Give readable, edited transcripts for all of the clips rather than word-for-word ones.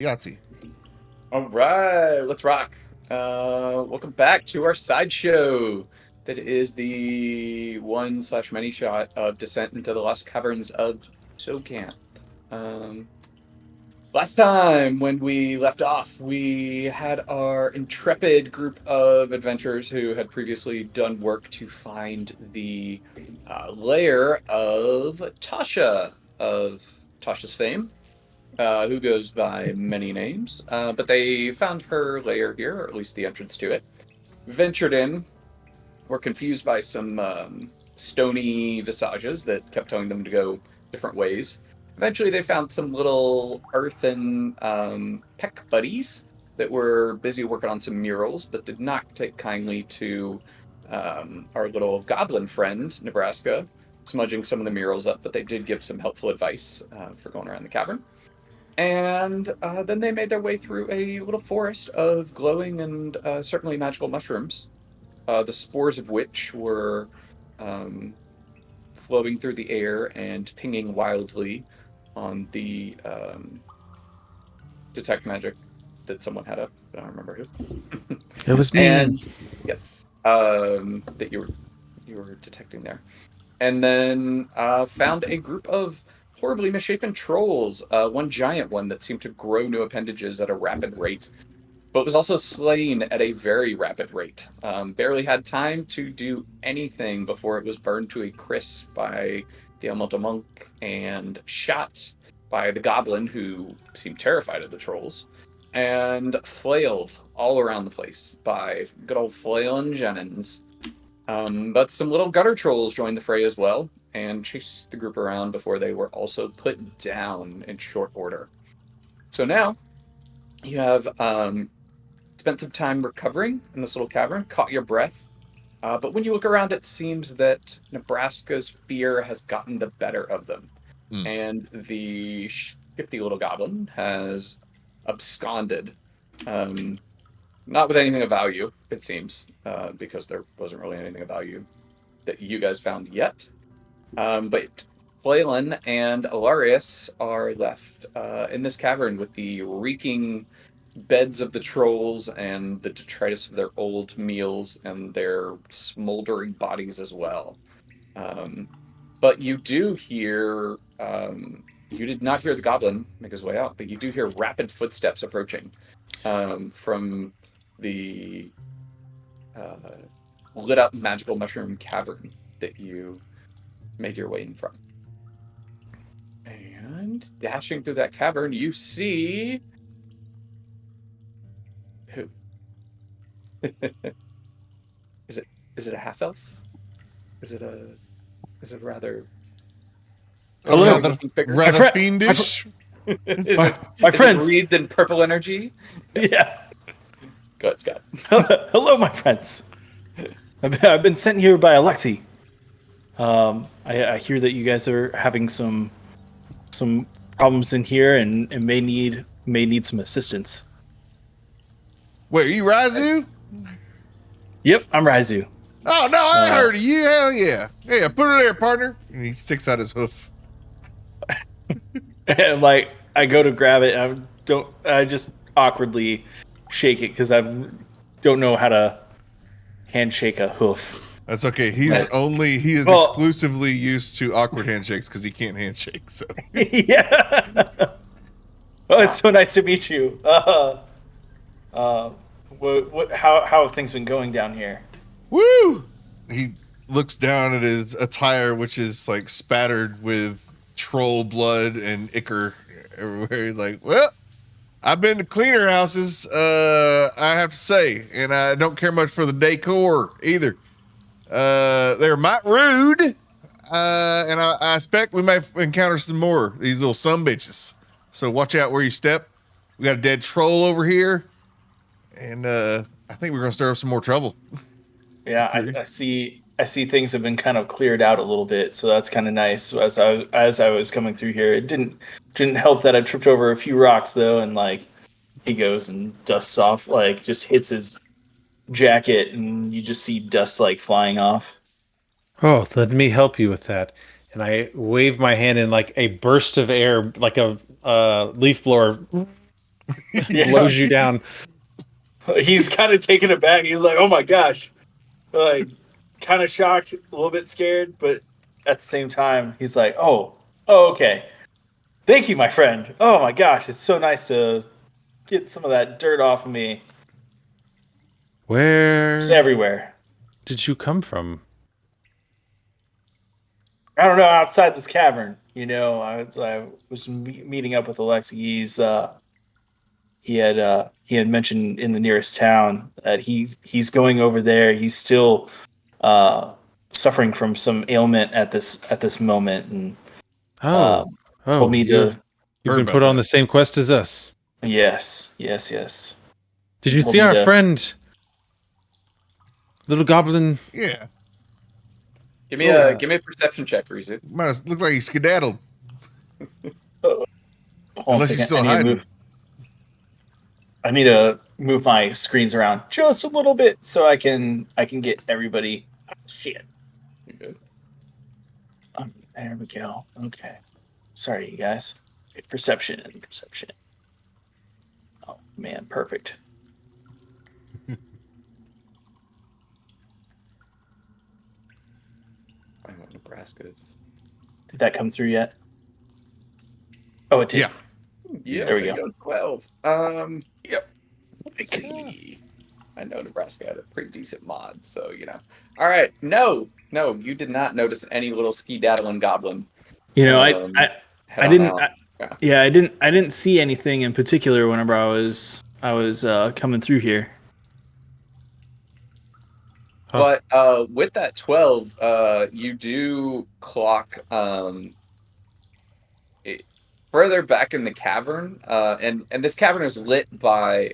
Yahtzee. All right, let's rock. Welcome back to our sideshow. That is the one/many shot of Descent into the Lost Caverns of Tsojcanth. Um, Last time when we left off, we had our intrepid group of adventurers who had previously done work to find the lair of Tasha's fame, who goes by many names. But they found her lair here, or at least the entrance to it. Ventured in, were confused by some stony visages that kept telling them to go different ways. Eventually, they found some little earthen peck buddies that were busy working on some murals, but did not take kindly to our little goblin friend, Nebraska, smudging some of the murals up, but they did give some helpful advice for going around the cavern. And then they made their way through a little forest of glowing and certainly magical mushrooms, the spores of which were um, floating through the air and pinging wildly on the detect magic that someone had up. I don't remember who. It was me. And yes, that you were detecting there. And then found a group of horribly misshapen trolls. One giant one that seemed to grow new appendages at a rapid rate, but was also slain at a very rapid rate. Barely had time to do anything before it was burned to a crisp by the elemental monk and shot by the goblin, who seemed terrified of the trolls, and flailed all around the place by good old Flailin' Jennings. But some little gutter trolls joined the fray as well and chased the group around before they were also put down in short order. So now you have spent some time recovering in this little cavern, caught your breath. But when you look around, it seems that Nebraska's fear has gotten the better of them. And the shifty little goblin has absconded. Not with anything of value, it seems, because there wasn't really anything of value that you guys found yet. But Flaylin and Alarius are left in this cavern with the reeking beds of the trolls and the detritus of their old meals and their smoldering bodies as well. But you do hear, you did not hear the goblin make his way out, but you do hear rapid footsteps approaching from the lit up magical mushroom cavern that you made your way in from. And dashing through that cavern, you see who? is it is it a half elf? Is it a rather Hello. Rather fiendish. is My- it my is friends. it wreathed in purple energy? Yeah. Go ahead, Scott. Hello, my friends. I've been sent here by Alexi. I hear that you guys are having some problems in here and may need some assistance. Wait, are you Razu? Yep, I'm Raizu. Oh no, I heard of you. Hell yeah. Hey, put her there, partner. And he sticks out his hoof. And like I go to grab it, and I just awkwardly shake it because I don't know how to handshake a hoof. That's okay. He is Well- exclusively used to awkward handshakes because he can't handshake. So Yeah. Oh, it's so nice to meet you. How have things been going down here? woo! He looks down at his attire, which is like spattered with troll blood and ichor everywhere. He's like, well, I've been to cleaner houses, I have to say, and I don't care much for the decor either. They're might rude, and I expect we may encounter some more of these little sumbitches. So watch out where you step. We got a dead troll over here, and I think we're gonna stir up some more trouble. Yeah, I see things have been kind of cleared out a little bit, so that's kind of nice. So as I was coming through here, it didn't help that I tripped over a few rocks though, and like he goes and dusts off, like just hits his jacket, and you just see dust like flying off. Oh, let me help you with that. And I wave my hand in like a burst of air, like a leaf blower blows you down. He's kind of taken aback. He's like, "Oh my gosh!" Like, kind of shocked, a little bit scared, but at the same time, he's like, "Oh, okay. Thank you, my friend. Oh my gosh, it's so nice to get some of that dirt off of me. It's Where everywhere. did you come from? I don't know, outside this cavern. I was meeting up with Alexi. He had mentioned in the nearest town that he's going over there. He's still uh, suffering from some ailment at this moment, and Oh, told me you've to. Heard been about put on that. the same quest as us. Yes. Did He you told see me our to- friend, little goblin? Yeah. Give me Oh. a perception check, Rizu. Might have looked like he skedaddled. Hold on a Unless he's second. still hiding. I need to move my screens around just a little bit so I can get everybody. Oh, shit. You're good. There we go. Okay. Sorry, you guys. Okay, perception. Oh man, perfect. I know what Nebraska is. Did that come through yet? Oh, it did. Yeah. Yeah, There we go. 12. Yep. Let's see. I know Nebraska had a pretty decent mod, so All right, no, you did not notice any little ski-daddling goblin. I Head on didn't. out. I didn't see anything in particular whenever I was coming through here. But with that 12, you do clock further back in the cavern, and this cavern is lit by,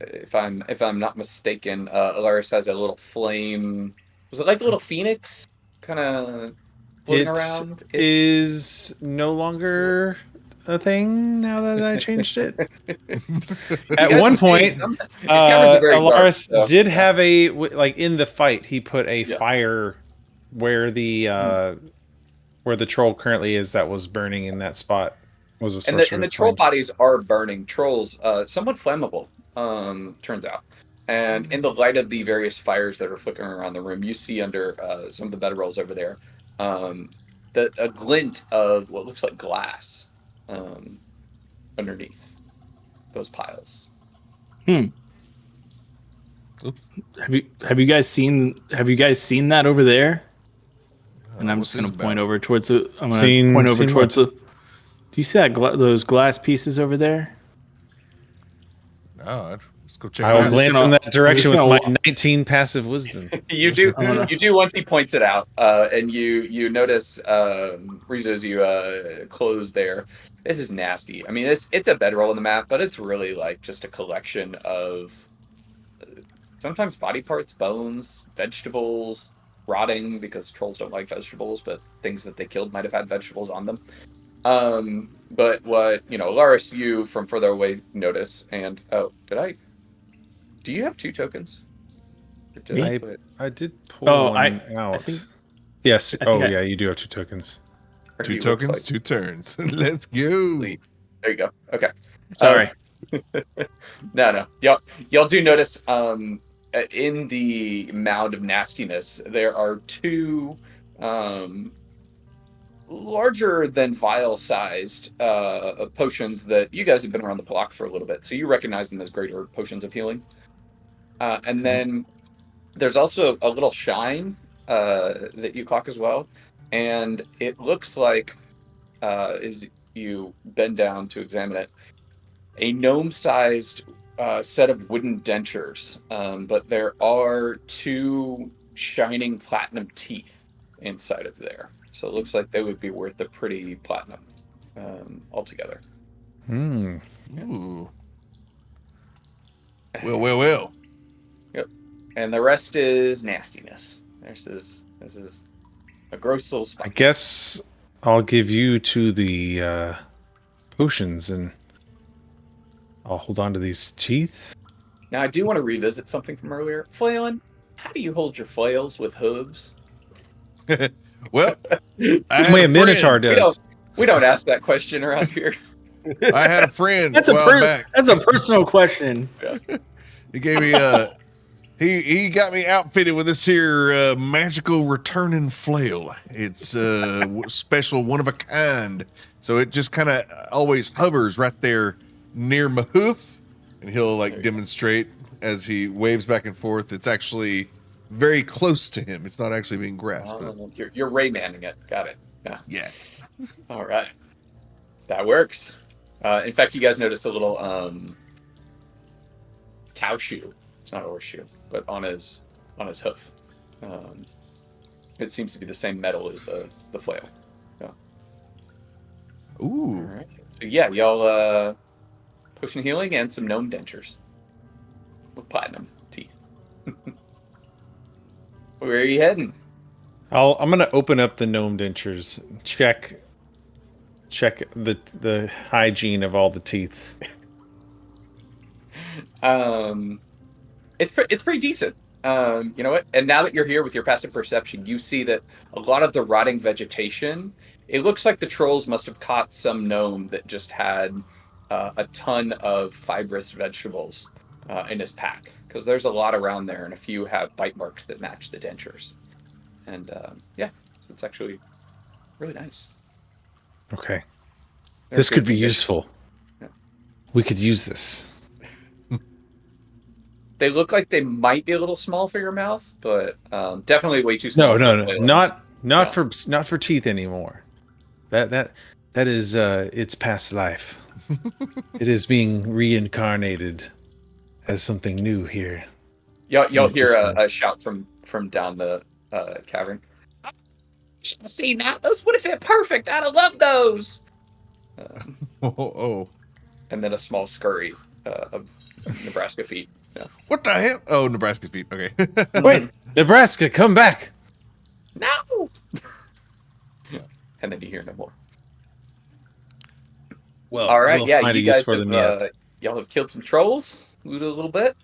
if I'm not mistaken, Alaris has a little flame. Was it like a little phoenix, kind of floating around? It is no longer a thing now that I changed it. At one point, Alaris did have in the fight, he put a fire where the troll currently is that was burning in that spot. Was a source and the troll bodies are burning. Trolls, somewhat flammable, turns out. And in the light of the various fires that are flickering around the room, you see under some of the bedrolls over there, a glint of what looks like glass underneath those piles. Have you guys seen that over there? And I'm just going to point over towards the. I'm going to point over towards the. Do you see that those glass pieces over there? No, let's go check. I will glance in that direction with my 19 passive wisdom. You do once he points it out, and you notice Rizu, as you close there. This is nasty. I mean, it's a bedroll in the map, but it's really like just a collection of sometimes body parts, bones, vegetables, rotting because trolls don't like vegetables, but things that they killed might have had vegetables on them. But what Laris, you from further away notice, and do you have 2 tokens? I did pull one out. I think, yes. Yeah, you do have 2 tokens. 2 tokens, 2 turns. Let's go. There you go. Okay. Sorry. No. Y'all do notice in the mound of nastiness there are 2 larger than vial-sized potions that you guys have been around the block for a little bit, so you recognize them as greater potions of healing. And then there's also a little shine that you clock as well, and it looks like, as you bend down to examine it, a gnome-sized set of wooden dentures, but there are 2 shining platinum teeth inside of there. So it looks like they would be worth a pretty platinum altogether. Ooh. Well. Yep. And the rest is nastiness. This is a gross little spike. I guess I'll give you to the potions and I'll hold on to these teeth. Now I do want to revisit something from earlier. Flailing, how do you hold your flails with hooves? Well, the way a minotaur does. We don't ask that question around here. I had a friend That's a while back. That's a personal question. He gave me he got me outfitted with this here magical returning flail. It's special, one of a kind. So it just kind of always hovers right there near my hoof, and he'll like demonstrate as he waves back and forth. It's actually very close to him. It's not actually being grasped. You're Raymanning it. Got it. Yeah. Yeah. All right. That works. In fact, you guys notice a little cow shoe. It's not a horseshoe, but on his hoof. It seems to be the same metal as the flail. Yeah. Ooh. All right. So yeah, y'all potion healing and some gnome dentures with platinum teeth. Where are you heading? I'm gonna open up the gnome dentures. Check the hygiene of all the teeth. It's pretty decent. You know what? And now that you're here with your passive perception, you see that a lot of the rotting vegetation, it looks like the trolls must have caught some gnome that just had a ton of fibrous vegetables in his pack, because there's a lot around there, and a few have bite marks that match the dentures. And yeah, it's actually really nice. Okay. This could be useful. Yeah. We could use this. They look like they might be a little small for your mouth, but definitely way too small. No, not for teeth anymore. That is its past life. It is being reincarnated as something new here. You'll hear a shout from down the cavern. I've seen that. Those would have fit perfect. I'd have loved those. And then a small scurry of Nebraska feet. Yeah. What the hell? Oh, Nebraska feet. Okay. Wait, Nebraska, come back. No. And then you hear no more. Well, all right. Yeah, you guys have, y'all have killed some trolls, looted a little bit.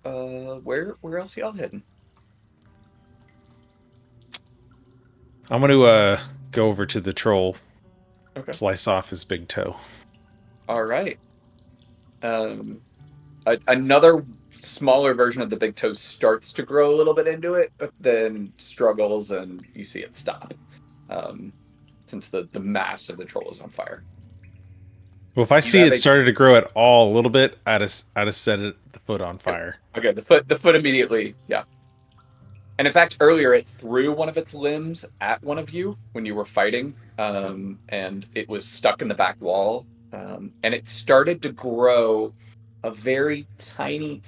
Where else y'all heading? I'm going to go over to the troll. Okay. Slice off his big toe. All right. Another smaller version of the big toe starts to grow a little bit into it, but then struggles, and you see it stop. Since the mass of the troll is on fire. Well, if I see it started to grow at all a little bit, I'd have set the foot on fire. Okay, the foot immediately, yeah. And in fact, earlier it threw one of its limbs at one of you when you were fighting, and it was stuck in the back wall, and it started to grow a very tiny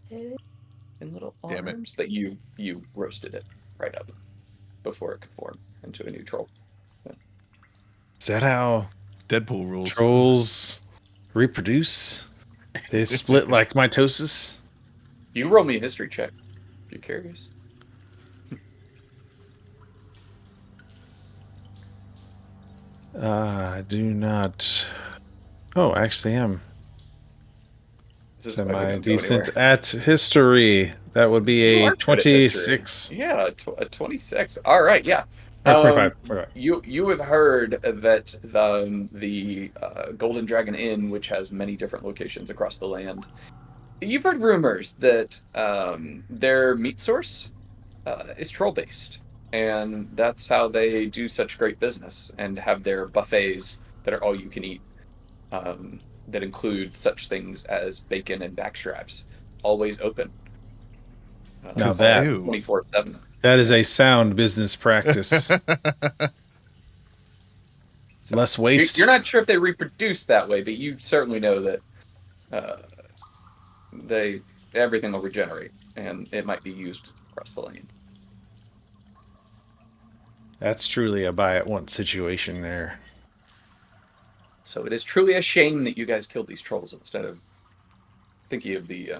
head and little arms, but you roasted it right up before it could form into a new troll. Yeah. Is that how Deadpool rules? Trolls reproduce? They split like mitosis? You roll me a history check if you're curious. I do not. Oh, I actually am. Semi-decent at history. That would be a 26. Yeah, a 26. All right, yeah. 25. You have heard that the Golden Dragon Inn, which has many different locations across the land, you've heard rumors that their meat source is troll-based, and that's how they do such great business and have their buffets that are all you can eat. That include such things as bacon and backstraps, always open. Now that 24/7. That is a sound business practice. So less waste. You're not sure if they reproduce that way, but you certainly know that everything will regenerate, and it might be used across the land. That's truly a buy at once situation there. So it is truly a shame that you guys killed these trolls instead of thinking of the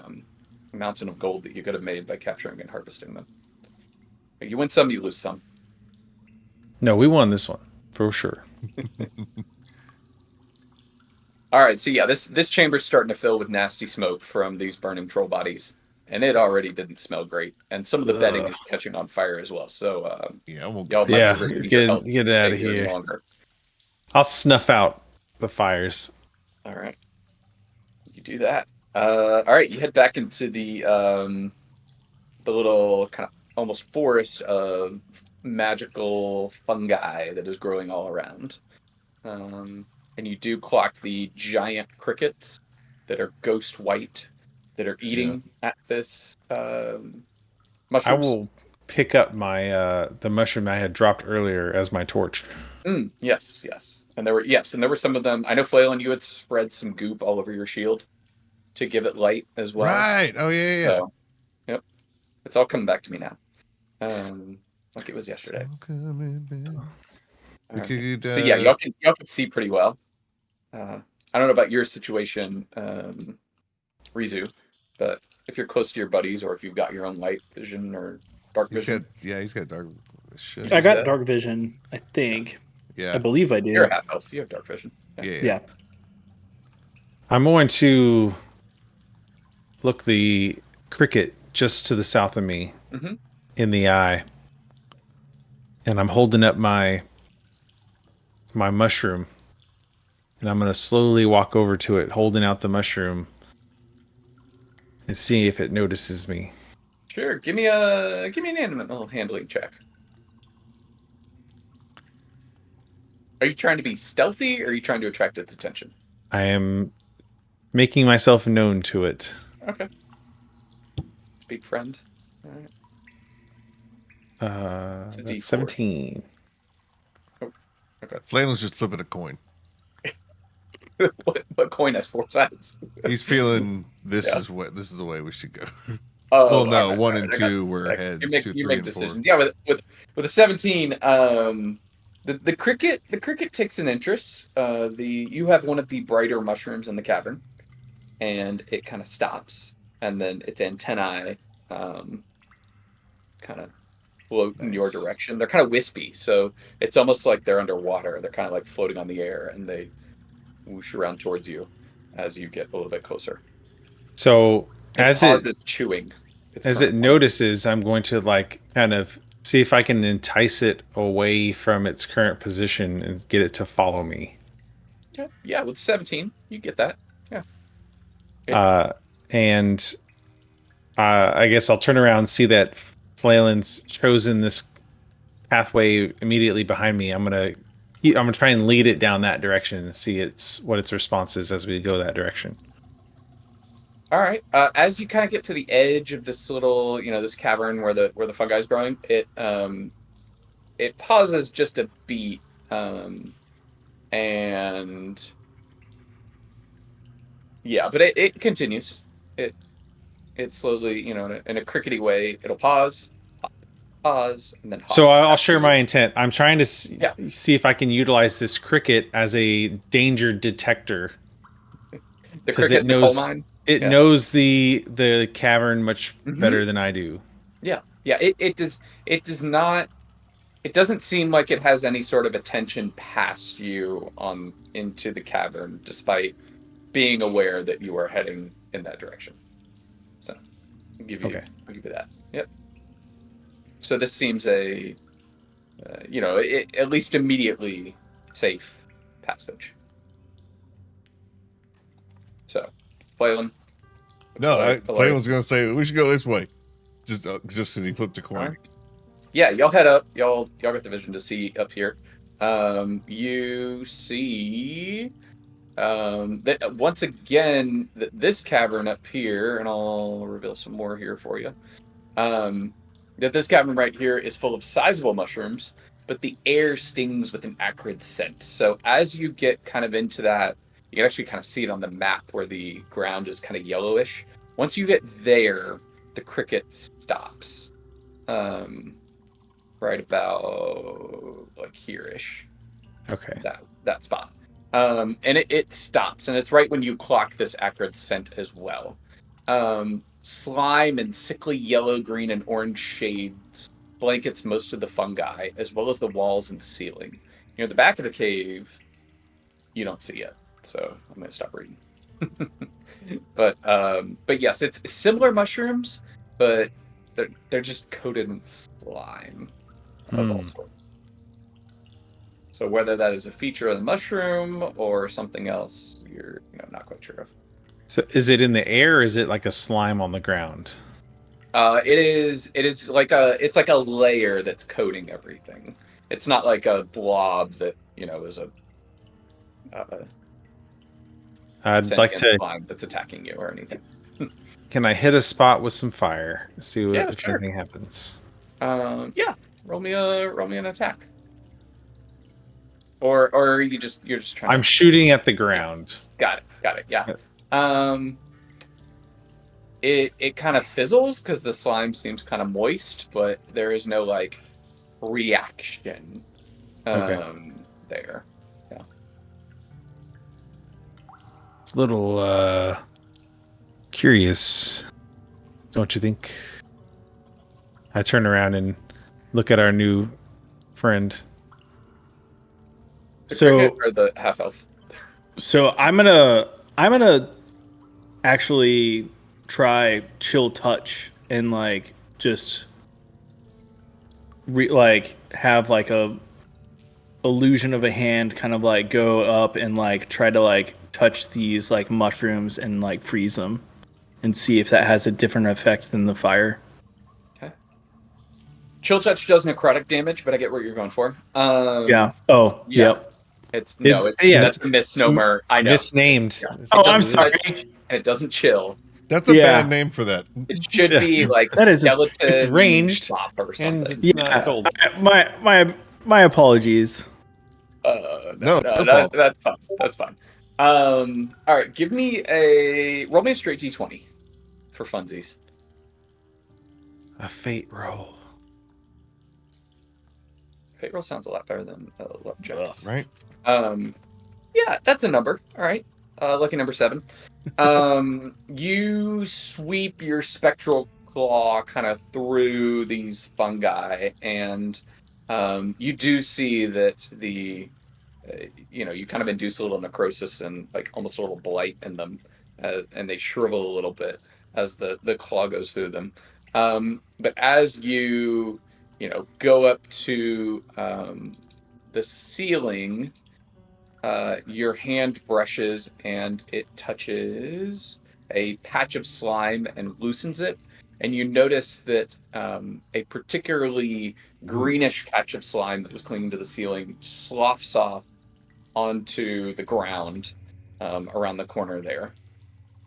mountain of gold that you could have made by capturing and harvesting them. You win some, you lose some. No, we won this one for sure. All right, so yeah, this chamber's starting to fill with nasty smoke from these burning troll bodies, and it already didn't smell great. And some of the bedding is catching on fire as well. So get out of here. Longer. I'll snuff out the fires. All right, you do that. All right, you head back into the little kind of almost forest of magical fungi that is growing all around. And you do clock the giant crickets that are ghost white that are eating at this I mushrooms. will pick up my the mushroom I had dropped earlier as my torch. Yes, yes. And there were some of them. I know, Flaylin, you had spread some goop all over your shield to give it light as well. Right. Oh yeah. So, yep. It's all coming back to me now. Like it was yesterday. So coming back. We could, So yeah, y'all can see pretty well. I don't know about your situation, Rizu, but if you're close to your buddies or if you've got your own light vision or dark vision. He's got dark shit. I got dark vision, I think. Yeah. I believe I do. You're a half elf. You have dark vision. Yeah. I'm going to look the cricket just to the south of me in the eye. And I'm holding up my mushroom. And I'm going to slowly walk over to it, holding out the mushroom. And see if it notices me. Sure. Give me an animal handling check. Are you trying to be stealthy or are you trying to attract its attention? I am making myself known to it. Okay. Speak friend. All right. That's D4. 17. Oh, okay. Flanel's just flipping a coin. what coin has 4 sides? He's feeling this is the way we should go. Oh, well, no, right, 1 and 2 were heads. You 3 make and decisions. 4. Yeah, with a 17, the cricket takes an interest. You have one of the brighter mushrooms in the cavern, and it kind of stops, and then its antennae kind of float in your direction. They're kind of wispy, so it's almost like they're underwater. They're kind of like floating on the air, and they whoosh around towards you as you get a little bit closer. So as it chewing, as it notices, I'm going to like kind of see if I can entice it away from its current position and get it to follow me. Yeah, with 17, you get that. Yeah. And I guess I'll turn around and see that Flaylin's chosen this pathway immediately behind me. I'm gonna try and lead it down that direction and see what its response is as we go that direction. All right. As you kind of get to the edge of this little, this cavern where the fungi is growing, it pauses just a beat, and yeah, but it continues. It slowly, in a crickety way, it'll pause, and then hop. So I'll share my intent. I'm trying to see if I can utilize this cricket as a danger detector. The cricket, the coal mine. It knows the cavern much better than I do. Yeah. It does not. It doesn't seem like it has any sort of attention past you into the cavern, despite being aware that you are heading in that direction. So, I'll give you that. Yep. So this seems at least immediately safe passage. So, Flaylin. No, Flaylin was going to say we should go this way, just because he flipped a coin. Right. Yeah, y'all head up. Y'all got the vision to see up here. You see that once again this cavern up here, and I'll reveal some more here for you. That this cavern right here is full of sizable mushrooms, but the air stings with an acrid scent. So as you get kind of into that, you can actually kind of see it on the map where the ground is kind of yellowish. Once you get there, the cricket stops. Right about like here-ish. Okay. That spot. And it stops, and it's right when you clock this acrid scent as well. Slime and sickly yellow, green, and orange shades blankets most of the fungi, as well as the walls and ceiling. The back of the cave, you don't see it, so I'm going to stop reading. But yes, it's similar mushrooms, but they're just coated in slime of all sorts. So whether that is a feature of the mushroom or something else, you're not quite sure of. So is it in the air or is it like a slime on the ground? It is like a layer that's coating everything. It's not like a blob that is a I'd like sentient to. slime that's attacking you or anything. Can I hit a spot with some fire? See Yeah, if sure. anything happens. Yeah. Roll me an attack. Or you're just trying. I'm shooting at the ground. Got it. Yeah. It kind of fizzles because the slime seems kind of moist, but there is no like reaction. Okay. There. Yeah. It's a little curious, don't you think? I turn around and look at our new friend. So or the half elf. So I'm gonna actually try chill touch and like just have like a illusion of a hand kind of like go up and like try to like touch these like mushrooms and like freeze them and see if that has a different effect than the fire. Okay. Chill touch does necrotic damage, but I get what you're going for. Yeah. Oh, yeah. Yep. It's It's a misnomer. I know. Misnamed. Yeah. Oh, I'm Doesn't sorry. touch, and it doesn't chill. That's a Yeah. bad name for that. It should be like That is skeleton. It's ranged bop or something. and it's not cold. My apologies. No, That's fine. That's fine. All right, roll me a straight d20 for funsies. A fate roll. Fate roll sounds a lot better than luck check. right? Yeah, that's a number. All right, lucky number 7. You sweep your spectral claw kind of through these fungi, and you do see that you kind of induce a little necrosis and like almost a little blight in them, and they shrivel a little bit as the claw goes through them. But as you go up to the ceiling, your hand brushes and it touches a patch of slime and loosens it. And you notice that a particularly greenish patch of slime that was clinging to the ceiling sloughs off onto the ground around the corner there.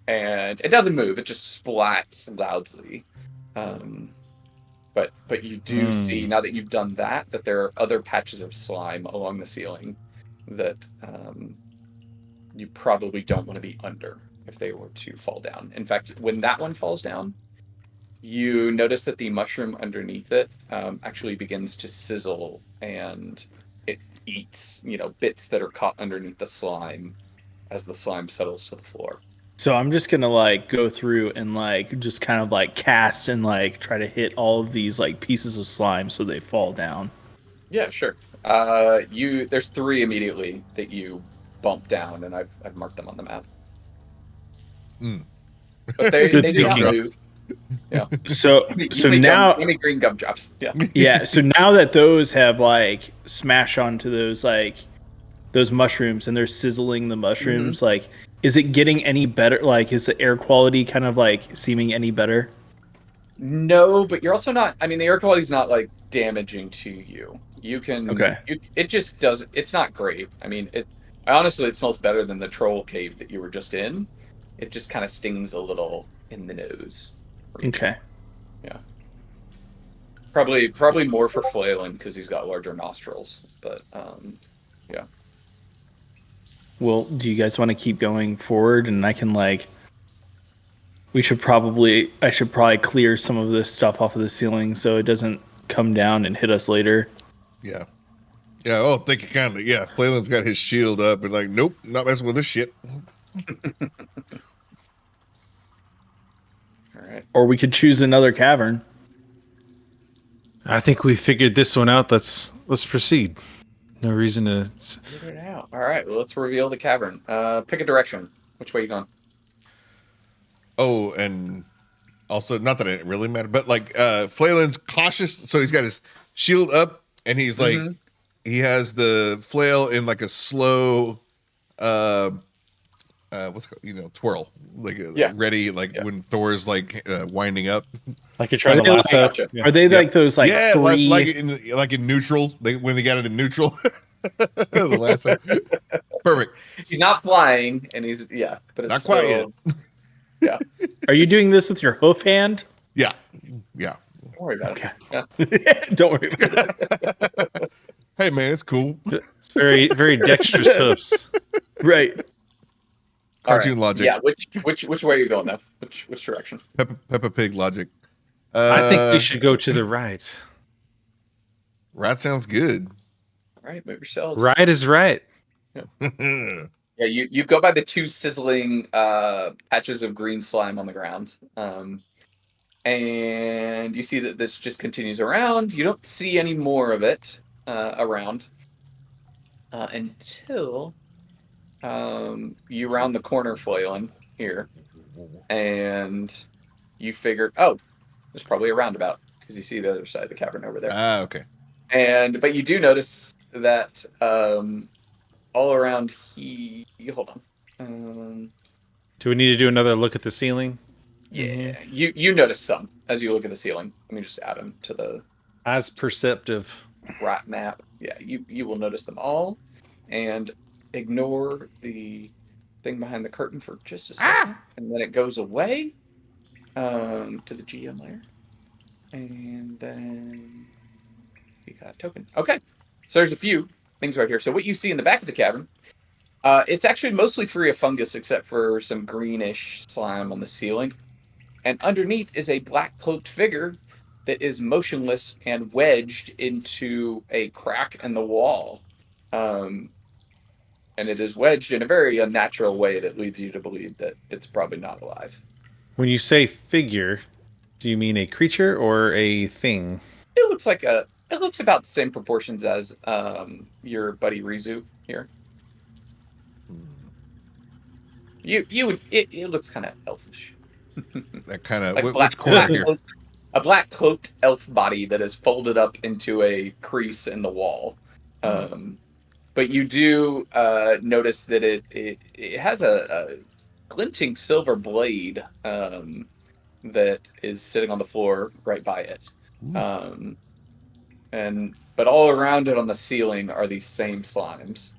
And it doesn't move, it just splats loudly. But you do see, now that you've done that there are other patches of slime along the ceiling that you probably don't want to be under if they were to fall down. In fact, when that one falls down, you notice that the mushroom underneath it actually begins to sizzle, and it eats, bits that are caught underneath the slime as the slime settles to the floor. So I'm just gonna like go through and like just kind of like cast and like try to hit all of these like pieces of slime so they fall down. Yeah, sure. There's 3 immediately that you bump down, and I've marked them on the map. But they do not move. Yeah. So now 20 green gumdrops. Yeah. Yeah. So now that those have like smashed onto those mushrooms and they're sizzling the mushrooms, like, is it getting any better? Like, is the air quality kind of like seeming any better? No, but you're also not. I mean, the air quality is not like damaging to you. You can. Okay. It just doesn't. It's not great. I mean, honestly, it smells better than the troll cave that you were just in. It just kind of stings a little in the nose. Okay. Yeah. Probably more for Flailin because he's got larger nostrils. But yeah. Well, do you guys want to keep going forward? And I can like. I should probably clear some of this stuff off of the ceiling so it doesn't come down and hit us later. Yeah. Yeah. Oh, think it kind of. Yeah. Flaylin's got his shield up and like, nope, not messing with this shit. All right. Or we could choose another cavern. I think we figured this one out. Let's proceed. No reason to figure it out. All right. Well, let's reveal the cavern. Pick a direction. Which way are you going? Oh, and also, not that it really mattered, but like Flaylin's cautious, so he's got his shield up and he's like he has the flail in like a slow, what's it called, twirl, like Yeah. ready, like Yeah. when Thor's like winding up. Like you're trying Are to they lasso. Gotcha. Yeah. Are they Yep. like those like yeah, three? like in neutral. When they got it in neutral, the lasso. Perfect. He's not flying, and but it's Not quite still. Yeah. Are you doing this with your hoof hand? Yeah. Don't worry about Okay. it. Yeah. Don't worry about it. Hey man, it's cool. It's very, very dexterous hoofs. Right. All Cartoon right. logic. Yeah. Which way are you going though? Which direction? Peppa Pig logic. I think we should go to the right. Right sounds good. All right. Move yourselves. Right is right. Yeah. You go by the two sizzling patches of green slime on the ground. And you see that this just continues around. You don't see any more of it around until you round the corner, Flailin, here, and you figure, oh, there's probably a roundabout because you see the other side of the cavern over there. Okay. But you do notice that all around hold on. Do we need to do another look at the ceiling? Yeah, you notice some as you look at the ceiling. Let me just add them to the As perceptive. rat map. Yeah, you will notice them all, and ignore the thing behind the curtain for just a second, and then it goes away to the GM layer, and then you got a token. Okay, so there's a few things right here. So what you see in the back of the cavern, it's actually mostly free of fungus except for some greenish slime on the ceiling. And underneath is a black cloaked figure that is motionless and wedged into a crack in the wall. And it is wedged in a very unnatural way that leads you to believe that it's probably not alive. When you say figure, do you mean a creature or a thing? It looks about the same proportions as your buddy Rizu here. It looks kind of elfish. That kind of Like which corner here? A black cloaked elf body that is folded up into a crease in the wall. But you do notice that it has a glinting silver blade that is sitting on the floor right by it. But all around it on the ceiling are these same slimes.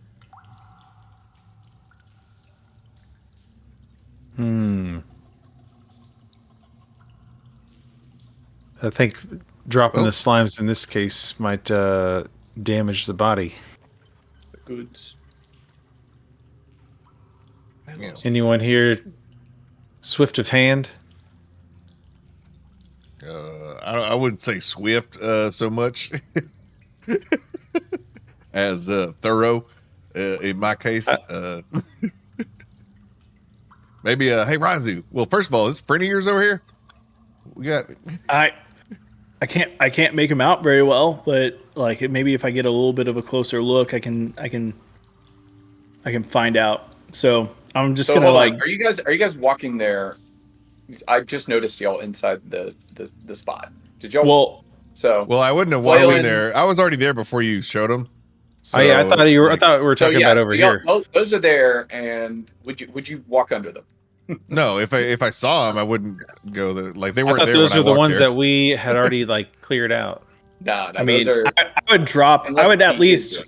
I think dropping the slimes in this case might damage the body. The goods. Yeah. Anyone here swift of hand? I wouldn't say swift so much as thorough in my case. Maybe hey Razu. Well, first of all, is friend of yours over here? We got. I can't make him out very well, but like maybe if I get a little bit of a closer look, I can find out. So I'm just gonna like. Are you guys walking there? I just noticed y'all inside the spot. Did y'all? Well, I wouldn't have walked in there. I was already there before you showed them. So, I thought you were. I thought we were talking about over here. Those are there, and would you walk under them? No, if I saw them, I wouldn't go there. Like they weren't I thought there. Those are the ones there. that we had already like cleared out. No, I mean, I would drop. I would at least.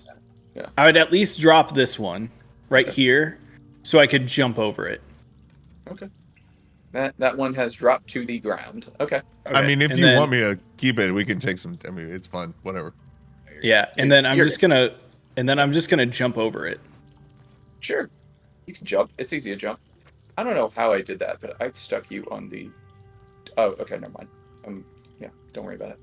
Yeah. I would at least drop this one right here, so I could jump over it. Okay. That one has dropped to the ground. Okay. I mean, if you want me to keep it, we can take some. I mean, it's fun. Whatever. Yeah, and then I'm just gonna jump over it. Sure, you can jump. It's easy to jump. I don't know how I did that, but I stuck you on the. Oh, okay, never mind. Yeah, don't worry about it.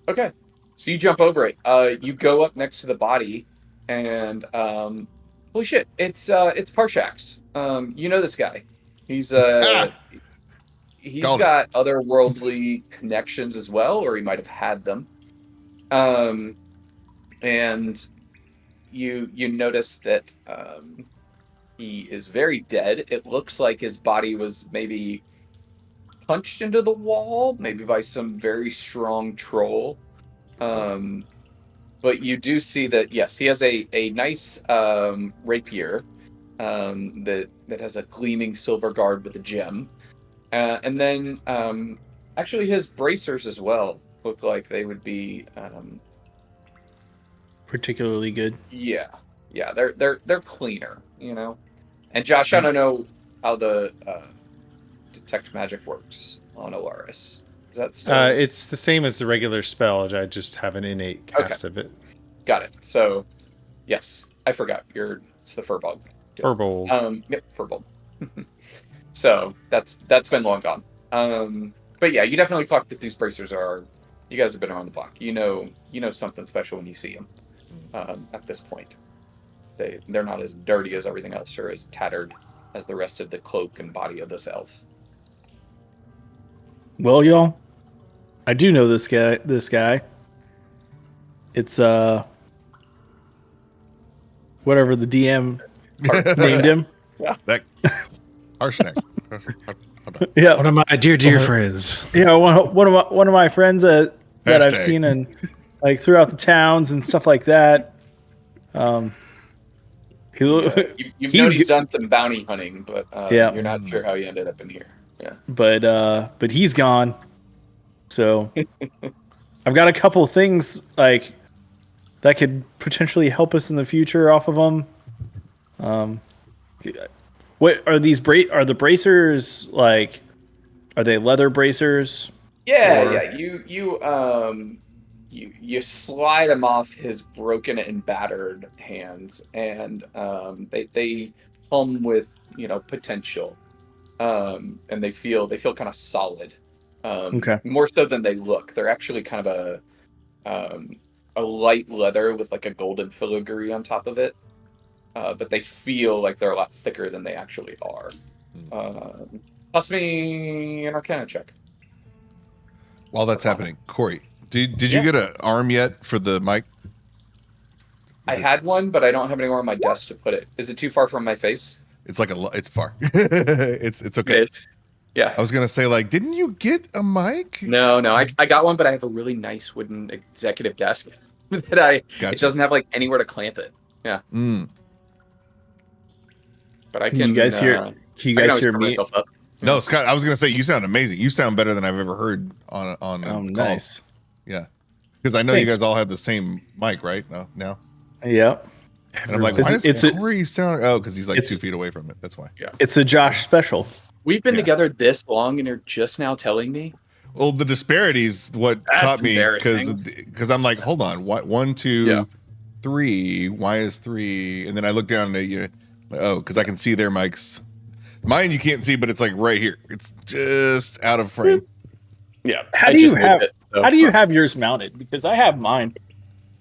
Okay, so you jump over it. You go up next to the body, and holy shit, it's Parshax. You know this guy. He's got otherworldly connections as well, or he might have had them. And you notice that he is very dead. It looks like his body was maybe punched into the wall, maybe by some very strong troll. But you do see that, yes, he has a nice rapier that has a gleaming silver guard with a gem. And then actually his bracers as well look like they would be Particularly good. yeah. Yeah, they're cleaner, you know. And Josh, I don't know how the detect magic works on Olaris. Is that still It's the same as the regular spell. I just have an innate cast of it. got it. So yes, I forgot. It's the Furbolg. Furbolg. Yep, Furbolg. So that's been long gone. But yeah, you definitely clock that these bracers are. You guys have been around the block. You know something special when you see them. At this point, they're not as dirty as everything else, or as tattered as the rest of the cloak and body of this elf. Well, y'all, I do know this guy. It's whatever the DM named him. That Harshnag. Yeah, One of my dear friends. Yeah, one of my friends that I've Hashtag. seen in like throughout the towns and stuff like that. You've known he's done some bounty hunting, but Yeah. you're not sure how he ended up in here. Yeah. But he's gone. So I've got a couple of things like that could potentially help us in the future off of them. What are these are the bracers like? Are they leather bracers? Yeah, Or- yeah. You slide him off his broken and battered hands, and they hum with potential, and they feel kind of solid. Okay. More so than they look. They're actually kind of a light leather with like a golden filigree on top of it, but they feel like they're a lot thicker than they actually are. Plus me an Arcana check. While that's happening, Corey, did you get an arm yet for the mic? I had one, but I don't have anywhere on my desk to put it. Is it too far from my face? It's like it's far. it's okay. Yeah. I was gonna say, like, didn't you get a mic? No. I got one, but I have a really nice wooden executive desk that Gotcha. it doesn't have like anywhere to clamp it. Yeah. But I can. You guys hear? Can you guys hear me? Myself up. No, Scott. I was gonna say you sound amazing. You sound better than I've ever heard on Oh, calls. nice. Yeah, because I know Thanks. you guys all have the same mic, right? No. Yeah. And I'm like, why does Corey sound? Oh, because he's like 2 feet away from it. That's why. Yeah. It's a Josh special. We've been together this long, and you're just now telling me. Well, the disparities what That's caught me embarrassing. because I'm like, hold on, what? 1, 2, 3. Why is 3? And then I look down at you. Oh, because I can see their mics. Mine you can't see, but it's like right here. It's just out of frame. Yeah. How do you have yours mounted? Because I have mine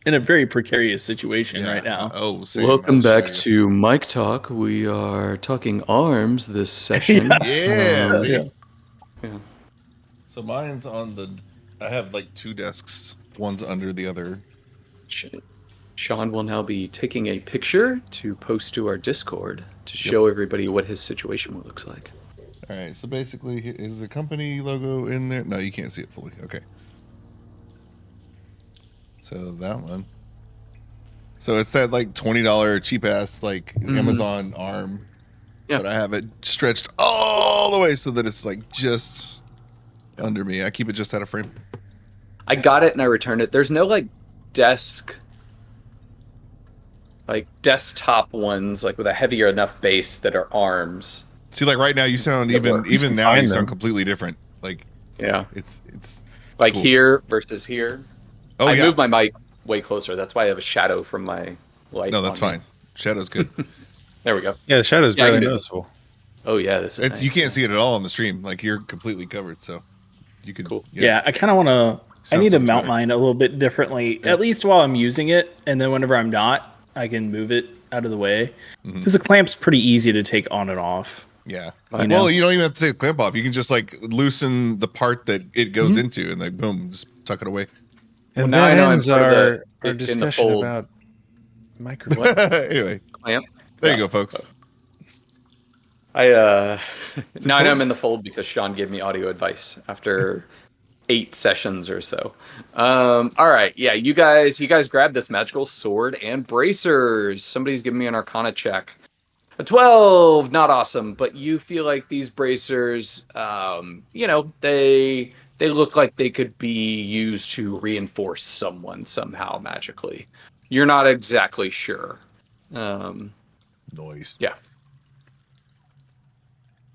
in a very precarious situation right now. Oh, same. Welcome back to Mike Talk. We are talking arms this session. Yeah. See? Yeah. So mine's on the. I have like 2 desks. One's under the other. Sean will now be taking a picture to post to our Discord to show everybody what his situation looks like. All right. So basically, is the company logo in there? No, you can't see it fully. Okay. So that one. So it's that like $20 cheap ass like Amazon arm. Yeah. But I have it stretched all the way so that it's like just under me. I keep it just out of frame. I got it and I returned it. There's no like desktop ones like with a heavier enough base that are arms. See, like right now you sound even now you sound completely different. Like Yeah. it's Like cool. here versus here. Oh, I yeah. moved my mic way closer. That's why I have a shadow from my light. No, that's on me. fine. Shadow's good. There we go. Yeah, the shadow's Yeah, barely you do. noticeable. Oh yeah, this is nice. You can't see it at all on the stream. Like you're completely covered, so you can. Cool. Yeah, I kind of want to. I Sounds need so to much mount better. mine a little bit differently, at least while I'm using it, and then whenever I'm not, I can move it out of the way because the clamp's pretty easy to take on and off. Yeah. I know. Well, you don't even have to take the clamp off. You can just like loosen the part that it goes into, and like boom, just tuck it away. And now I that know I'm ends part of our in the discussion fold. about microphones. Anyway, Clamp. there you go, folks. Now I know I'm in the fold because Sean gave me audio advice after 8 sessions or so. All right, yeah, you guys grab this magical sword and bracers. Somebody's giving me an Arcana check. A 12, not awesome, but you feel like these bracers, they look like they could be used to reinforce someone somehow magically. You're not exactly sure. Noise. Yeah.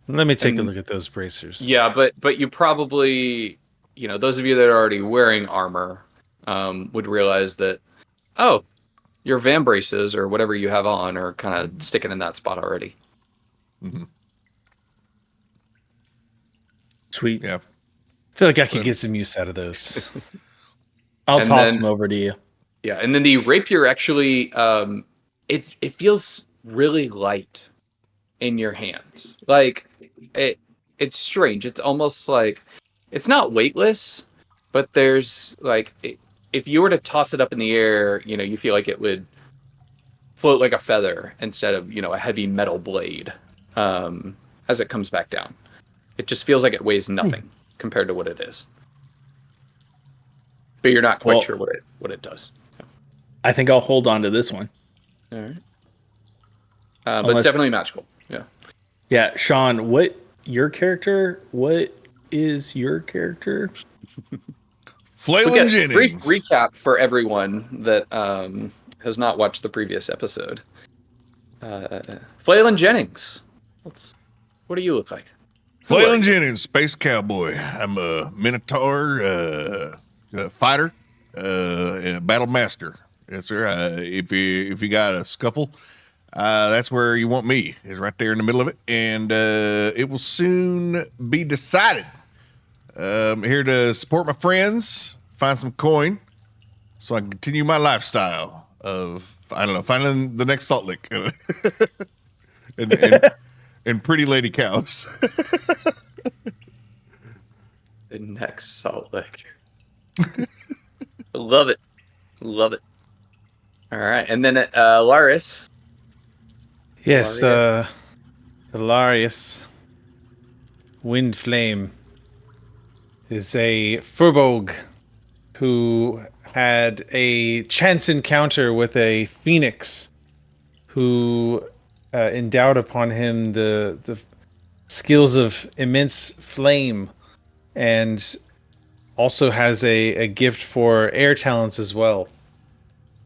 Let me take a look at those bracers. Yeah, but you probably, those of you that are already wearing armor, would realize that, oh, your van braces or whatever you have on are kind of sticking in that spot already. Mm-hmm. Sweet. Yeah. I feel like I could get some use out of those. I'll toss them over to you. Yeah, and then the rapier actually, it feels really light in your hands. Like it's strange. It's almost like it's not weightless, but there's like if you were to toss it up in the air, you feel like it would float like a feather instead of a heavy metal blade as it comes back down. It just feels like it weighs nothing compared to what it is. But you're not quite sure what it does. I think I'll hold on to this one. All right. But it's definitely magical. Yeah. Yeah, Sean, what is your character? Flailing Jennings. Brief recap for everyone that has not watched the previous episode. Flailing Jennings. What do you look like? Flailing Jennings, space cowboy. I'm a minotaur fighter and a battle master. Yes, sir. If you got a scuffle, that's where you want me. Is right there in the middle of it, and it will soon be decided. I'm here to support my friends, find some coin, so I can continue my lifestyle of finding the next salt lick and pretty lady cows. The next salt lick. Love it. All right, and then Laris. Yes, Hilarious Wind Flame is a Furbolg who had a chance encounter with a phoenix who endowed upon him the skills of immense flame, and also has a gift for air talents as well.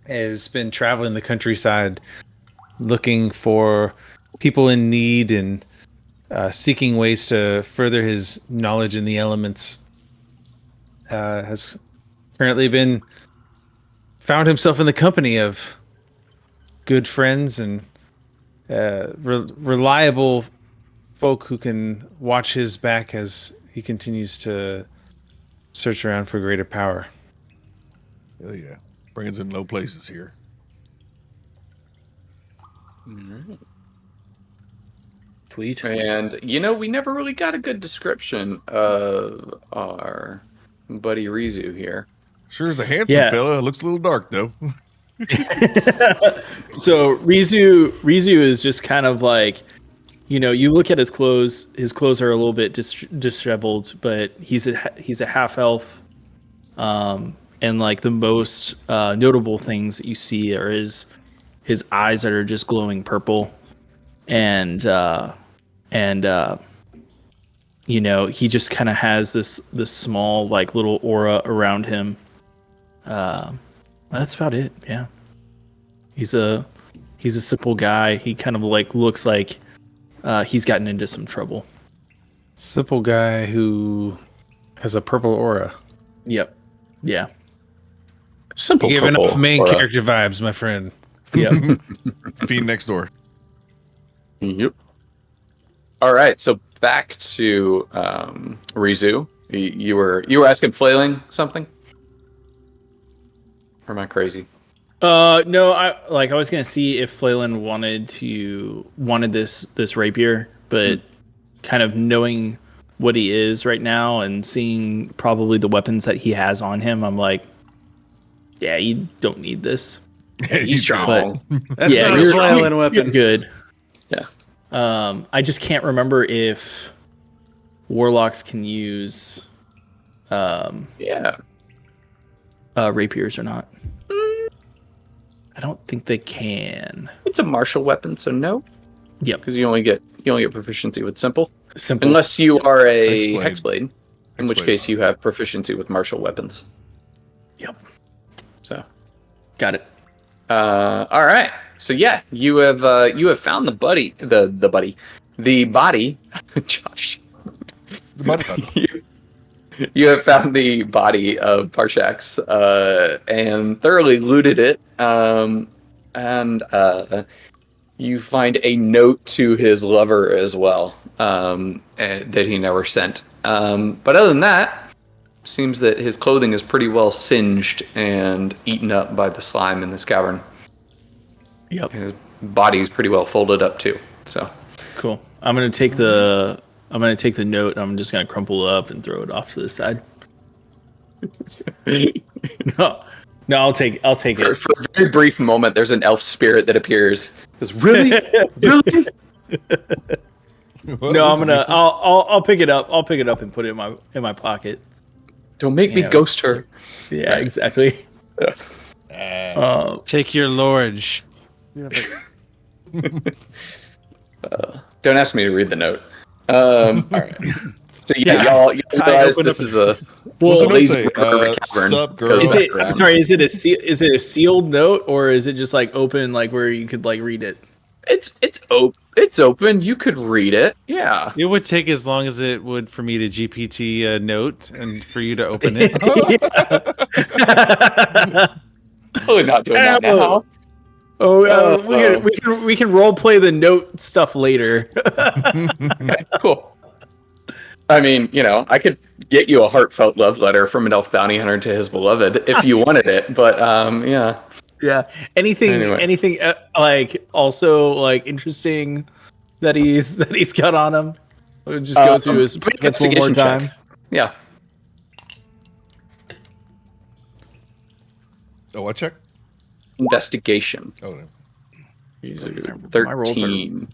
Has been traveling the countryside looking for people in need and seeking ways to further his knowledge in the elements. Has currently found himself in the company of good friends and reliable folk who can watch his back as he continues to search around for greater power. Hell yeah. Brains in low places here. Tweet. And we never really got a good description of our buddy Rizu here. Sure is a handsome fella. Looks a little dark though. So Rizu is just kind of like, you look at his clothes. His clothes are a little bit disheveled, but he's a half elf. And like the most notable things that you see are his eyes that are just glowing purple, and he just kind of has this small like little aura around him. That's about it. Yeah, he's a simple guy. He kind of like looks like he's gotten into some trouble. Simple guy who has a purple aura. Yep. Yeah. Simple. You're giving off main character vibes, my friend. Yep. Fiend next door. Yep. All right, so back to Rizu. You were asking Flailing something? Or am I crazy? No, I was gonna see if Flailing wanted this rapier, but kind of knowing what he is right now and seeing probably the weapons that he has on him, I'm like, yeah, you don't need this. Yeah, he's strong. That's not a Flailing weapon. You're good. Yeah. I just can't remember if warlocks can use Yeah. Rapiers or not. I don't think they can. It's a martial weapon, so no. Yep. Because you only get proficiency with simple. Simple. Unless you are a Hexblade. hexblade, in which case you have proficiency with martial weapons. Yep. So Got it. all right. So yeah, you have found the body, Josh. The buddy. You have found the body of Parshax and thoroughly looted it. And you find a note to his lover as well that he never sent. But other than that, seems that his clothing is pretty well singed and eaten up by the slime in this cavern. Yep. His body's pretty well folded up too. So Cool. I'm gonna take the note and I'm just gonna crumple it up and throw it off to the side. No, I'll take it. for a very brief moment, there's an elf spirit that appears. Goes, really? Really? No, I'll pick it up. I'll pick it up and put it in my pocket. Don't make me ghost her. Yeah, exactly. Take your lorge. Don't ask me to read the note. All right. So yeah, y'all realize this is a lazy cavern. Sup, girl? Is it? I'm sorry. Is it a sealed note or is it just like open, like where you could like read it? It's open. You could read it. Yeah. It would take as long as it would for me to GPT a note and for you to open it. Totally not doing that now. We can role play the note stuff later. Okay, cool. I mean, I could get you a heartfelt love letter from an elf bounty hunter to his beloved if you wanted it, but yeah. Yeah. Anything like also like interesting that he's got on him? We'll just go through his pockets one more time. Check. Yeah. Oh, what check? Investigation. Oh, no. 13.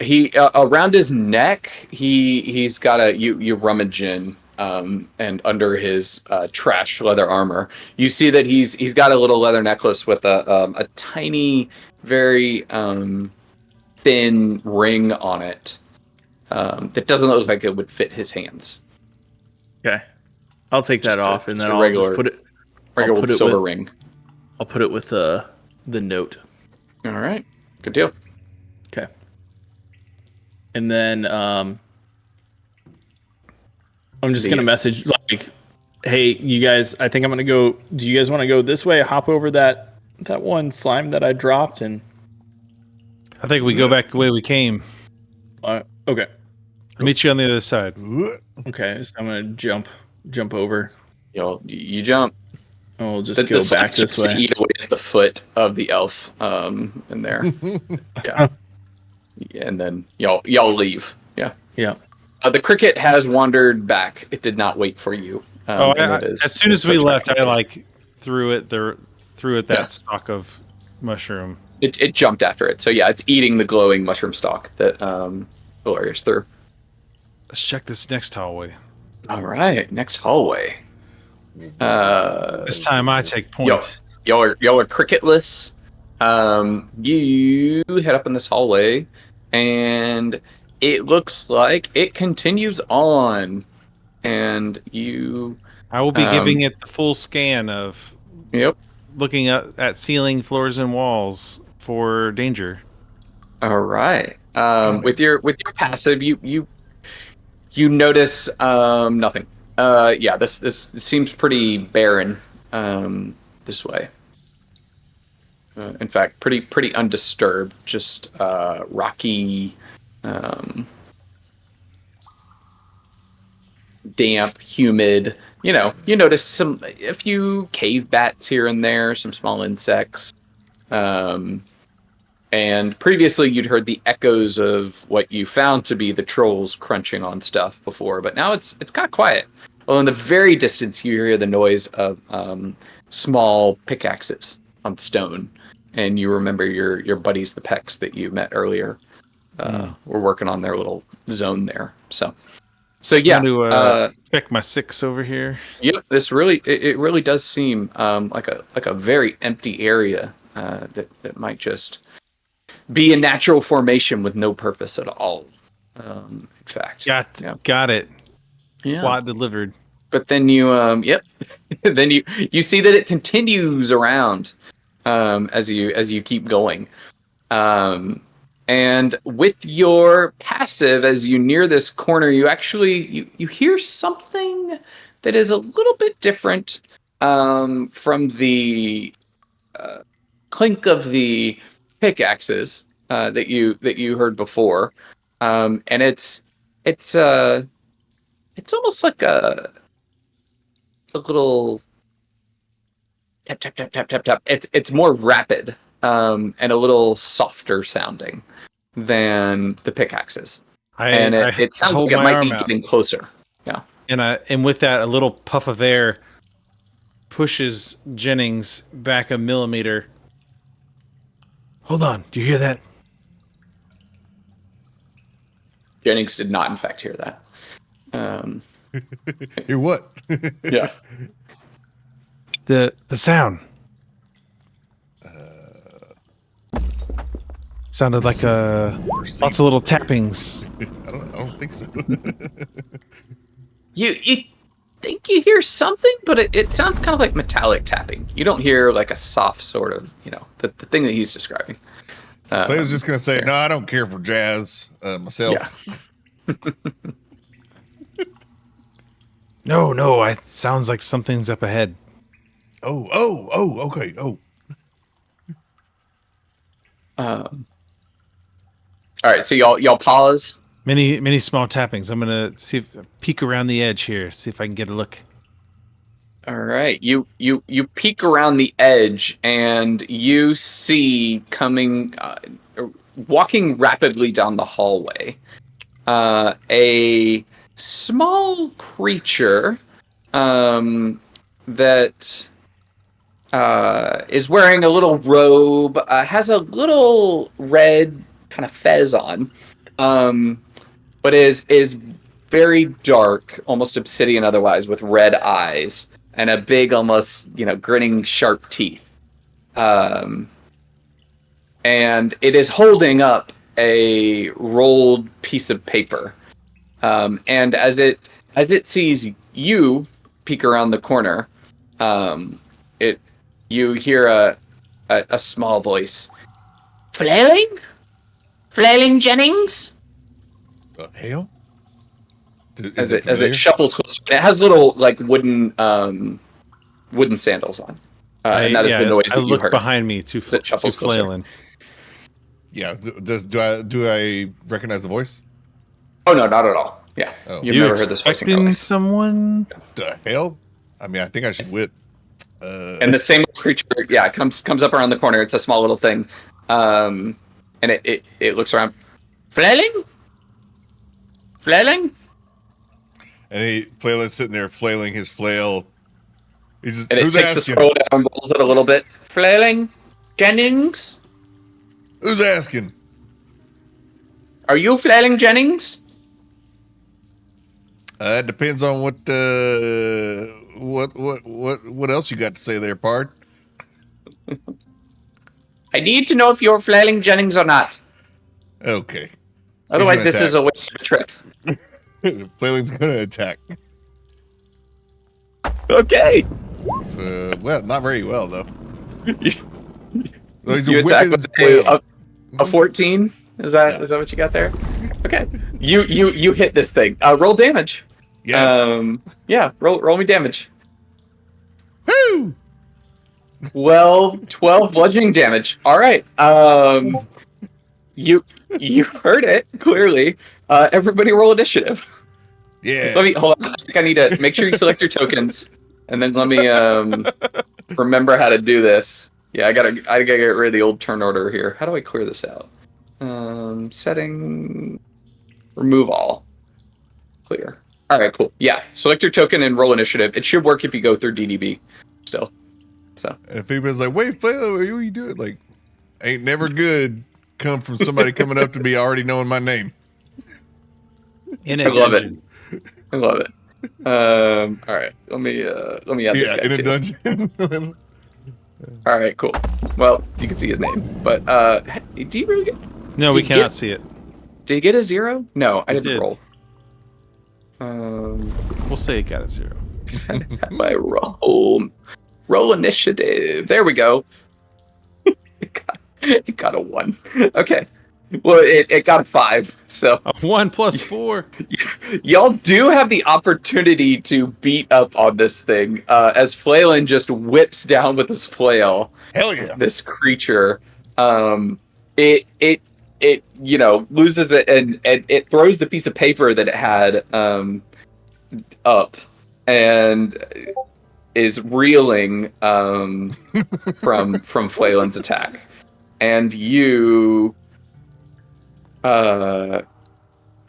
He around his neck, he's got you rummage in, and under his trash leather armor, you see that he's got a little leather necklace with a tiny, very thin ring on it that doesn't look like it would fit his hands. Okay, I'll take that off, and then I'll regular, just put it. Regular old silver ring. I'll put it with the note. All right, good deal. Okay. And then I'm just gonna message like, "Hey, you guys, I think I'm gonna go. Do you guys want to go this way? Hop over that one slime that I dropped, and I think we go back the way we came. Okay. I'll meet you on the other side. Okay, so I'm gonna jump over. You jump. I'll just go back this way. Eat away at the foot of the elf, in there. Yeah. And then y'all leave. Yeah. Yeah. The cricket has wandered back. It did not wait for you. As soon as we left, I threw it that stalk of mushroom. It jumped after it. So yeah, it's eating the glowing mushroom stalk that Valerius threw. Let's check this next hallway. All right, next hallway. This time I take point. Y'all are cricketless. You head up in this hallway, and it looks like it continues on. And I will be giving it the full scan of. Yep. Looking at ceiling, floors, and walls for danger. All right. With your passive, you notice nothing. Yeah, this seems pretty barren this way. In fact, pretty undisturbed. Just rocky, damp, humid. You notice a few cave bats here and there, some small insects. And previously you'd heard the echoes of what you found to be the trolls crunching on stuff before, but now it's kind of quiet. Well, in the very distance, you hear the noise of small pickaxes on stone, and you remember your buddies, the Pecks that you met earlier. Were working on their little zone there. So, So yeah, I'm going to check my 6 over here. Yep, this really it really does seem like a very empty area that might just be a natural formation with no purpose at all. In fact, Got it. yeah. Plot delivered. But then you then you see that it continues around as you keep going. And with your passive, as you near this corner, you actually you hear something that is a little bit different from the clink of the pickaxes that you heard before, and it's almost like a little tap tap tap tap tap tap. It's more rapid and a little softer sounding than the pickaxes, and it sounds like it might be getting closer. Yeah, and with that, a little puff of air pushes Jennings back a millimeter. Hold on, do you hear that? Jennings did not, in fact, hear that. Hear what? Yeah. The sound. Sounded like lots of little tappings. I don't think so. You think you hear something, but it sounds kind of like metallic tapping. You don't hear like a soft sort of, the thing that he's describing. I was just gonna say, no, I don't care for jazz myself. Yeah. No, it sounds like something's up ahead. Oh, okay. Oh. All right, so y'all pause. Many small tappings. I'm gonna peek around the edge here, see if I can get a look. All right, you peek around the edge and you see coming, walking rapidly down the hallway, a small creature that is wearing a little robe, has a little red kind of fez on, but is very dark, almost obsidian otherwise, with red eyes and a big, almost grinning, sharp teeth. And it is holding up a rolled piece of paper. And as it sees you peek around the corner, you hear a small voice. Flailing Jennings? The hell? As it shuffles closer. It has little wooden sandals on. And that is the noise that you heard. I look behind me to flailing. Yeah. Do I recognize the voice? Oh no, not at all. Yeah. Oh. You've never heard this voice in your life. Someone? The hell? I mean, I think I should whip. And the same creature, comes up around the corner. It's a small little thing, and it looks around. Flailing, and Flailing's sitting there flailing his flail. He's just, and it takes the scroll down, rolls it a little bit. Flailing Jennings. Who's asking? Are you Flailing Jennings? It depends on what else you got to say there, Pard. I need to know if you're Flailing Jennings or not. Okay. Otherwise, this is a waste of a trip. Flailing's gonna attack. Okay. Well, not very well though. You attack with a 14. Is that what you got there? Okay. You hit this thing. Roll damage. Yes. Roll me damage. Woo! Well, 12 bludgeoning damage. All right. You heard it clearly. Everybody roll initiative. Yeah. Let me hold on. I think I need to make sure you select your tokens, and then let me remember how to do this. Yeah, I gotta get rid of the old turn order here. How do I clear this out? Setting, remove all, clear. All right, cool. Yeah, select your token and roll initiative. It should work if you go through DDB still. So. And if anybody's like, "Wait, Flailing, what are you doing?" Like, ain't never good come from somebody coming up to me already knowing my name. In a dungeon. I love it. All right, let me add this guy in a too. dungeon. All right, cool. Well, you can see his name, but do you really get? No, we cannot see it. Did he get a 0? No, I It didn't did. roll. We'll say it got a 0. My roll initiative. There we go. It got a 1. Okay. Well, it got a 5. So A 1 plus 4. y'all do have the opportunity to beat up on this thing as Flailin just whips down with his flail. Hell yeah! This creature, it loses it and it throws the piece of paper that it had up and is reeling from Flaylin's attack, and you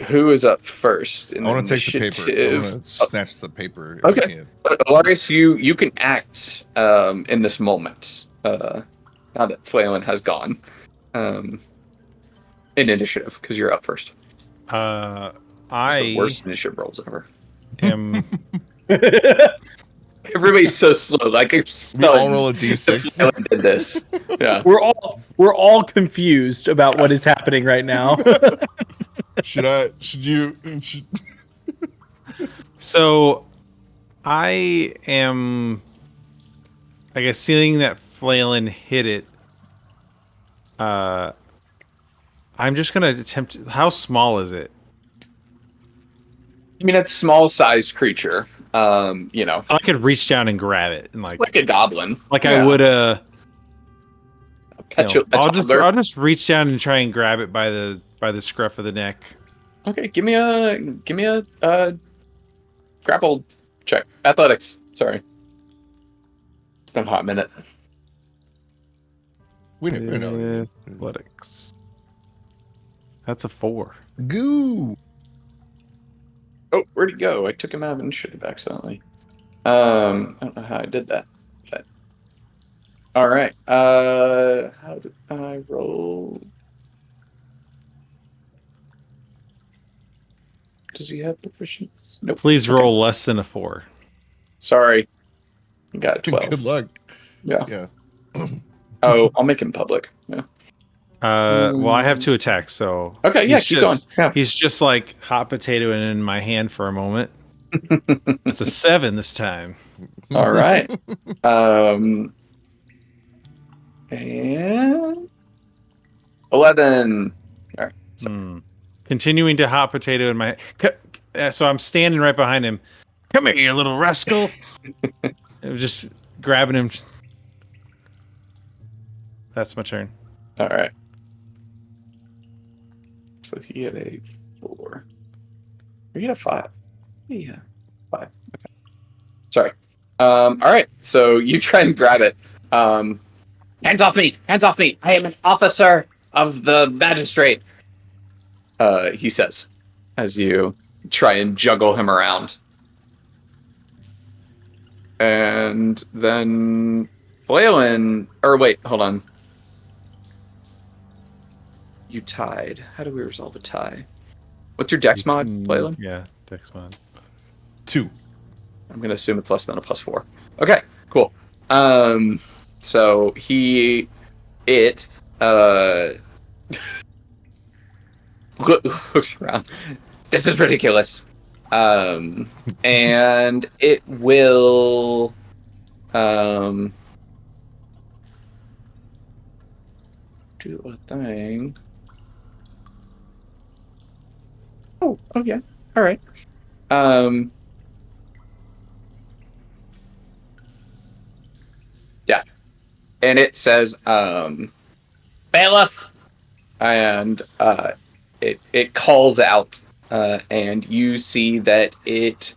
who is up first in I want to take the paper. I want to snatch the paper. If I can. Alarius, you can act in this moment now that Flailin has gone in initiative because you're up first. I the worst initiative rolls ever. am. Everybody's so slow. Like you're We all roll a d6. Did this? Yeah. We're all confused about what is happening right now. Should you? So, I am, I guess, seeing that Flailin hit it. I'm just gonna attempt. How small is it? I mean, it's small-sized creature. I could reach down and grab it and like a goblin. I would I'll just reach down and try and grab it by the scruff of the neck. Okay, give me a grapple check. Athletics. Sorry. It's been a hot minute. We know. Athletics. That's a 4. Goo. Oh, where'd he go? I took him out of initiative accidentally. I don't know how I did that. But... All right. How did I roll? Does he have proficiency? Nope. Please roll less than a 4. Sorry. You got 12. Good luck. Yeah. Oh, I'll make him public. Yeah. Well, I have 2 attacks, so okay. Yeah, keep going. Yeah. He's just like hot potato in my hand for a moment. It's a 7 this time. All right. And 11. All right. So. Continuing to hot potato in my. So I'm standing right behind him. Come here, you little rascal! Just grabbing him. That's my turn. All right. So he had a 4. He had a 5. Yeah, 5. Okay. Sorry. All right. So you try and grab it. Hands off me! Hands off me! I am an officer of the magistrate. He says, as you try and juggle him around. And then Flailin, or wait, hold on. You tied. How do we resolve a tie? What's your dex mod, Flailin? Yeah, dex mod. 2. I'm gonna assume it's less than a +4. Okay, cool. So looks around. This is ridiculous. And it will do a thing. Oh yeah. All right. Yeah. And it says bailiff, and it calls out, and you see that it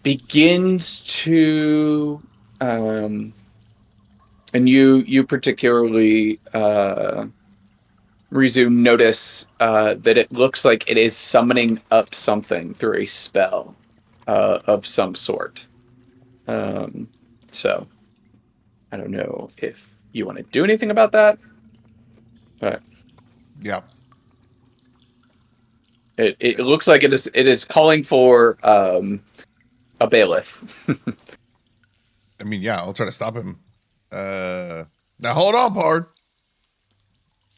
begins to and you particularly resume notice that it looks like it is summoning up something through a spell of some sort. So I don't know if you want to do anything about that, but yeah. It looks like it is calling for a bailiff. I mean, yeah, I'll try to stop him. Now hold on, Pard.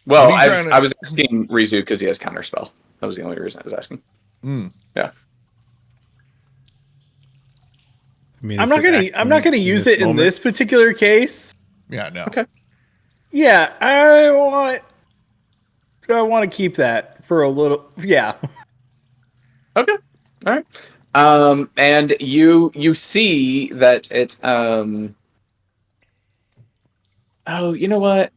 Well, What are you trying to? I was asking Rizu because he has counterspell. That was the only reason I was asking. Yeah. I mean, I'm not gonna use it in this particular case. Yeah, no. Okay. Yeah, I want to keep that for a little. Yeah. Okay. All right. And you see that it Oh, you know what?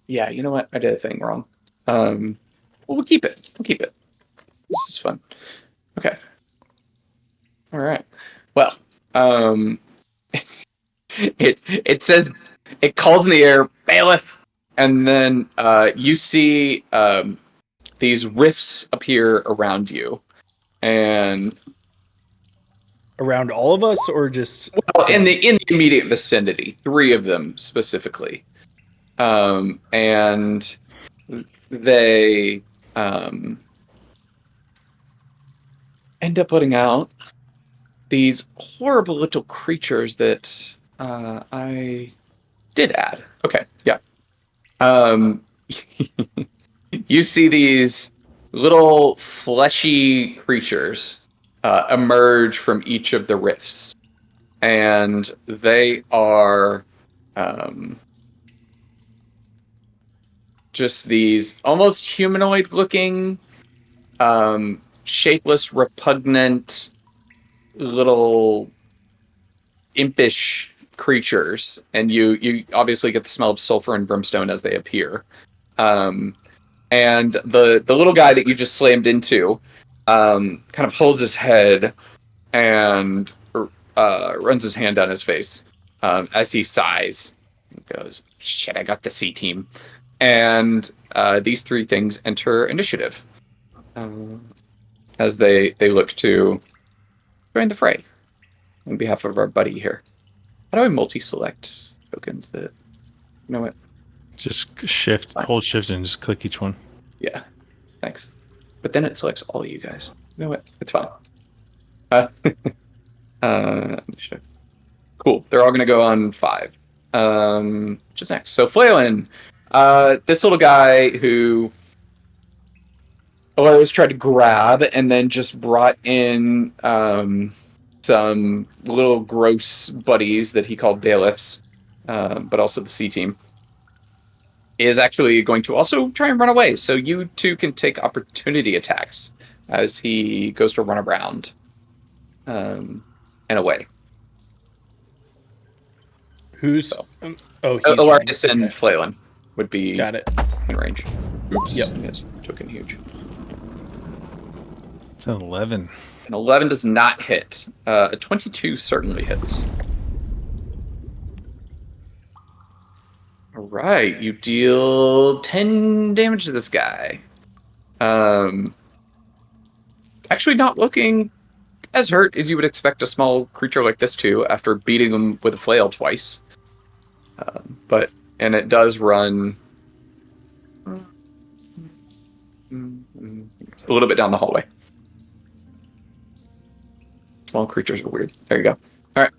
Yeah, you know what? I did a thing wrong. Well, we'll keep it. We'll keep it. This is fun. Okay. All right. Well, it says it calls in the air, bailiff, and then you see these rifts appear around you, and Around all of us, or just in the immediate vicinity, 3 of them specifically, and they end up putting out these horrible little creatures that I did add. Okay, yeah. You see these little fleshy creatures emerge from each of the rifts, and they are just these almost humanoid-looking, shapeless, repugnant, little impish creatures, and you obviously get the smell of sulfur and brimstone as they appear. And the little guy that you just slammed into kind of holds his head and runs his hand down his face as he sighs. He goes, "Shit, I got the C team." And these 3 things enter initiative as they look to join the fray on behalf of our buddy here. How do I multi-select tokens that... You know what? Just hold shift, and just click each one. Yeah, thanks. But then it selects all of you guys. You know what? It's fine. Cool. They're all going to go on 5. Which is next? So Flailin, this little guy who Alaris tried to grab and then just brought in some little gross buddies that he called bailiffs, but also the C team, is actually going to also try and run away. So you 2 can take opportunity attacks as he goes to run around and away. who's? So. Oh, he's Alaris and okay. Flailin would be Got it. in range. Oops. Yep. Yes, token huge. It's an 11. An 11 does not hit. A 22 certainly hits. All right, you deal 10 damage to this guy. Actually not looking as hurt as you would expect a small creature like this to after beating him with a flail twice. And it does run a little bit down the hallway. Small creatures are weird. There you go. All right.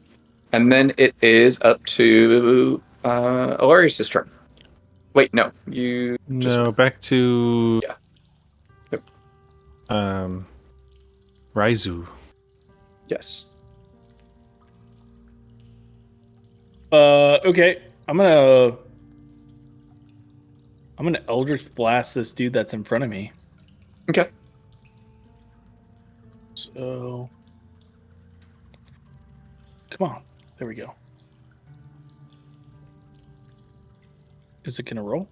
And then it is up to Alarius' turn. Wait, no. You just... No, back to... Yeah. Yep. Raizu. Yes. Okay. I'm gonna Eldritch Blast this dude that's in front of me. Okay. So, come on. There we go. Is it gonna roll?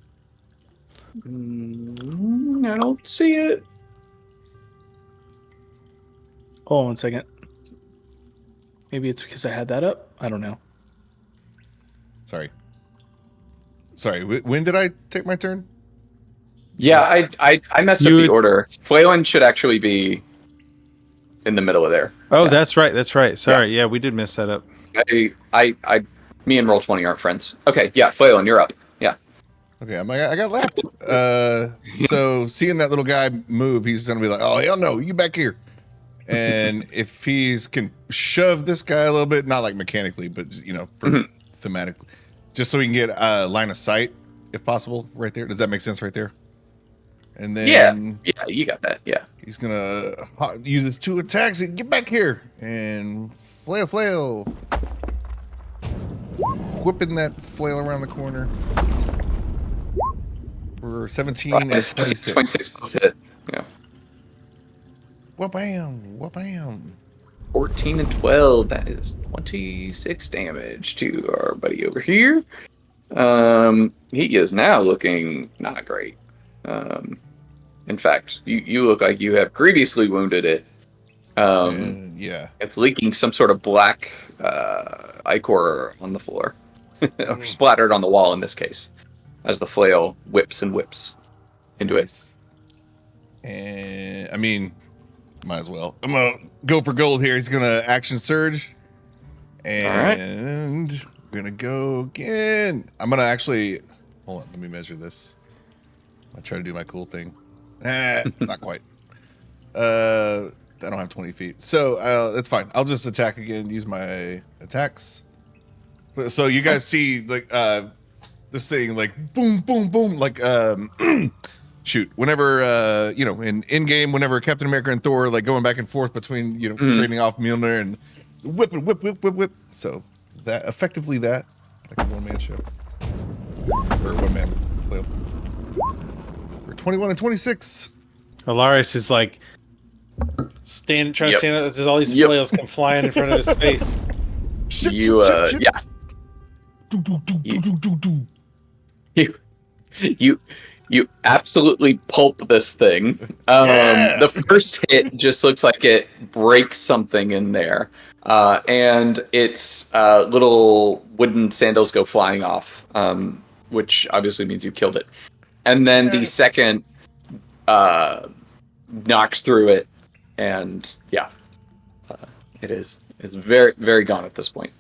I don't see it. Hold on 1 second. Maybe it's because I had that up. I don't know. Sorry. When did I take my turn? Yeah, I messed up the order. Flailin should actually be in the middle of there. Oh, yeah. That's right. Sorry. Yeah, we did mess that up. Me and Roll20 aren't friends. Okay, yeah, Flailin, you're up. Yeah. Okay, I got left. So seeing that little guy move, he's gonna be like, "Oh hell no, you back here!" And if he's can shove this guy a little bit, not like mechanically, but for thematically, just so we can get line of sight if possible, right there. Does that make sense, right there? And then yeah, you got that. Yeah, he's gonna use his 2 attacks and get back here and flail, whipping that flail around the corner. For 17 and 26. 26 both hit. Yeah. Wha-bam. 14 and 12. That is 26 damage to our buddy over here. He is now looking not great. In fact, you look like you have grievously wounded it. Yeah. It's leaking some sort of black ichor on the floor. Or splattered on the wall in this case. As the flail whips and whips into it. And I mean, might as well. I'm gonna go for gold here. He's gonna action surge. And we're gonna go again. I'm gonna actually hold on, let me measure this. I'll try to do my cool thing. Not quite. I don't have 20 feet. So that's fine. I'll just attack again, use my attacks. So you guys see like this thing like boom, boom, boom, like shoot. Whenever in game, whenever Captain America and Thor like going back and forth between trading off Mjolnir and whip. So that effectively like a one-man show or one-man flail. For 21 and 26. Alaris is like trying to stand up as all these flails come flying in front of his face. You absolutely pulp this thing. The first hit just looks like it breaks something in there, and its little wooden sandals go flying off, which obviously means you killed it. And then the second knocks through it, and it's very, very gone at this point.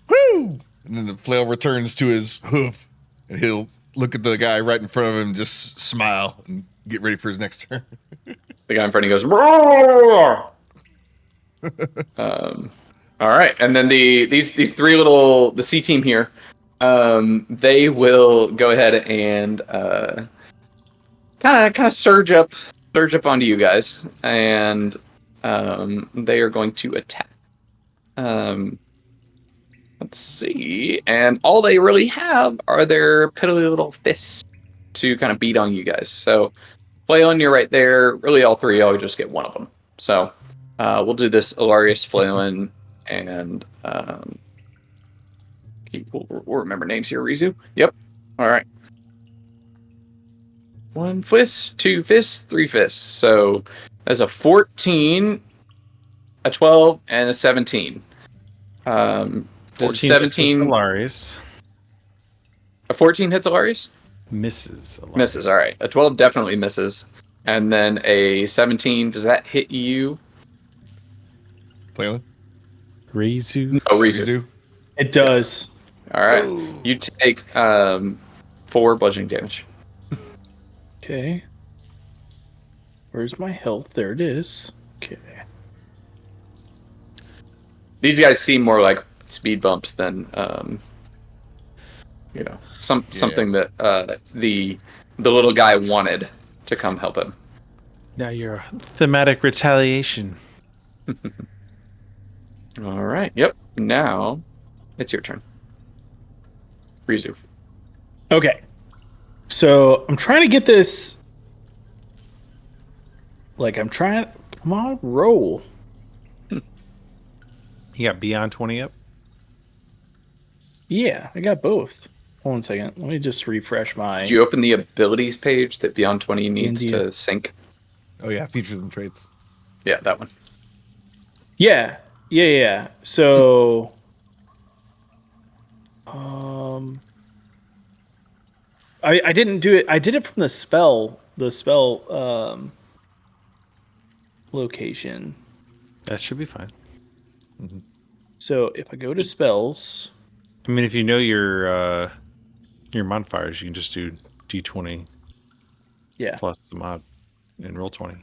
Woo! And then the flail returns to his hoof, and he'll look at the guy right in front of him, just smile, and get ready for his next turn. The guy in front of you goes, roar! All right, and then these three the C team here, they will go ahead and kind of surge up onto you guys, and they are going to attack. Let's see, and all they really have are their piddly little fists to kind of beat on you guys. So, Flailin, you're right there. Really, all three of you just get one of them. So, we'll do this Alarius, Flailin, and we'll remember names here. Rizu. Yep. All right. 1 fist, 2 fists, 3 fists. So that's a 14, a 12, and a 17. Does 17 Alaris. A 14 hits Alaris? Misses. Alaris. Misses. All right. A 12 definitely misses, and then a 17. Does that hit you? Flailin? Rizu. Oh, Rizu. It does. All right. Oh. You take 4 bludgeoning damage. Okay. Where's my health? There it is. Okay. These guys seem more like speed bumps than something that the little guy wanted to come help him. Now you're thematic retaliation. All right. Yep. Now it's your turn. Rizu. Okay. So I'm trying to get this. Come on, roll. You got beyond 20 up? Yeah, I got both. Hold on a second. Let me just refresh my. Did you open the abilities page that Beyond 20 needs to sync? Oh yeah, features and traits. Yeah, that one. Yeah. So, I didn't do it. I did it from the spell location. That should be fine. Mm-hmm. So if I go to spells, I mean, if you know your modifiers, you can just do d20 Yeah. plus the mod and roll 20.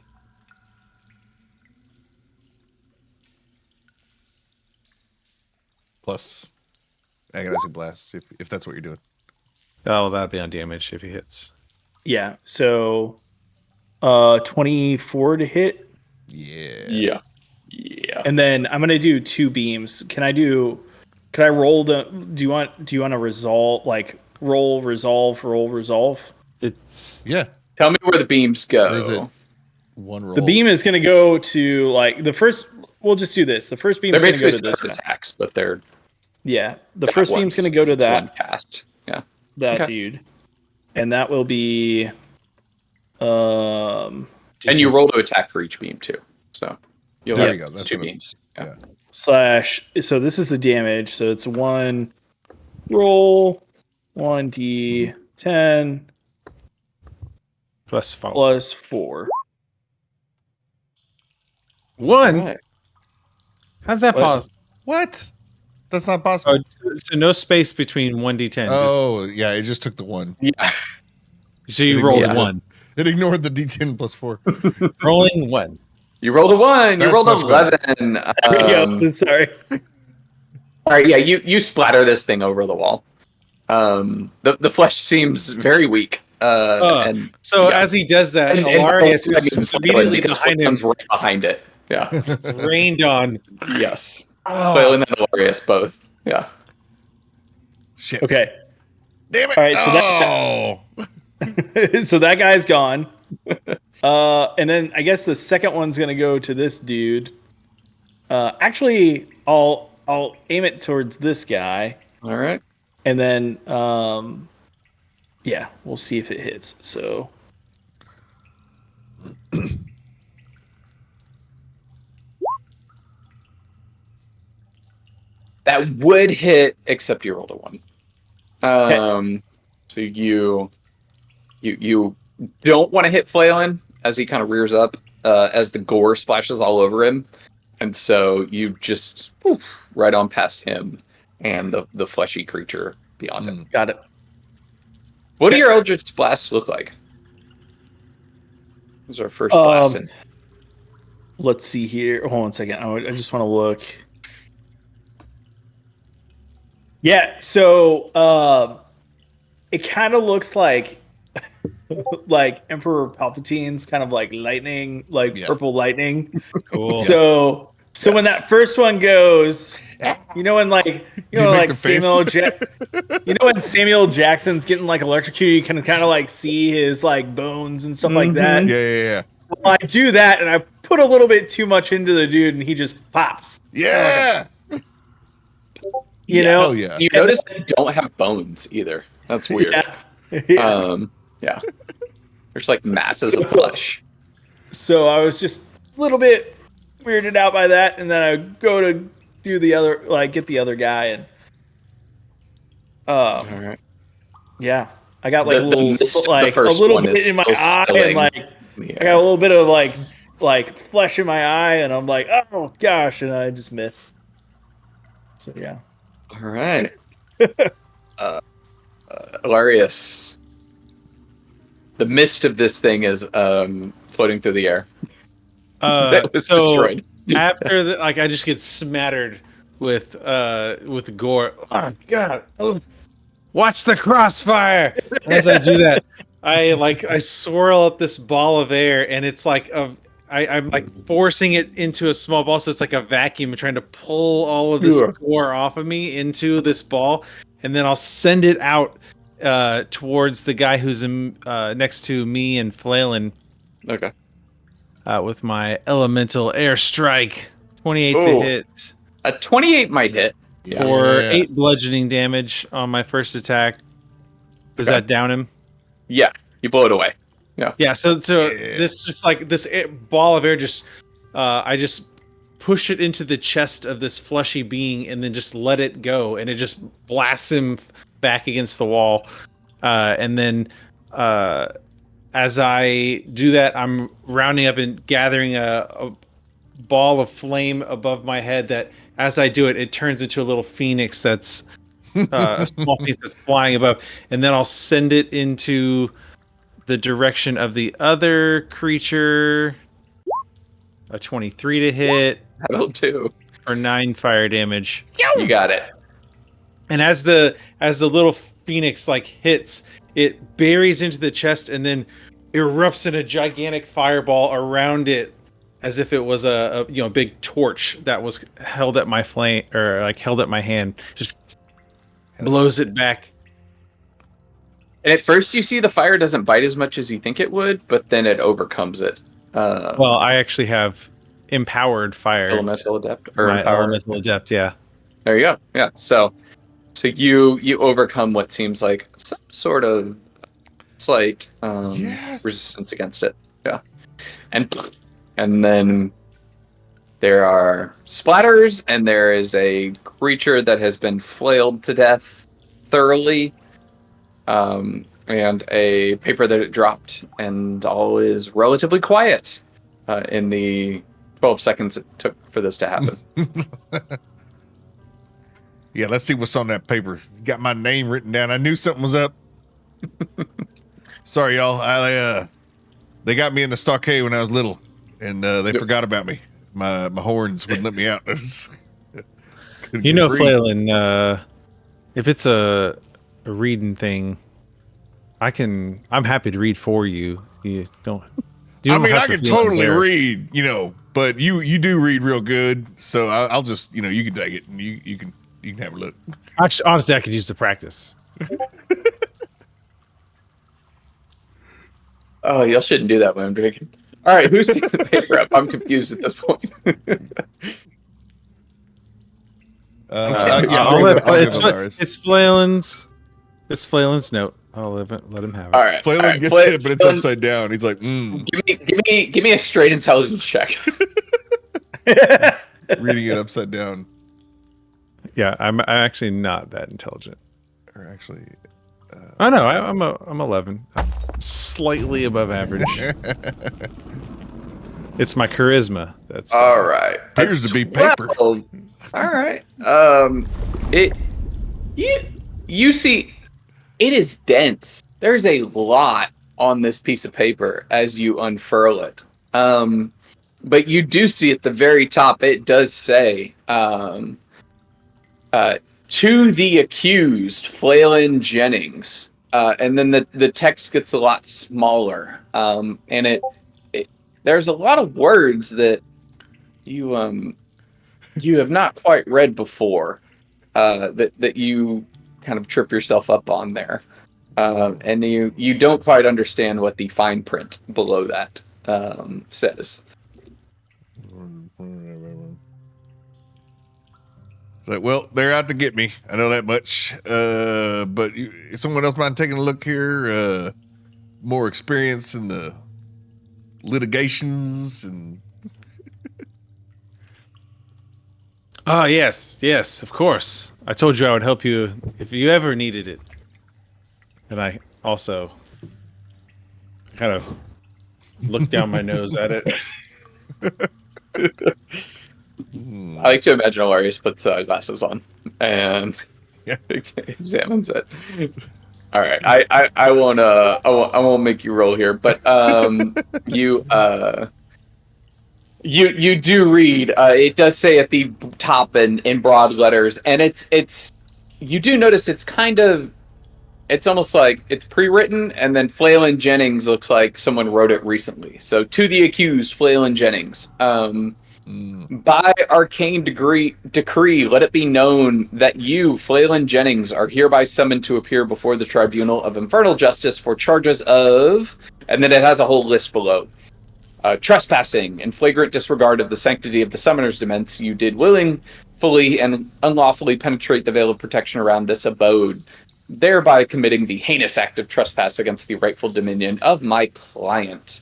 Plus agonizing blast, if that's what you're doing. Oh, that'd be on damage if he hits. Yeah. So 24 to hit. Yeah. Yeah. And then I'm gonna do 2 beams. Can I roll the do you want to resolve roll resolve? It's Yeah. Tell me where the beams go. Or is it one roll? The beam is gonna go to like the first we'll just do this. The first beam is They're gonna go basically to this separate guy. attacks, but they're Yeah. The that first beam's ones, gonna go to it's one that cast. Yeah. that dude. And that will be And you roll to attack for each beam too. So you'll There have we go. That's 2 what I was- beams. yeah. slash so this is the damage, so it's 1 roll 1d10 plus 4. plus 4. 1? All right. How's that What? possible? What? That's not possible. So no space between 1d10. Oh, yeah. It just took the 1. Yeah. So you It rolled ignored 1. It ignored the D10 plus 4. Rolling 1. You rolled a 1. You That's rolled much 11. There we go. Sorry. All right, yeah, you splatter this thing over the wall. The flesh seems very weak. And So yeah. as he does that, And Alarius, I mean, who's immediately because behind him, Flail's right behind it. Yeah. rained on. Yes. Oh, Flail and Alarius both. Yeah. Shit. Okay. Damn it. All right, so so that guy's gone. And then I guess the second one's gonna go to this dude. Actually, I'll aim it towards this guy, All right. and then yeah, we'll see if it hits. So That would hit, except you rolled a 1. So you don't want to hit Flailin as he kind of rears up, as the gore splashes all over him, and so you just right on past him and the fleshy creature beyond him. got it. What do your Eldritch Blasts look like? This is our first blast. Let's see here. Hold on a second. I just want to look. Yeah, so it kind of looks like Emperor Palpatine's kind of like lightning, purple lightning. cool. So when that first one goes, when when Samuel Jackson's getting like electrocuted, you can kind of like see his like bones and stuff like that. Yeah. Well, I do that, and I put a little bit too much into the dude, and he just pops. Yeah. You know? Hell yeah. You notice they don't have bones either. That's weird. Yeah. Yeah. There's like masses of flesh. So I was just a little bit weirded out by that, and then I go to do the other, get the other guy, and All right. yeah, I got like The a little, mist of the a first little one bit is in my still eye, spilling. and I got a little bit of like flesh in my eye, and I'm like, oh gosh, and I just miss. So yeah. All right. Hilarious. The mist of this thing is floating through the air. That was destroyed. After the, I just get smattered with gore. Oh god! Oh. Watch the crossfire! As I do that, I swirl up this ball of air, and it's like I'm like forcing it into a small ball, so it's like a vacuum, trying to pull all of this gore off of me into this ball, and then I'll send it out towards the guy who's next to me and Flailin. Okay. With my elemental airstrike, 28 to hit. A 28 might hit. For 8 bludgeoning damage on my first attack. Does that down him? Yeah, you blow it away. Yeah. So this just like this ball of air just, I just push it into the chest of this fleshy being and then just let it go, and it just blasts him back against the wall, and then as I do that, I'm rounding up and gathering a ball of flame above my head that, as I do it, it turns into a little phoenix that's a small piece that's flying above, and then I'll send it into the direction of the other creature. A 23 to hit. That'll do. For 9 fire damage. You got it. And as the little phoenix like hits, it buries into the chest and then erupts in a gigantic fireball around it, as if it was a big torch that was held at my flame, or like held at my hand. Just blows it back. And at first you see the fire doesn't bite as much as you think it would, but then it overcomes it. Well, I actually have empowered fire. Elemental adept or elemental adept, yeah. There you go. Yeah. So you overcome what seems like some sort of slight resistance against it. Yeah. And then there are splatters, and there is a creature that has been flailed to death thoroughly. And a paper that it dropped, and all is relatively quiet in the 12 seconds it took for this to happen. Yeah, let's see what's on that paper. Got my name written down. I knew something was up. Sorry, y'all. They got me in the stockade when I was little, and they forgot about me. My horns wouldn't let me out. Flaylin, if it's a reading thing, I'm happy to read for you. You don't. I can totally read, but you do read real good. So I'll just, you can take it and you can have a look. Actually, honestly, I could use the practice. Oh, y'all shouldn't do that when I'm drinking. All right, who's picking the paper up? I'm confused at this point. It's Flaylin's. It's Flaylin's note. I'll let him have it. All right, Flaylin gets it, but it's upside down. He's like, Give me a straight intelligence check. reading it upside down. Yeah, I'm actually not that intelligent. Or actually, oh no, I'm 11. I'm slightly above average. It's my charisma. That's all right. Appears to be paper. All right. You see, it is dense. There's a lot on this piece of paper as you unfurl it. But you do see at the very top, it does say, to the accused, Flaylin Jennings. And then the text gets a lot smaller. And there's a lot of words that you have not quite read before, that you kind of trip yourself up on there. And you don't quite understand what the fine print below that says. Like, well, they're out to get me. I know that much. But someone else mind taking a look here? More experience in the litigations and. Yes, of course. I told you I would help you if you ever needed it. And I also kind of looked down my nose at it. I like to imagine Hilarious puts glasses on and examines it. All right, I won't make you roll here, but you do read. It does say at the top in broad letters, and it's you do notice it's almost like it's pre-written, and then Flaylin Jennings looks like someone wrote it recently. So, to the accused, Flaylin Jennings. By arcane decree, let it be known that you, Flaylin Jennings, are hereby summoned to appear before the Tribunal of Infernal Justice for charges of... And then it has a whole list below. Trespassing and flagrant disregard of the sanctity of the Summoner's Demesne. You did willingly and unlawfully penetrate the veil of protection around this abode, thereby committing the heinous act of trespass against the rightful dominion of my client.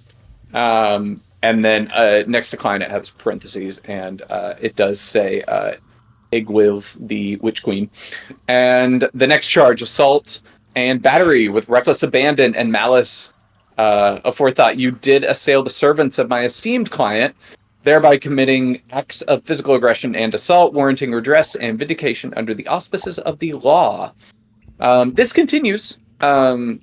And then next to client, it has parentheses, and it does say Igwilv, the Witch Queen. And the next charge, assault and battery with reckless abandon and malice aforethought. You did assail the servants of my esteemed client, thereby committing acts of physical aggression and assault, warranting redress and vindication under the auspices of the law. This continues for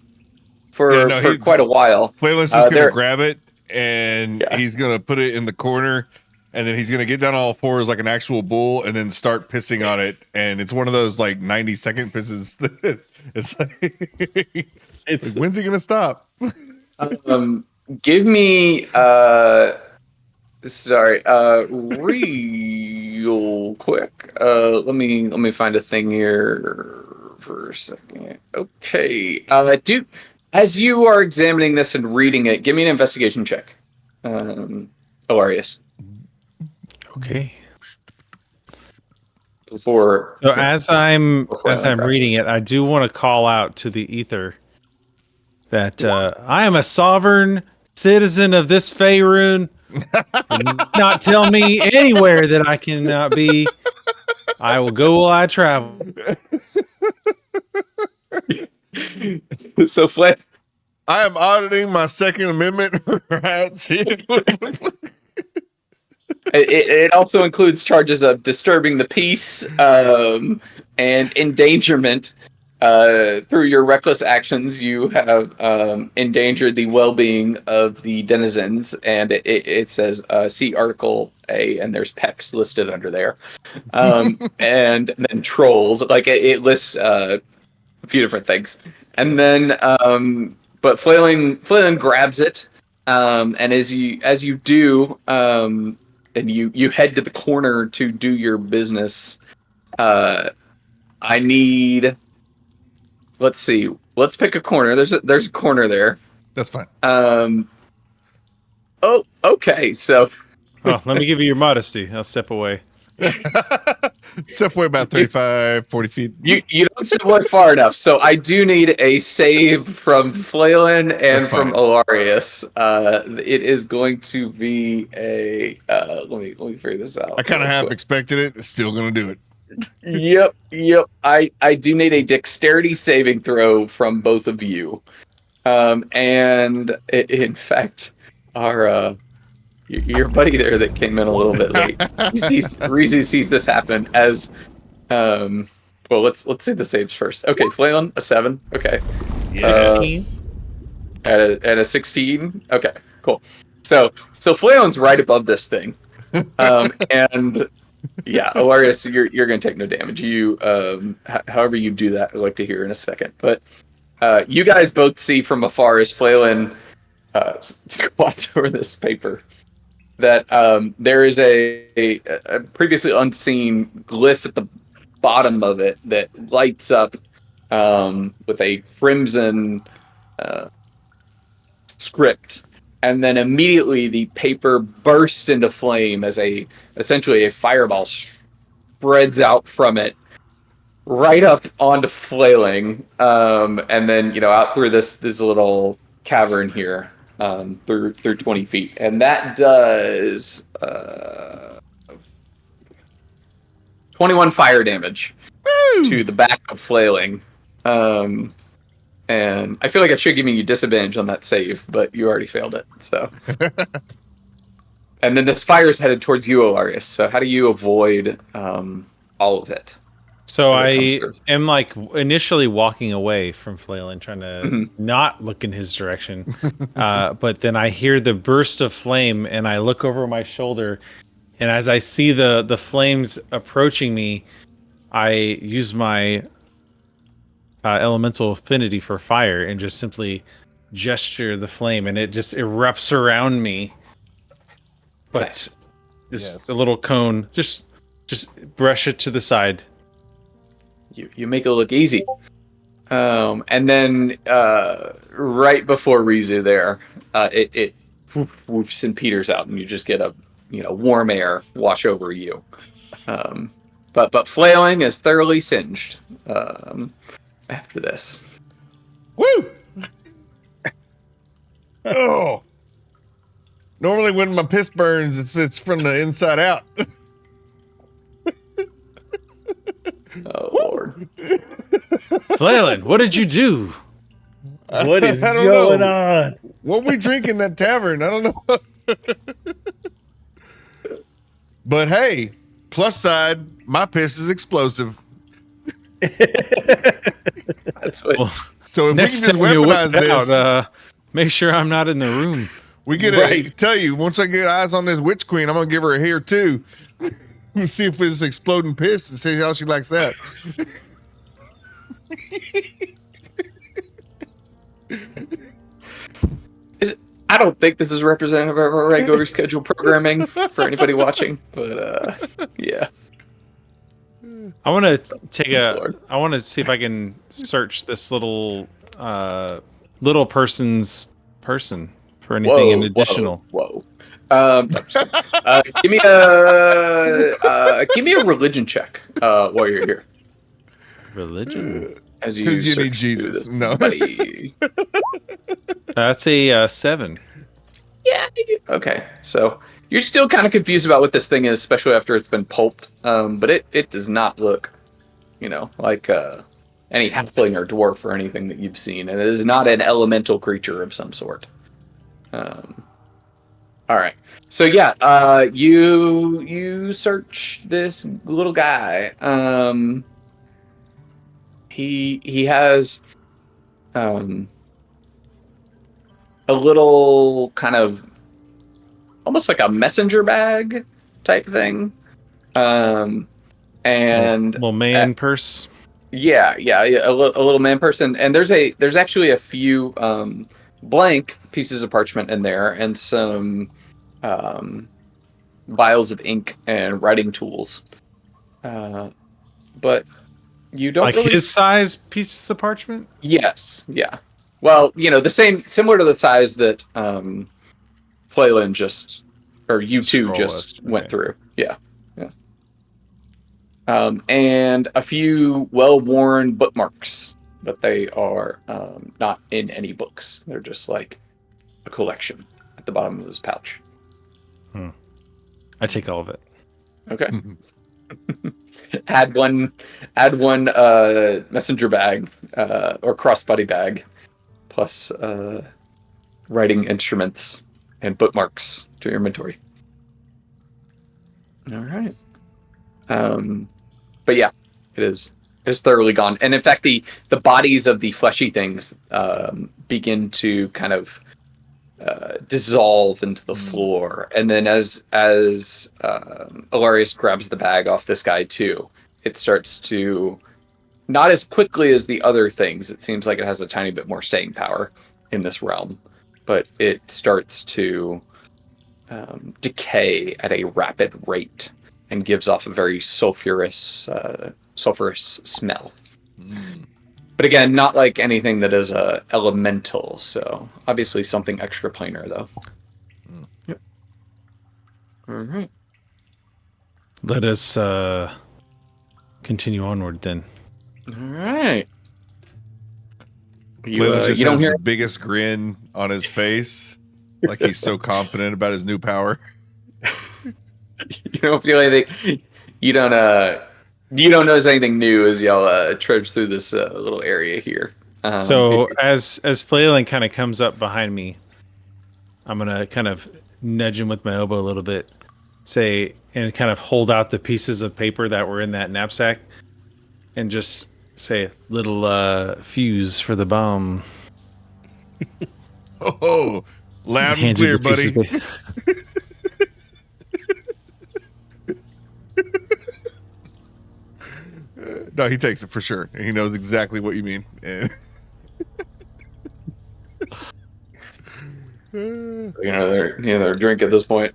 quite a while. Flaylin's just gonna grab it and he's gonna put it in the corner, and then he's gonna get down on all fours like an actual bull, and then start pissing on it. And it's one of those like 90-second pisses. It's like, when's he gonna stop? Give me real quick. Let me find a thing here for a second. Okay. As you are examining this and reading it, give me an investigation check. Hilarious. Okay. As I'm reading it, I do want to call out to the ether that I am a sovereign citizen of this Faerun. Not tell me anywhere that I cannot be. I will go while I travel. So, Flip, I am auditing my Second Amendment rights here. It also includes charges of disturbing the peace and endangerment. Through your reckless actions, you have endangered the well-being of the denizens, and it says see Article A, and there's PECs listed under there, and then trolls. Like it lists a few different things, and then but Flailin grabs it, and as you do, and you head to the corner to do your business. I need. Let's see. Let's pick a corner. There's a corner there. That's fine. Oh, okay. So. Oh, let me give you your modesty. I'll step away. Step away about 35, 40 feet. You don't step away far enough. So I do need a save from Flailin and from Alarius. It is going to be a. Let me figure this out. I kind of half expected it. It's still going to do it. Yep. I do need a dexterity saving throw from both of you. And in fact, our your buddy there that came in a little bit late, Rizu sees this happen as well, let's see the saves first. Okay, Flailin, a 7. Okay. Yes. At a 16. Okay, cool. So Flailin's right above this thing. And yeah, Alarius, you're going to take no damage. You, however you do that, I'd like to hear in a second. But you guys both see from afar as Flailin squats over this paper that there is a previously unseen glyph at the bottom of it that lights up with a crimson script. And then immediately the paper bursts into flame as essentially a fireball spreads out from it right up onto Flailing, and then out through this little cavern here, through 20 feet, and that does 21 fire damage to the back of Flailing. And I feel like I should give you disadvantage on that save, but you already failed it. So, and then this fire is headed towards you, Alarius. So, how do you avoid all of it? So I am like initially walking away from Flailin, trying to not look in his direction. But then I hear the burst of flame, and I look over my shoulder, and as I see the flames approaching me, I use my elemental affinity for fire and just simply gesture the flame, and it just erupts around me. But it's a little cone. Just brush it to the side. You make it look easy. And then right before Rizu there, it whoops and peters out, and you just get a warm air wash over you. But Flailing is thoroughly singed after this. Woo! Oh. Normally when my piss burns, it's from the inside out. Oh, Lord. Flailin, what did you do? What is going on? What we drink in that tavern? I don't know. But hey, plus side, my piss is explosive. That's what. Well, So if we next can just time you whip weaponize it this, out, make sure I'm not in the room. we get Right. tell you, once I get eyes on this witch queen, I'm gonna give her a hair too. We'll see if it's exploding piss and see how she likes that. I don't think this is representative of our regular scheduled programming for anybody watching, but yeah. I want to take Lord. I want to see if I can search this little person's person for anything in additional. Whoa. No, I'm just kidding. Give me a religion check while you're here. Religion. As you Because you search need through Jesus. this, No. buddy. That's a 7. Yeah. Okay. So you're still kind of confused about what this thing is, especially after it's been pulped. But it does not look, like any halfling or dwarf or anything that you've seen, and it is not an elemental creature of some sort. All right. So yeah, you search this little guy. He has a little kind of almost like a messenger bag type thing. And Little man purse. yeah, a little man person. And there's actually a few blank pieces of parchment in there and some vials of ink and writing tools. But you don't Like really... his size pieces of parchment? Yes, yeah. Well, similar to the size that Flayland just, or you two just went through. Yeah. And a few well-worn bookmarks, but they are not in any books. They're just like a collection at the bottom of his pouch. I take all of it. Okay. add one messenger bag or crossbody bag plus writing instruments and bookmarks to your inventory. All right. But yeah, it's thoroughly gone. And in fact, the bodies of the fleshy things begin to kind of dissolve into the floor, and then as Ilarius grabs the bag off this guy too, it starts to, not as quickly as the other things, it seems like it has a tiny bit more staying power in this realm, but it starts to decay at a rapid rate and gives off a very sulfurous smell. But again, not like anything that is elemental, so obviously something extra planar, though. Yep. All right. Let us continue onward then. All right. Flayland just you don't has hear the biggest grin on his face, like he's so confident about his new power. you don't feel anything. You don't notice anything new as y'all trudge through this little area here. So as Flayland kind of comes up behind me, I'm gonna kind of nudge him with my elbow a little bit, say, and kind of hold out the pieces of paper that were in that knapsack, and just say, "Little fuse for the bomb." Oh, loud and Hand you clear, the pieces buddy. of No, he takes it for sure. He knows exactly what you mean. And they're drink at this point.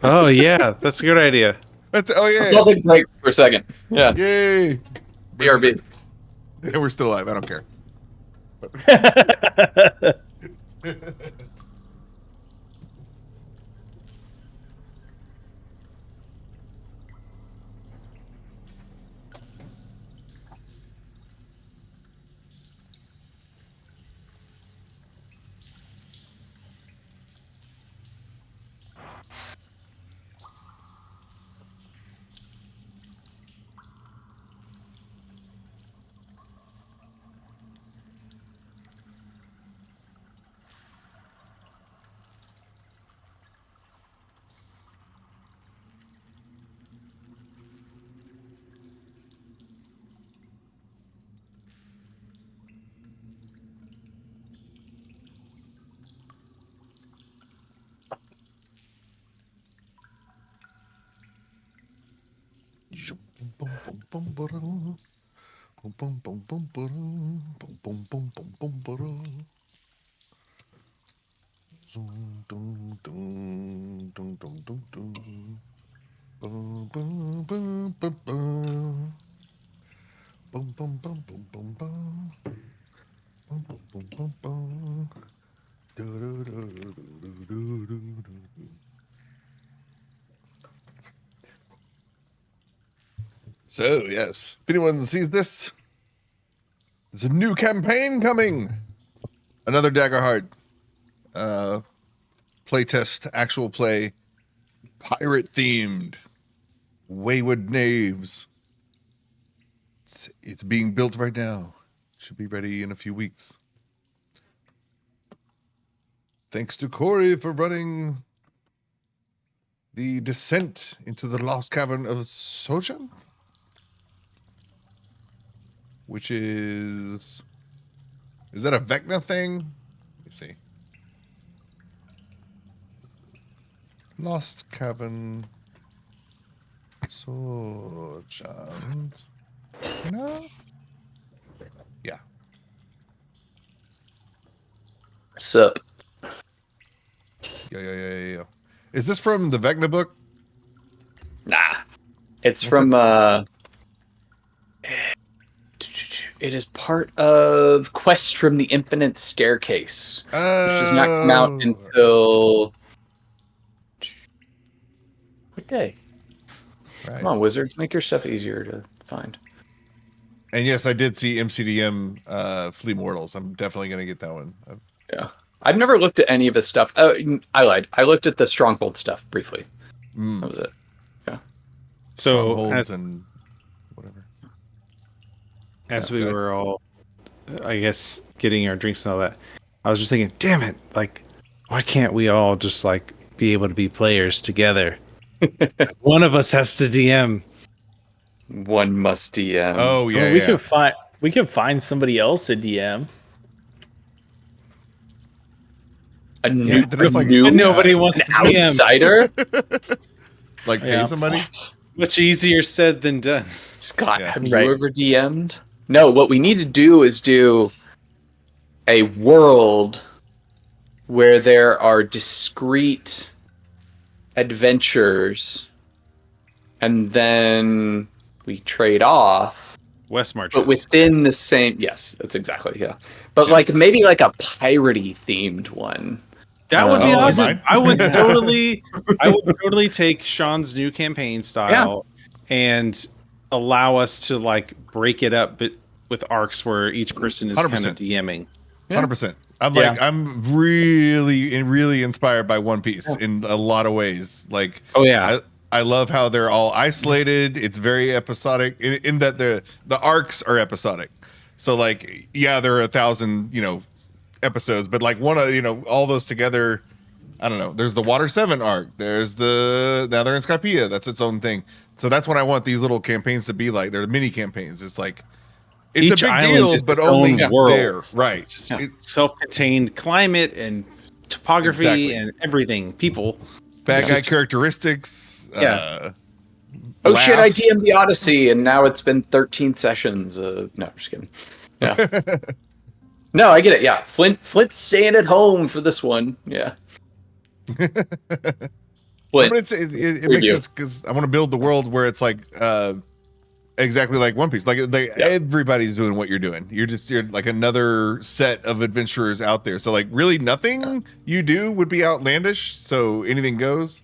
Oh yeah, that's a good idea. I'll take a break for a second. Yeah. Yay. BRB. And we're still alive. I don't care. So, yes, if anyone sees this, there's a new campaign coming. Another Daggerheart playtest, actual play, pirate themed, Wayward Knaves. It's being built right now. Should be ready in a few weeks. Thanks to Corey for running the descent into the lost cavern of Tsojcanth, which is that a Vecna thing? Let me see. Lost Cavern Tsojcanth. No? Yeah. Sup? Yeah. Is this from the Vecna book? Nah. It's What's from it is part of Quest from the Infinite Staircase, which does not come out until what day? Right. Come on, wizards, make your stuff easier to find. And yes, I did see MCDM Flea Mortals. I'm definitely going to get that one. Yeah. I've never looked at any of his stuff. I lied. I looked at the Stronghold stuff briefly. That was it. Yeah. So Strongholds and whatever. As we were all, I guess, getting our drinks and all that, I was just thinking, damn it, like, why can't we all just, like, be able to be players together? One of us has to DM. One must DM. Oh, yeah, Well, we could find somebody else to DM. A new, but then it's like nobody wants an to DM. outsider? Like pay somebody? Much easier said than done. Scott, Yeah. have you ever DM'd? No, what we need to do is do a world where there are discrete adventures and then we trade off. West Marches. But within the same... Yes, that's exactly, yeah. But like maybe like a piratey themed one. That would be awesome. mine? I would totally take Sean's new campaign style and allow us to like break it up with arcs where each person is 100%. kind of DMing. 100%. I'm really inspired by One Piece in a lot of ways. Like, oh yeah, I love how they're all isolated. It's very episodic in that the arcs are episodic. So like, yeah, there are 1,000, episodes, but like all those together, I don't know. There's the Water 7 arc. There's now they're in Skypiea. That's its own thing. So that's what I want these little campaigns to be like. They're mini campaigns. It's like, it's each a big island deal, is but its only own world. there. Right. Self-contained climate and topography Exactly. and everything. People. Bad guy characteristics. Yeah. Oh shit, I laughs. DM'd the Odyssey and now it's been 13 sessions. No, I'm just kidding. Yeah. No, I get it. Yeah. Flint's staying at home for this one. Yeah. But Flint, it makes sense because I want to build the world where it's like exactly like One Piece. Like everybody's doing what you're doing. You're like another set of adventurers out there. So like really nothing you do would be outlandish. So anything goes.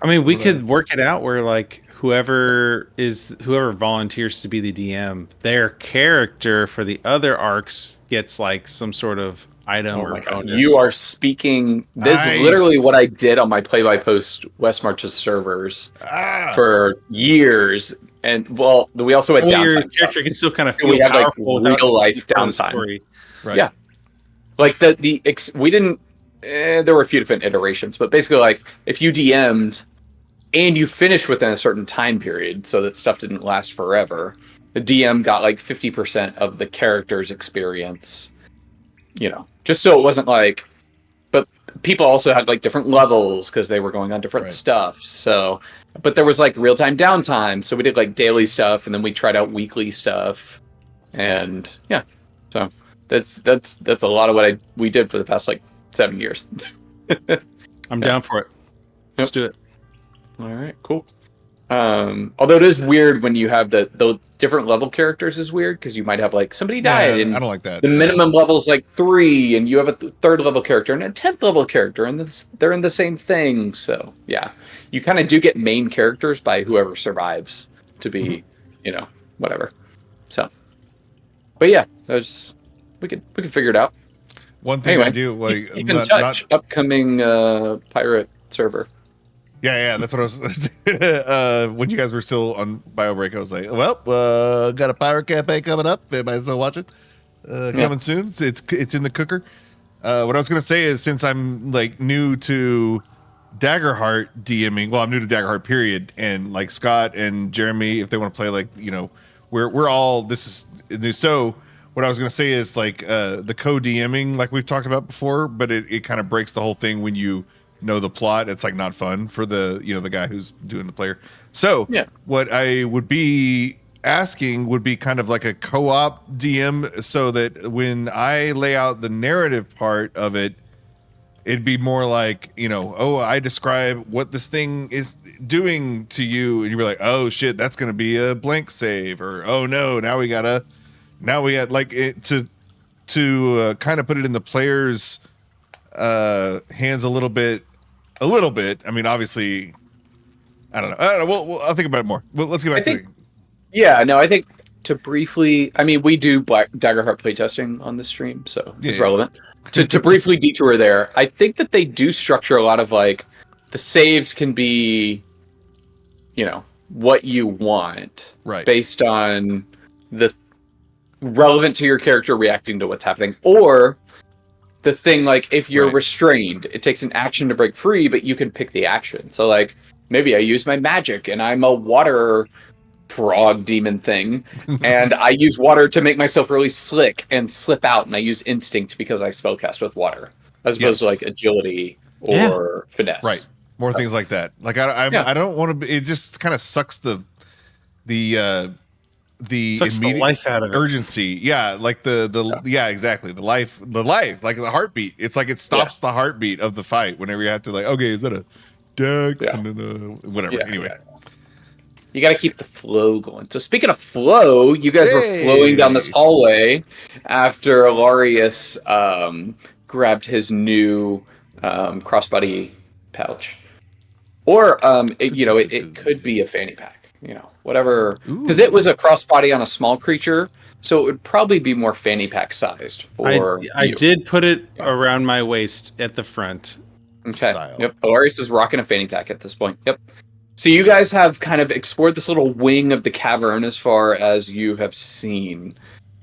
I mean, we could work it out where like whoever volunteers to be the DM, their character for the other arcs gets like some sort of item or bonus. You are speaking. This is literally what I did on my play-by-post West Marches servers for years. And well, we also had downtime. Your character can still kind of feel we had like powerful real life downtime. Right. Yeah. Like we didn't. There were a few different iterations, but basically, like if you DM'd and you finished within a certain time period, so that stuff didn't last forever, the DM got like 50% of the character's experience. Just so it wasn't like. But people also had like different levels because they were going on different stuff. So, but there was like real time downtime. So we did like daily stuff, and then we tried out weekly stuff, and yeah, so that's a lot of what we did for the past like 7 years. I'm down for it. Let's do it. All right, cool. Although it is weird when you have the different level characters is weird because you might have like somebody died and I don't like that. The minimum level is like 3, and you have a third level character and a 10th level character, and they're in the same thing. So yeah, you kind of do get main characters by whoever survives to be, whatever. So, but yeah, we could figure it out. One thing I do like keep in touch. Upcoming pirate server. Yeah, that's what I was. When you guys were still on BioBreak, I was like, "Well, got a pirate campaign coming up. Everybody's still watching. Coming soon. It's in the cooker." What I was gonna say is, since I'm like new to Daggerheart DMing, well, I'm new to Daggerheart period, and like Scott and Jeremy, if they want to play, like we're all this is new. So what I was gonna say is like the co-DMing, like we've talked about before, but it kind of breaks the whole thing when you know the plot. It's like not fun for the the guy who's doing the player. So what I would be asking would be kind of like a co-op DM, so that when I lay out the narrative part of it, it'd be more like, I describe what this thing is doing to you, and you'd be like, oh shit, that's gonna be a blank save, or oh no, now we got like it to kind of put it in the player's hands a little bit. I mean, obviously, I don't know. Well, I'll think about it more. Well, let's get back to it. Yeah, no, I think to briefly, I mean, we do Daggerheart playtesting on the stream, so it's relevant. To briefly detour there, I think that they do structure a lot of like the saves can be, what you want, based on the relevant to your character reacting to what's happening, or the thing, like if you're restrained, it takes an action to break free, but you can pick the action. So like maybe I use my magic and I'm a water frog demon thing, and I use water to make myself really slick and slip out, and I use instinct because I spellcast with water, as opposed to like agility or finesse. Right. More things like that. Like I don't want to be, it just kind of sucks the sucks immediate the life out of it. Urgency. Yeah, like the exactly. The life, like the heartbeat. It's like it stops the heartbeat of the fight whenever you have to like, okay, is that a dex and then whatever. Anyway. You got to keep the flow going. So speaking of flow, you guys were flowing down this hallway after Alarius grabbed his new crossbody pouch, or it could be a fanny pack. Whatever, because it was a crossbody on a small creature, so it would probably be more fanny pack sized for I did put it around my waist at the front. Okay. Yep. Alarius is rocking a fanny pack at this point. Yep. So you guys have kind of explored this little wing of the cavern as far as you have seen.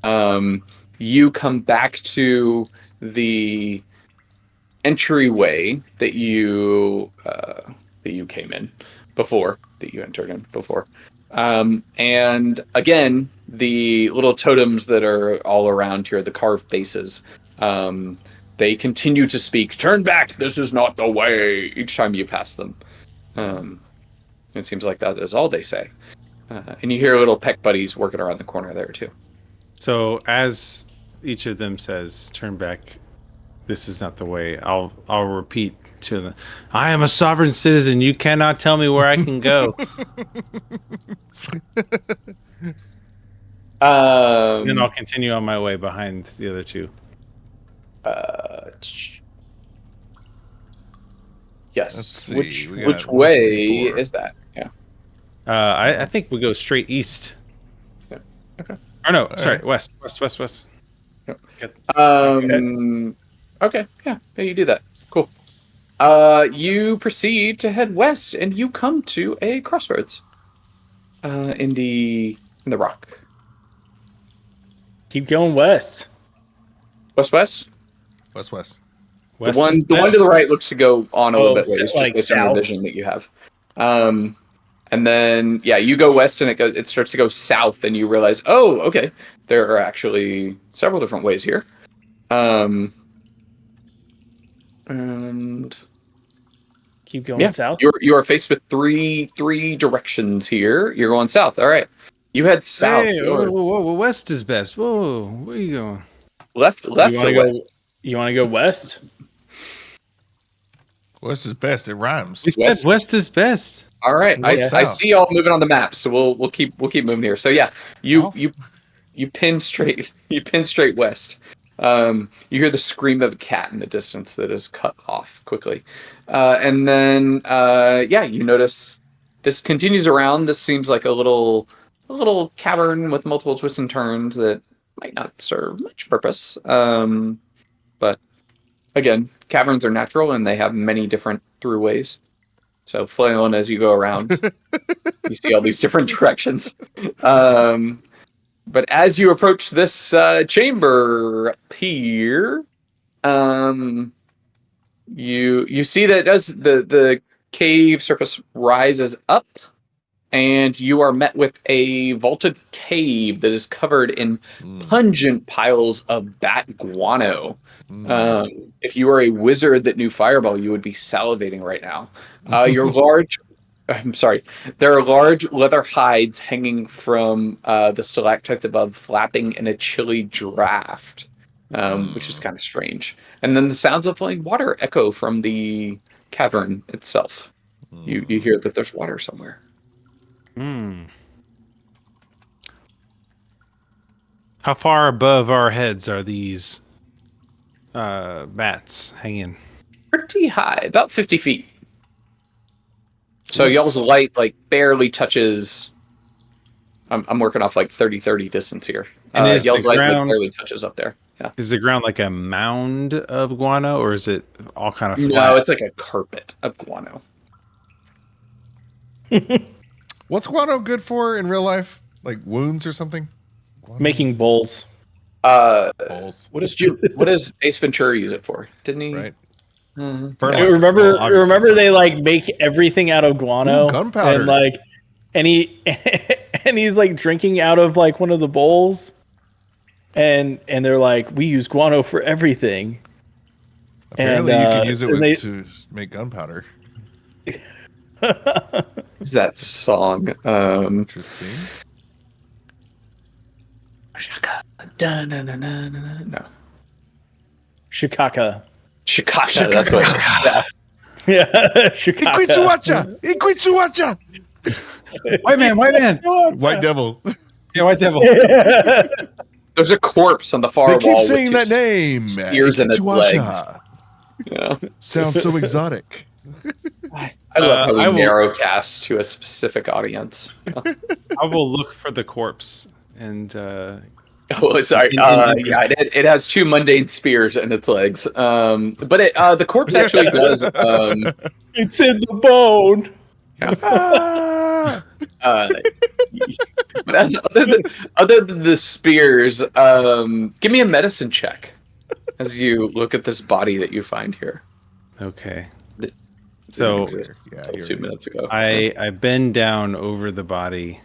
You come back to the entryway that you came in before, that you entered in before. And again, the little totems that are all around here, the carved faces, they continue to speak, "Turn back, this is not the way," each time you pass them. It seems like that is all they say. And you hear little peck buddies working around the corner there too. So as each of them says, "Turn back, this is not the way," I'll repeat to them, "I am a sovereign citizen. You cannot tell me where I can go." Then I'll continue on my way behind the other two. Yes. Which way is that? Yeah. I think we go straight east. Yeah. Okay. Or no, sorry, west. Yep. Okay. Yeah, you do that. Cool. You proceed to head west, and you come to a crossroads. In the rock. Keep going west. West. West. The one to the right looks to go on a little bit ways, just based on the vision that you have. And then you go west, and it starts to go south, and you realize, oh, okay, there are actually several different ways here. And keep going south. You are faced with three directions here. You're going south. All right. You head south. Hey, whoa, west is best. Whoa, where you going? Left You or want to west? go? You want to go west? West is best. It rhymes. We said west is best. All right. I South. see y'all moving on the map, so we'll keep moving here. So yeah, you pin straight west. You hear the scream of a cat in the distance that is cut off quickly, and then you notice this continues around. This seems like a little cavern with multiple twists and turns that might not serve much purpose. But again, caverns are natural and they have many different throughways. So flailing as you go around, you see all these different directions. But as you approach this chamber up here, you see that as the cave surface rises up, and you are met with a vaulted cave that is covered in pungent piles of bat guano. If you were a wizard that knew Fireball, you would be salivating right now. There are large leather hides hanging from the stalactites above, flapping in a chilly draft, which is kind of strange. And then the sounds of flowing water echo from the cavern itself. You hear that there's water somewhere. How far above our heads are these bats hanging? Pretty high, about 50 feet. So y'all's light barely touches. I'm working off 30 distance here. And is y'all's the light ground barely touches up there. Yeah. Is the ground like a mound of guano, or is it all kind of flat? No, it's like a carpet of guano. What's guano good for in real life? Like wounds or something? Guano? Making bowls. Bowls. What does Ace Ventura use it for? Didn't he? Right. Remember, they make everything out of guano. Ooh, gunpowder. And he's drinking out of one of the bowls, and they're like, we use guano for everything. Apparently, you can use it to make gunpowder. Is that song? Interesting. No. Shikaka. Shikaka. That's what it is. Yeah. Shikaka. Iquitsuacha! White man. White devil. Yeah, white devil. There's a corpse on the far wall. They keep saying that name. Spears in its legs. Yeah. Sounds so exotic. I love how we narrowcast to a specific audience. I will look for the corpse and. Oh, sorry. It has two mundane spears in its legs. But the corpse actually does. It's in the bone. Yeah. But other than the spears, give me a medicine check as you look at this body that you find here. Okay. So, 2 minutes ago. I bend down over the body.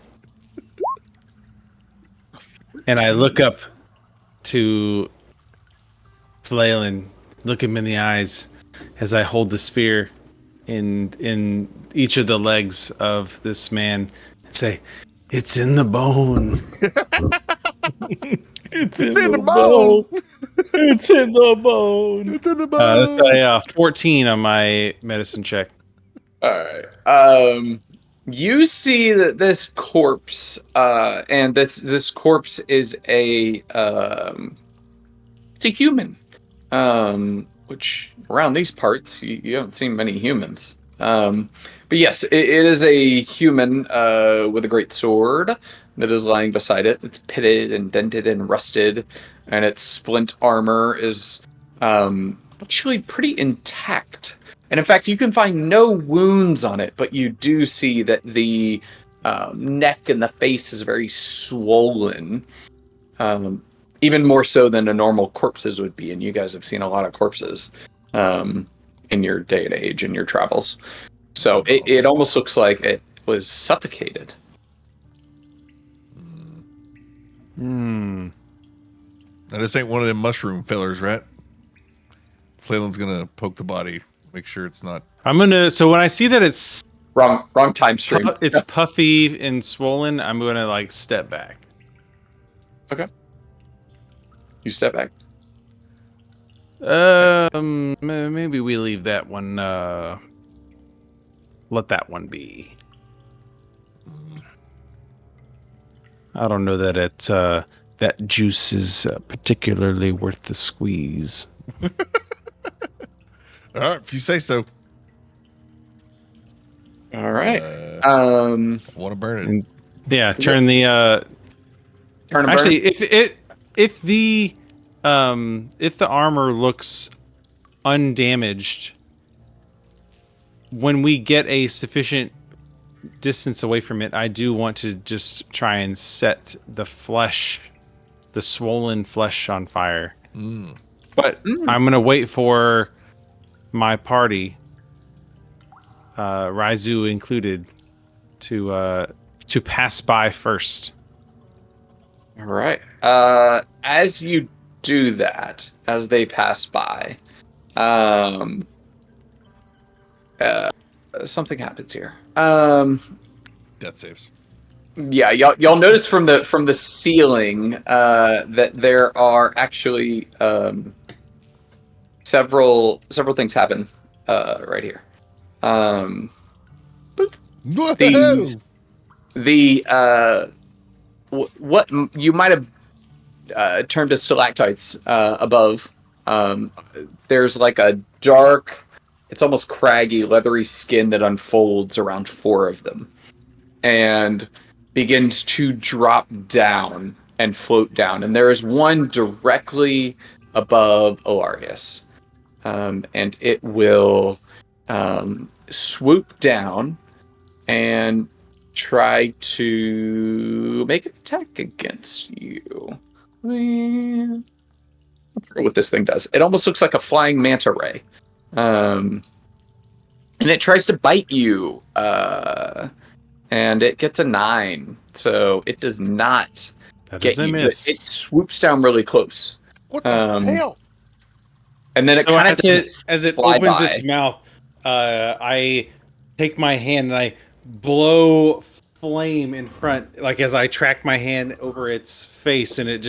And I look up to Flailin, look him in the eyes as I hold the spear in each of the legs of this man and say, "It's in the bone." It's in the bone. It's in the bone. It's in the bone. That's a 14 on my medicine check. All right. You see that this corpse, and this corpse is it's a human, which around these parts you haven't seen many humans. But yes, it is a human with a great sword that is lying beside it. It's pitted and dented and rusted, and its splint armor is actually pretty intact. And in fact, you can find no wounds on it, but you do see that the neck and the face is very swollen, even more so than a normal corpse's would be. And you guys have seen a lot of corpses in your day and age in your travels. So it almost looks like it was suffocated. Now, this ain't one of them mushroom fillers, right? Clayland's gonna poke the body, make sure it's not. I'm gonna. So when I see that it's Wrong time stream. it's puffy and swollen, I'm gonna like step back. Okay. You step back. Maybe we leave that one. Let that one be. I don't know that that juice is particularly worth the squeeze. All right, if you say so. All right. I want to burn it. Yeah, turn the. Turn and Actually, burn. if the armor looks undamaged, when we get a sufficient distance away from it, I do want to just try and set the flesh, the swollen flesh, on fire. But I'm gonna wait for my party, Raizu included, to pass by first. All right. As you do that, as they pass by, something happens here. Death saves. Yeah, y'all notice from the ceiling that there are actually several things happen right here. What you might have termed as stalactites above. There's like a dark, it's almost craggy, leathery skin that unfolds around 4 of them, and begins to drop down and float down. And there is one directly above Alarius, and it will swoop down and try to make an attack against you. I forget what this thing does. It almost looks like a flying manta ray. And it tries to bite you. And it gets a 9. So it does not get you. Miss. It swoops down really close. What the hell? And then it kind of as it opens its mouth, I take my hand and I blow flame in front, like as I track my hand over its face, and it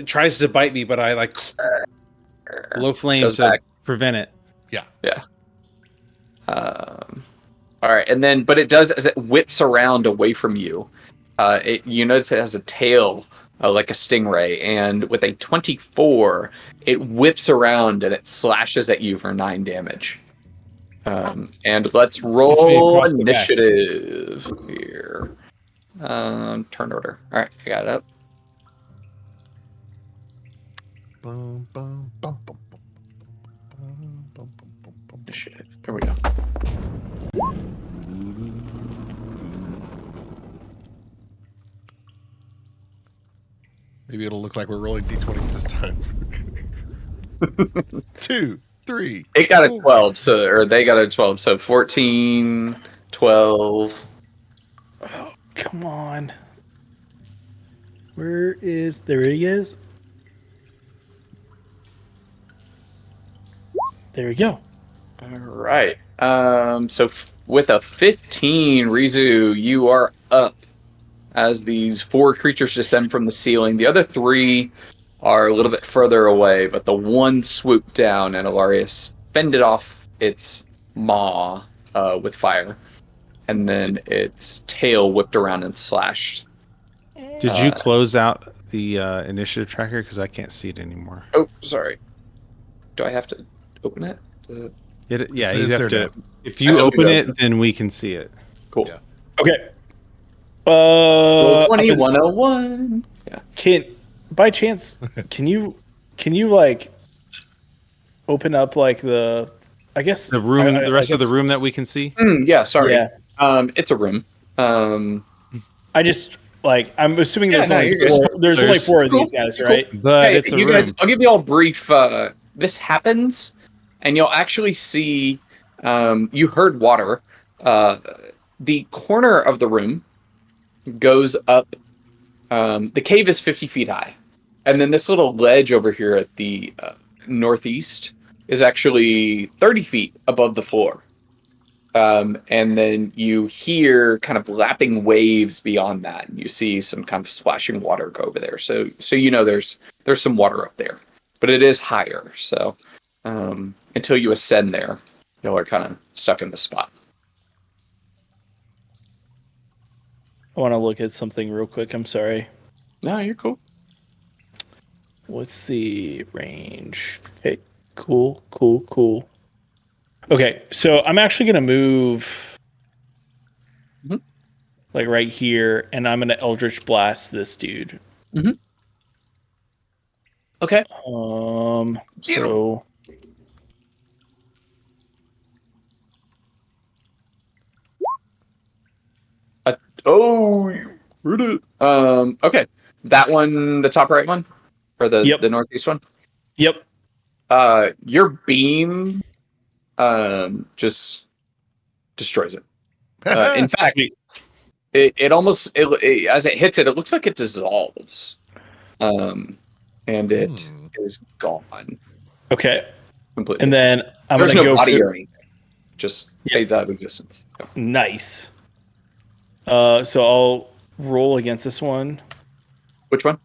tries to bite me, but I like blow flame to prevent it. Yeah. All right, and then, but it does, as it whips around away from you, you notice it has a tail like a stingray, and with a 24, it whips around and it slashes at you for 9 damage. And let's roll initiative here. Turn order. All right, I got it up. Initiative. There we go. Maybe it'll look like we're rolling d20s this time. 2, 3. It got a 12, or they got a 12, so 14, 12. Oh, come on. There he is. There we go. All right. So with a 15, Rizu, you are up as these 4 creatures descend from the ceiling. The other 3 are a little bit further away, but the one swooped down and Alarius fended off its maw with fire, and then its tail whipped around and slashed. Did you close out the initiative tracker? Because I can't see it anymore. Oh, sorry. Do I have to open it? Yeah, you have to. If you open it, then we can see it. Cool. Yeah. Okay. 2101. Yeah. By chance, can you like open up like the, I guess the room, the rest of the room that we can see? Yeah, sorry. Yeah. It's a room. I just like, I'm assuming there's no, only you're four, good. there's only 4 of these guys, right? But Hey, it's a you room. guys, I'll give you all a brief. This happens, and you'll actually see. You heard water. The corner of the room goes up. The cave is 50 feet high, and then this little ledge over here at the northeast is actually 30 feet above the floor. And then you hear kind of lapping waves beyond that. And you see some kind of splashing water go over there. So you know there's some water up there. But it is higher. So until you ascend there, y'all are kind of stuck in the spot. I want to look at something real quick. I'm sorry. No, you're cool. What's the range? Okay, cool. Okay, so I'm actually going to move like right here, and I'm going to Eldritch Blast this dude. Mm-hmm. Okay. So... Okay. That one, the top right one? Or the northeast one? Yep. Your beam just destroys it. In fact, it almost as it hits it, it looks like it dissolves. And it is gone. Okay. Completely. And then There's no body or anything. Just fades out of existence. Go. Nice. So I'll roll against this one. Which one?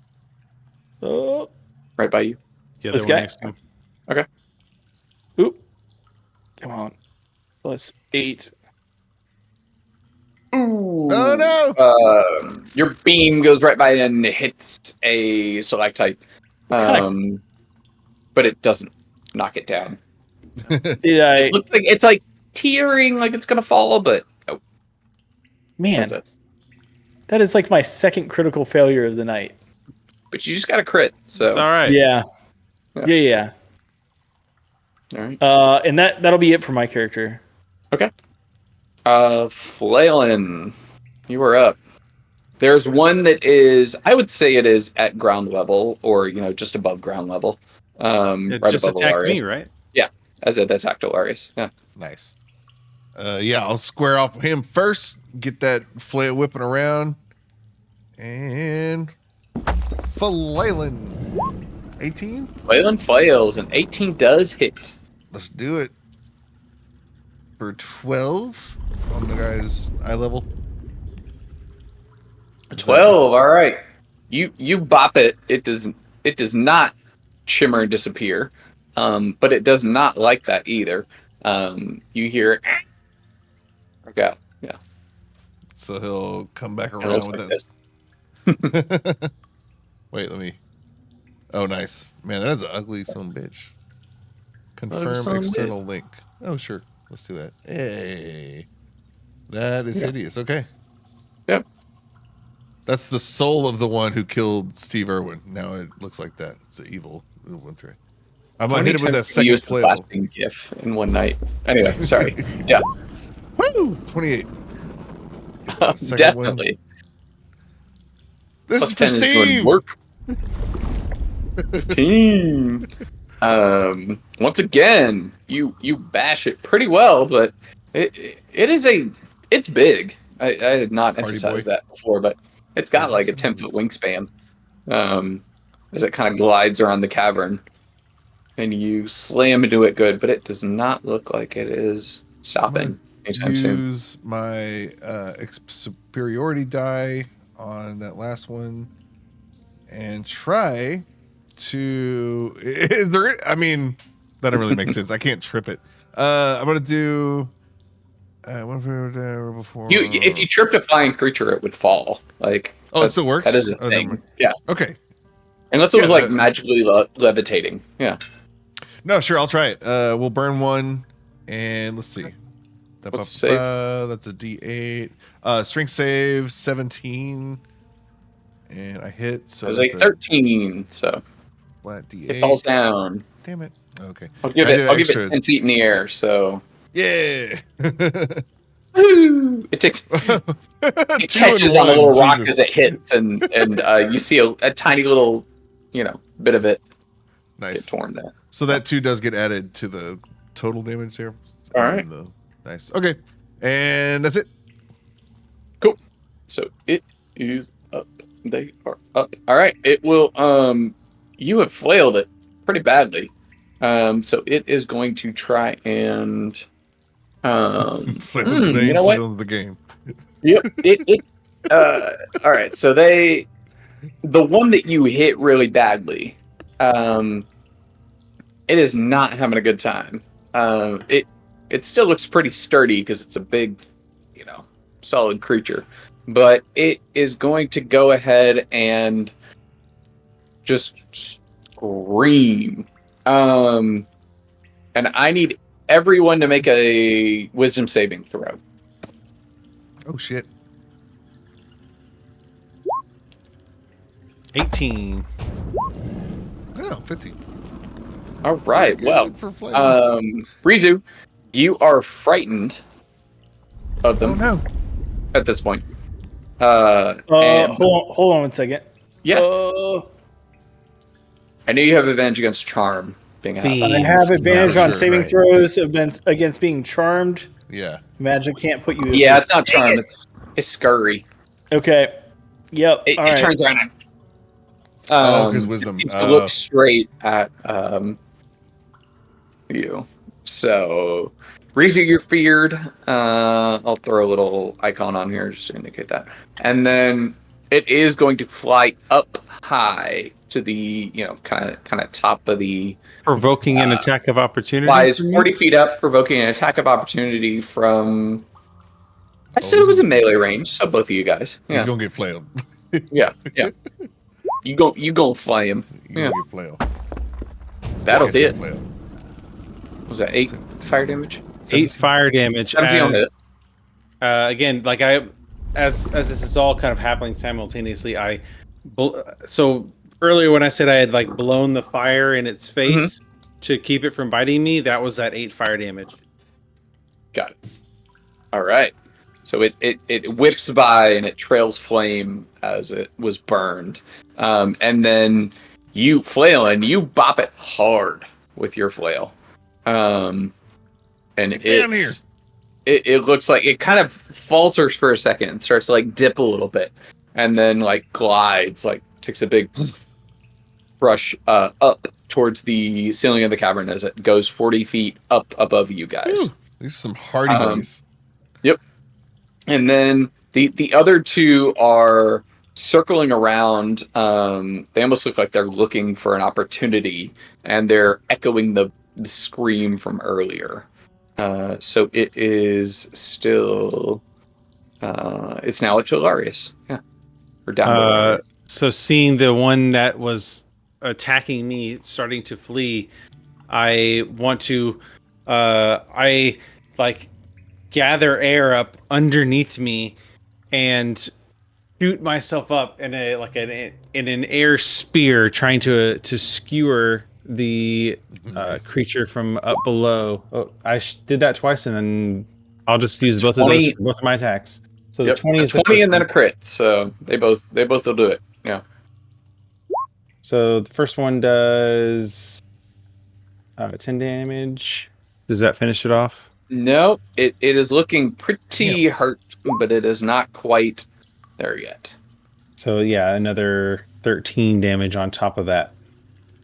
Oh. Right by you. Yeah, this one guy. next to him. Okay. Oop. Come on. +8. Ooh. Oh no! Your beam goes right by and hits a stalactite. But it doesn't knock it down. Did I? It looks like it's like tearing, like it's gonna fall, but Man, that's it. that is like my second critical failure of the night. But you just got a crit, so It's all right. Yeah. Yeah. All right. And that'll be it for my character. Okay. Flailin, you are up. There's one that is, I would say it is at ground level, or just above ground level. It right just above attacked Alarius. me, right? Yeah, as it attacked Alarius. Yeah. Nice. I'll square off him first. Get that flail whipping around, and flailing. 18. Flailin fails, and 18 does hit. Let's do it. For 12 on the guy's eye level. 12. All right. You bop it. It does not shimmer and disappear, but it does not like that either. You hear. Okay. Yeah. So he'll come back It around looks with like that. this. Wait, let me. Oh, nice. Man, that is an ugly son of a bitch. Confirm external link. Oh, sure. Let's do that. Hey. That is hideous. Okay. Yep. That's the soul of the one who killed Steve Irwin. Now it looks like that. It's an evil. It went through. I'm going to hit him with that second flail. GIF in one night. Anyway, sorry. Yeah. Woo! 28. Definitely. One. This is for Steve. Work. 15. Once again, you bash it pretty well, but it's big. I did not emphasize that before, but it's got like a 10-foot wingspan. As it kind of glides around the cavern, and you slam into it good, but it does not look like it is stopping anytime soon. Use my superiority die on that last one, and try to. Is there? I mean, that doesn't really make sense. I can't trip it. I'm gonna do. What if we were there before? If you tripped a flying creature, it would fall. Like it still works. That is a thing. Yeah. Okay. Unless it was like magically levitating. Yeah. No, sure. I'll try it. We'll burn one, and let's see. What's the save? That's a D8. Strength save 17, and I hit. So it was a 13. So flat D8. It falls down. Damn it. Okay. I'll give it 10 feet in the air. So yeah. It takes. It catches on a little rock as it hits, and you see a tiny little, bit of it. Nice. Get torn there. So that 2 does get added to the total damage there. All right. Nice. Okay. And that's it. Cool. So it is up. They are up. All right. It will. You have flailed it pretty badly. So it is going to try and Flail the you name, know what? flail the game. Yep. All right. So the one that you hit really badly, it is not having a good time. It still looks pretty sturdy because it's a big, solid creature, but it is going to go ahead and just scream. And I need everyone to make a wisdom saving throw. Oh shit. 18. Oh, 15. All right. Good Well, for flail. Rizu, you are frightened of them Oh no. at this point. Hold on 1 second. Yeah. Uh, I know you have advantage against charm being out. I have advantage for on sure, saving right. throws against being charmed. Yeah. Magic can't put you. Yeah, it's not charm. It's scurry. Okay. Yep. It All right. turns around. Because wisdom. Seems to look straight at you. So, Rizu, you're feared. I'll throw a little icon on here just to indicate that. And then it is going to fly up high to the kind of top of the. Provoking an attack of opportunity. Flies 40 feet up, provoking an attack of opportunity from. I said it was a melee range, so both of you guys. He's Yeah, gonna get flailed. yeah. You gonna fly him. He's gonna get flailed. That'll Get hit. some flail. Was that 8 fire damage? 8 fire damage. 17 will hit. Again, like as this is all kind of happening simultaneously, so earlier when I said I had like blown the fire in its face to keep it from biting me, that was that 8 fire damage. Got it. All right. So it whips by and it trails flame as it was burned, and then you flail and you bop it hard with your flail, and Get down here. It looks like it kind of falters for a second and starts to like dip a little bit, and then like glides, like takes a big brush up towards the ceiling of the cavern as it goes 40 feet up above you guys. Ooh, these are some hardy boys. Yep. And then the other two are circling around. They almost look like they're looking for an opportunity, and they're echoing the scream from earlier. So it is still. It's now at Hilarious. Yeah. Or down below. So seeing the one that was attacking me starting to flee, I want to gather air up underneath me and shoot myself up in an air spear, trying to skewer the creature from up below. Oh, I did that twice, and then I'll just use both of those for both of my attacks. So the 20 is the 20 and then a one. crit. So they both will do it. Yeah. So the first one does 10 damage. Does that finish it off? No, it is looking pretty hurt, but it is not quite there yet. So yeah, another 13 damage on top of that.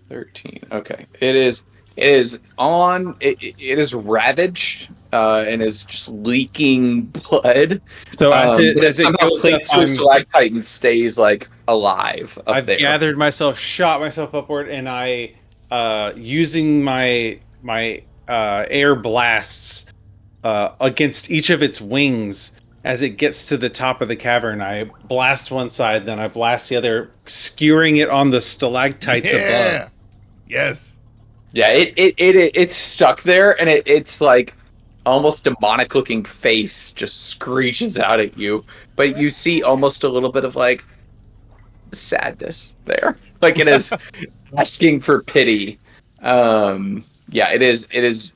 13. Okay. It is on. It is ravaged and is just leaking blood. So as it somehow goes clings up, to a stalactite and stays like alive up I've there. gathered myself, shot myself upward, and I, using my air blasts against each of its wings. As it gets to the top of the cavern, I blast one side, then I blast the other, skewering it on the stalactites above. Yes. Yeah, it's stuck there, and it's like almost demonic looking face just screeches out at you, but you see almost a little bit of like sadness there, like it is asking for pity. Yeah, it is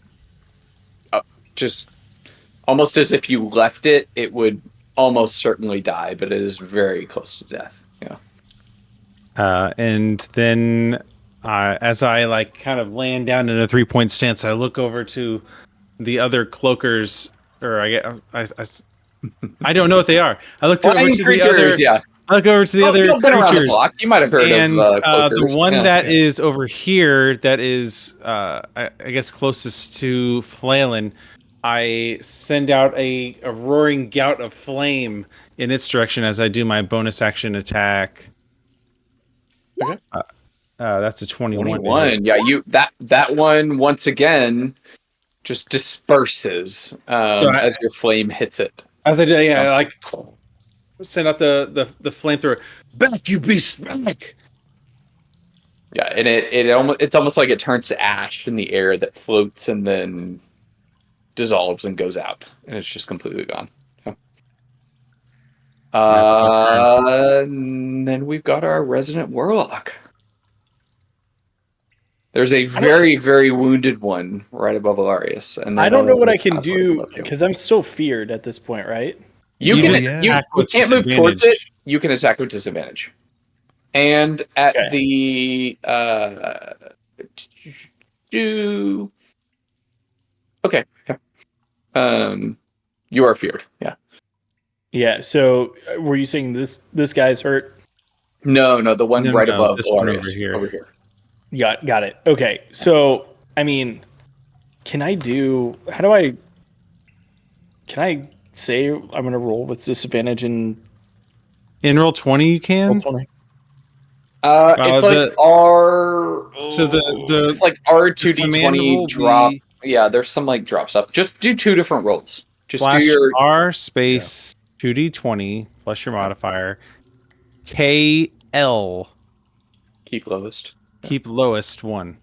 just almost as if you left it, it would almost certainly die, but it is very close to death. Yeah. And then as I like kind of land down in a 3-point stance, I look over to the other cloakers, or I don't know what they are. I looked over to the other. Yeah. I look over to the other You've been around the creatures. block. You might have heard And of the cloakers. one that is over here, that is, I guess, closest to Flailin, I send out a roaring gout of flame in its direction as I do my bonus action attack. Okay. That's a 21. 21. Yeah, that one once again just disperses So as your flame hits it. As I do, I like send out the flamethrower. Back, you beast! Back! Yeah, and it's almost like it turns to ash in the air that floats and then dissolves and goes out, and it's just completely gone. And then we've got our resident warlock. There's a very, very wounded one right above Alarius, and I don't know what I can above do you. because I'm still feared at this point, right? You can't move towards it. You can attack with disadvantage. And at the okay, yeah. You are feared. Yeah. Yeah. So, were you saying this guy's hurt? No, the one right above this one Alarius, over here. Got it. Okay. So, I mean, can I say I'm going to roll with disadvantage in roll 20? You can. Roll 20? It's like R. So it's like R2D20 drop. Yeah, there's some like drops up. Just do 2 different rolls. Just slash do your R space 2D20 plus your modifier. KL. Keep lowest. Keep lowest 1.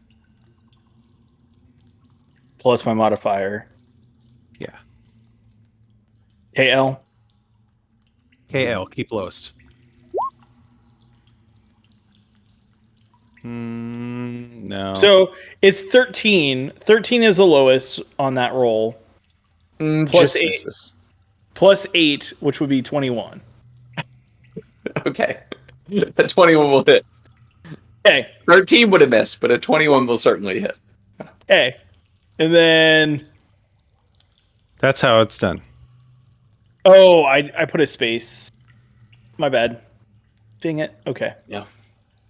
Plus my modifier. Yeah. KL. KL. Keep lowest. No. So it's 13. 13 is the lowest on that roll. Plus 8. Plus 8, which would be 21. Okay. A 21 will hit. Okay. 13 would have missed, but a 21 will certainly hit. Okay. And then... That's how it's done. Oh, I put a space. My bad. Dang it. Okay. Yeah.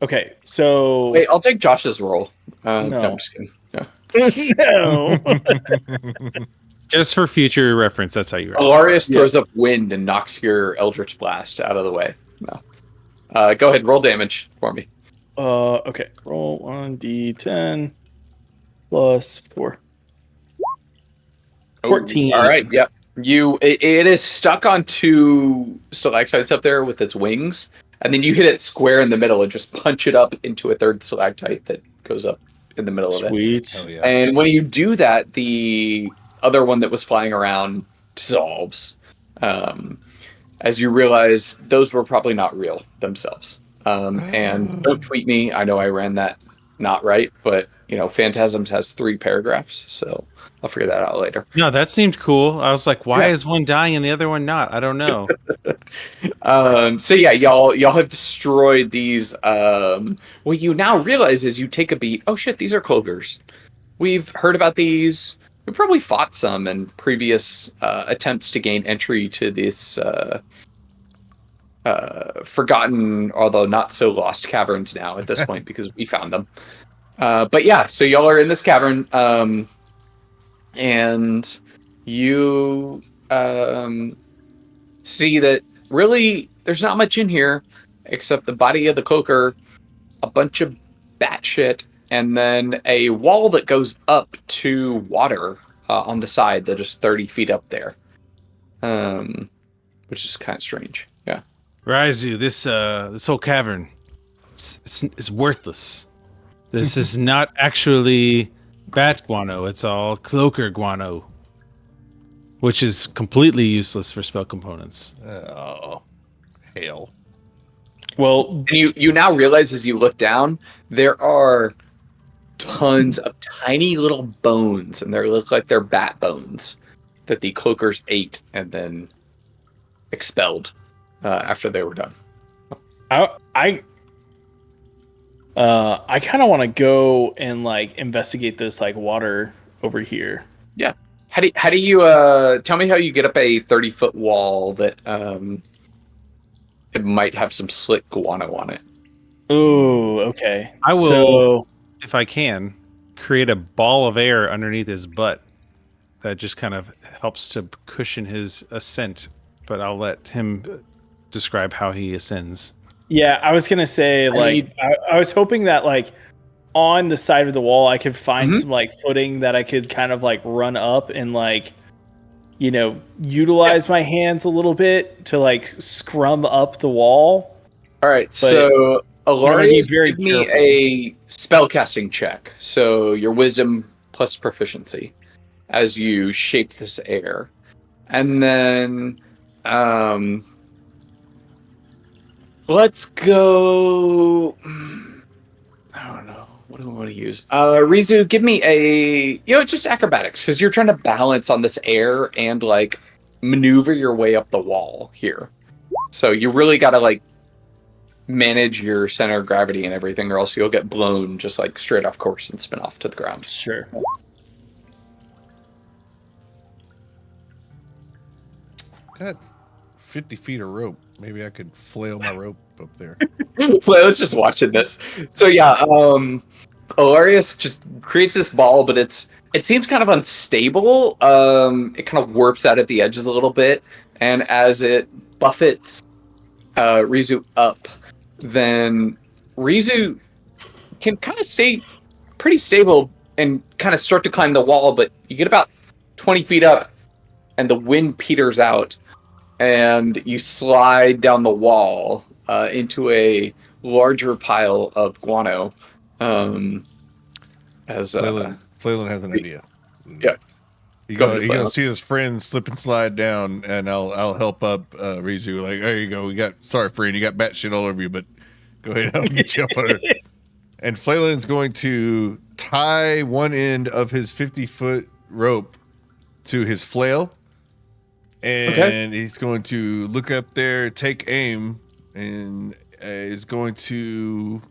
Okay, so... Wait, I'll take Josh's roll. No. I'm just kidding. No. No. Just for future reference, that's how you roll. Alarius throws up wind and knocks your Eldritch Blast out of the way. No. Go ahead, roll damage for me. Okay. Roll 1d10 plus 4. 14. All right, yep. It is stuck on 2 stalactites up there with its wings, and then you hit it square in the middle and just punch it up into a 3rd stalactite that goes up in the middle of it. Sweet. Yeah. And when you do that, the other one that was flying around dissolves. As you realize, those were probably not real themselves. And don't tweet me. I know I ran that not right, but Phantasms has 3 paragraphs, so I'll figure that out later. No, that seemed cool. I was like, why is one dying and the other one not? I don't know. So yeah, y'all have destroyed these. What you now realize is you take a beat. Oh shit, these are cloakers. We've heard about these. We probably fought some in previous attempts to gain entry to this forgotten, although not so lost caverns now at this point because we found them. But yeah, so y'all are in this cavern, and you see that really there's not much in here except the body of the cloaker, a bunch of bat shit, and then a wall that goes up to water on the side that is 30 feet up there, which is kind of strange. Yeah. Raizu, this whole cavern, it's worthless. This is not actually bat guano. It's all cloaker guano, which is completely useless for spell components. Oh, hell. Well, and you now realize as you look down, there are tons of tiny little bones, and they look like they're bat bones that the cloakers ate and then expelled after they were done. I kind of want to go and investigate this water over here. Yeah. How do you tell me how you get up a 30-foot wall that it might have some slick guano on it. Ooh, okay. I will, So, if I can, create a ball of air underneath his butt that just kind of helps to cushion his ascent. But I'll let him describe how he ascends. yeah, I was gonna say like I was hoping that like on the side of the wall I could find some like footing that I could kind of like run up and like utilize my hands a little bit to like scrum up the wall. All right, so Alarius, very give me a spellcasting check. So your wisdom plus proficiency as you shape this air. And then let's go. I don't know. What do I want to use? Rizu, give me a just acrobatics, because you're trying to balance on this air and like maneuver your way up the wall here. So you really got to like manage your center of gravity and everything, or else you'll get blown just like straight off course and spin off to the ground. Sure. Got 50 feet of rope. Maybe I could flail my rope up there. Flail's just watching this. So yeah, Alarius just creates this ball, but it seems kind of unstable. It kind of warps out at the edges a little bit, and as it buffets Rizu up, then Rizu can kind of stay pretty stable and kind of start to climb the wall, but you get about 20 feet up and the wind peters out and you slide down the wall into a larger pile of guano. Flaylin has an idea. Yeah. You go see his friend slip and slide down, and I'll help up Rizu. Like, there you go. Sorry, friend, you got bat shit all over you, but go ahead, I'll get you up on it. And Flaylin's going to tie one end of his 50-foot rope to his flail, and he's going to look up there, take aim, and is going to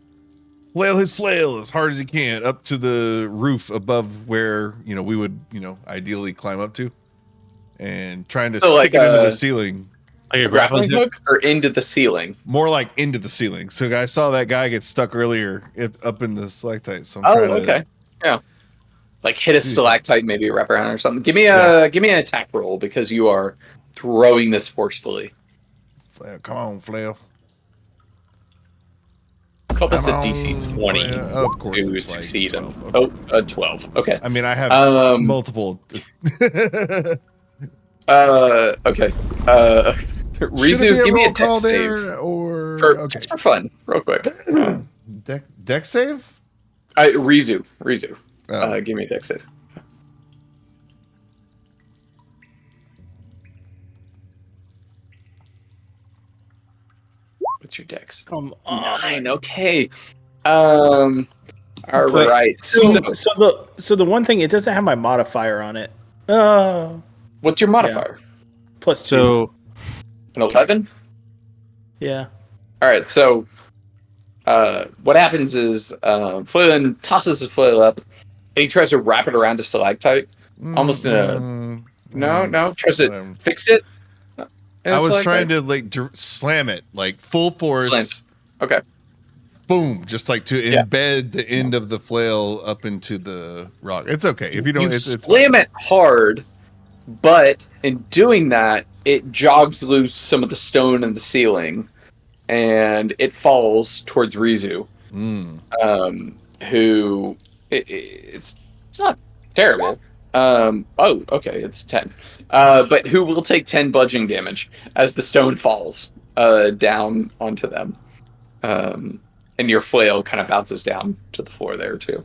flail his flail as hard as he can up to the roof above where we would ideally climb up to, and trying to stick it into the ceiling. Like a grappling hook, or into the ceiling? More like into the ceiling. So I saw that guy get stuck earlier up in the stalactite. So I'm trying to, yeah, like hit a stalactite, maybe wrap around or something. Give me an attack roll, because you are throwing this forcefully. Come on, flail. Call this a DC 20 of course to succeed. Like 12. A 12. Okay. I mean, I have multiple. Okay. Rizu, give me a dex save. Just for fun, real quick. Dex save? Rizu. Oh. Give me a dex save. What's your dex? Come on. 9. Okay. All right. So the one thing, it doesn't have my modifier on it. What's your modifier? Yeah. +2. So an 11? Yeah. All right. So what happens is Flaylin tosses his flail up and he tries to wrap it around a stalactite. Almost in a... tries to fix it. I was trying to like slam it like full force. Slam. Okay. Boom! Just like to embed the end of the flail up into the rock. It's okay if you don't. You it's slam it hard, but in doing that, it jogs loose some of the stone in the ceiling, and it falls towards Rizu. Who it's not terrible. Okay, it's 10. But who will take 10 bludgeoning damage as the stone falls down onto them. And your flail kind of bounces down to the floor there too.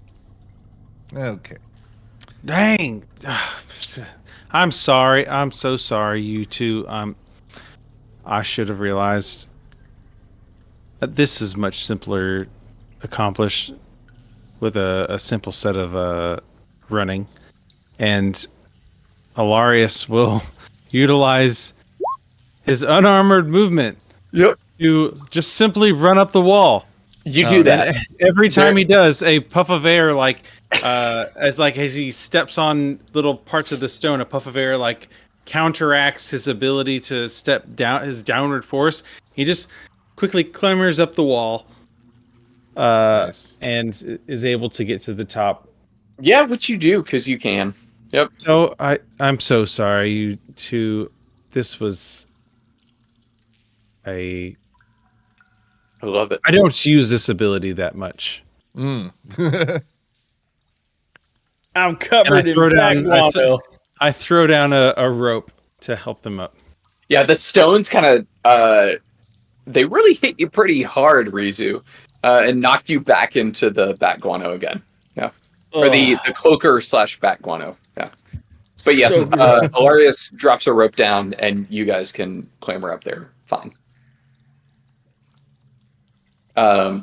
Okay. Dang. I'm sorry. I'm so sorry, you two. I should have realized that this is much simpler accomplished with a simple set of running. And Alarius will utilize his unarmored movement to just simply run up the wall. You do that every time he does. A puff of air, as he steps on little parts of the stone, a puff of air counteracts his ability to step down, his downward force. He just quickly clambers up the wall, Nice. and is able to get to the top. Yeah, which you do because you can. Yep. So I'm so sorry, you two. This was I love it. I don't use this ability that much. Mm. I'm covered in black guano. I throw down a rope to help them up. Yeah, the stones kind of they really hit you pretty hard, Rizu, and knocked you back into the bat guano again. Yeah, or the cloaker / bat guano. Yeah, but yes, So gross. Hilarious drops a rope down, and you guys can clamber up there. Fine.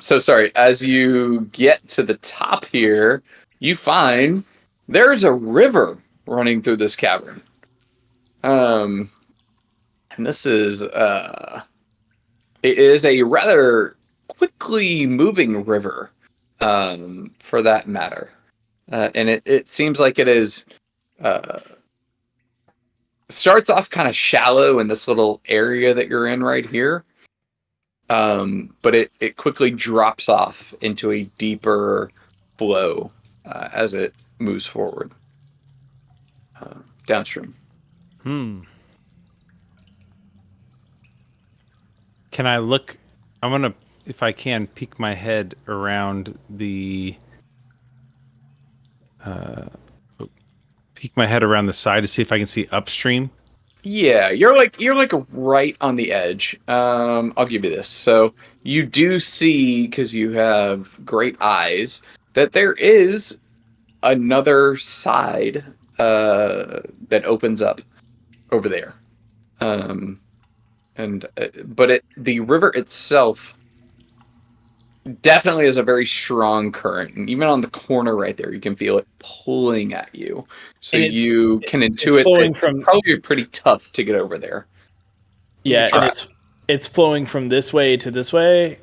So sorry. As you get to the top here, you find there's a river running through this cavern. And this is it is a rather quickly moving river, for that matter. And it seems like it is starts off kind of shallow in this little area that you're in right here. But it quickly drops off into a deeper flow as it moves forward downstream. Can I look? I'm gonna, if I can, peek my head around the. Peek my head around the side to see if I can see upstream. Yeah, you're like right on the edge. I'll give you this. So you do see, because you have great eyes, that there is another side that opens up over there. But the river itself definitely has a very strong current, and even on the corner right there, you can feel it pulling at you. So you can intuit that it's probably pretty tough to get over there. Yeah, and it's flowing from this way to this way.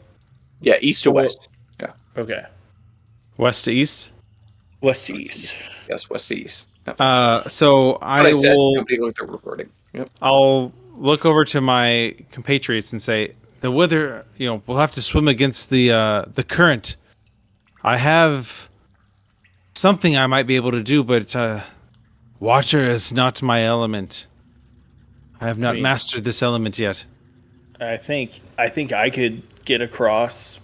Yeah, east to west. Yeah. Okay. West to east. West to east. Yes, west to east. Yep. So I will. Nobody looked at recording. Yep. I'll look over to my compatriots and say, the weather, we'll have to swim against the current. I have something I might be able to do, but water is not my element. I have not mastered this element yet. I think I could get across.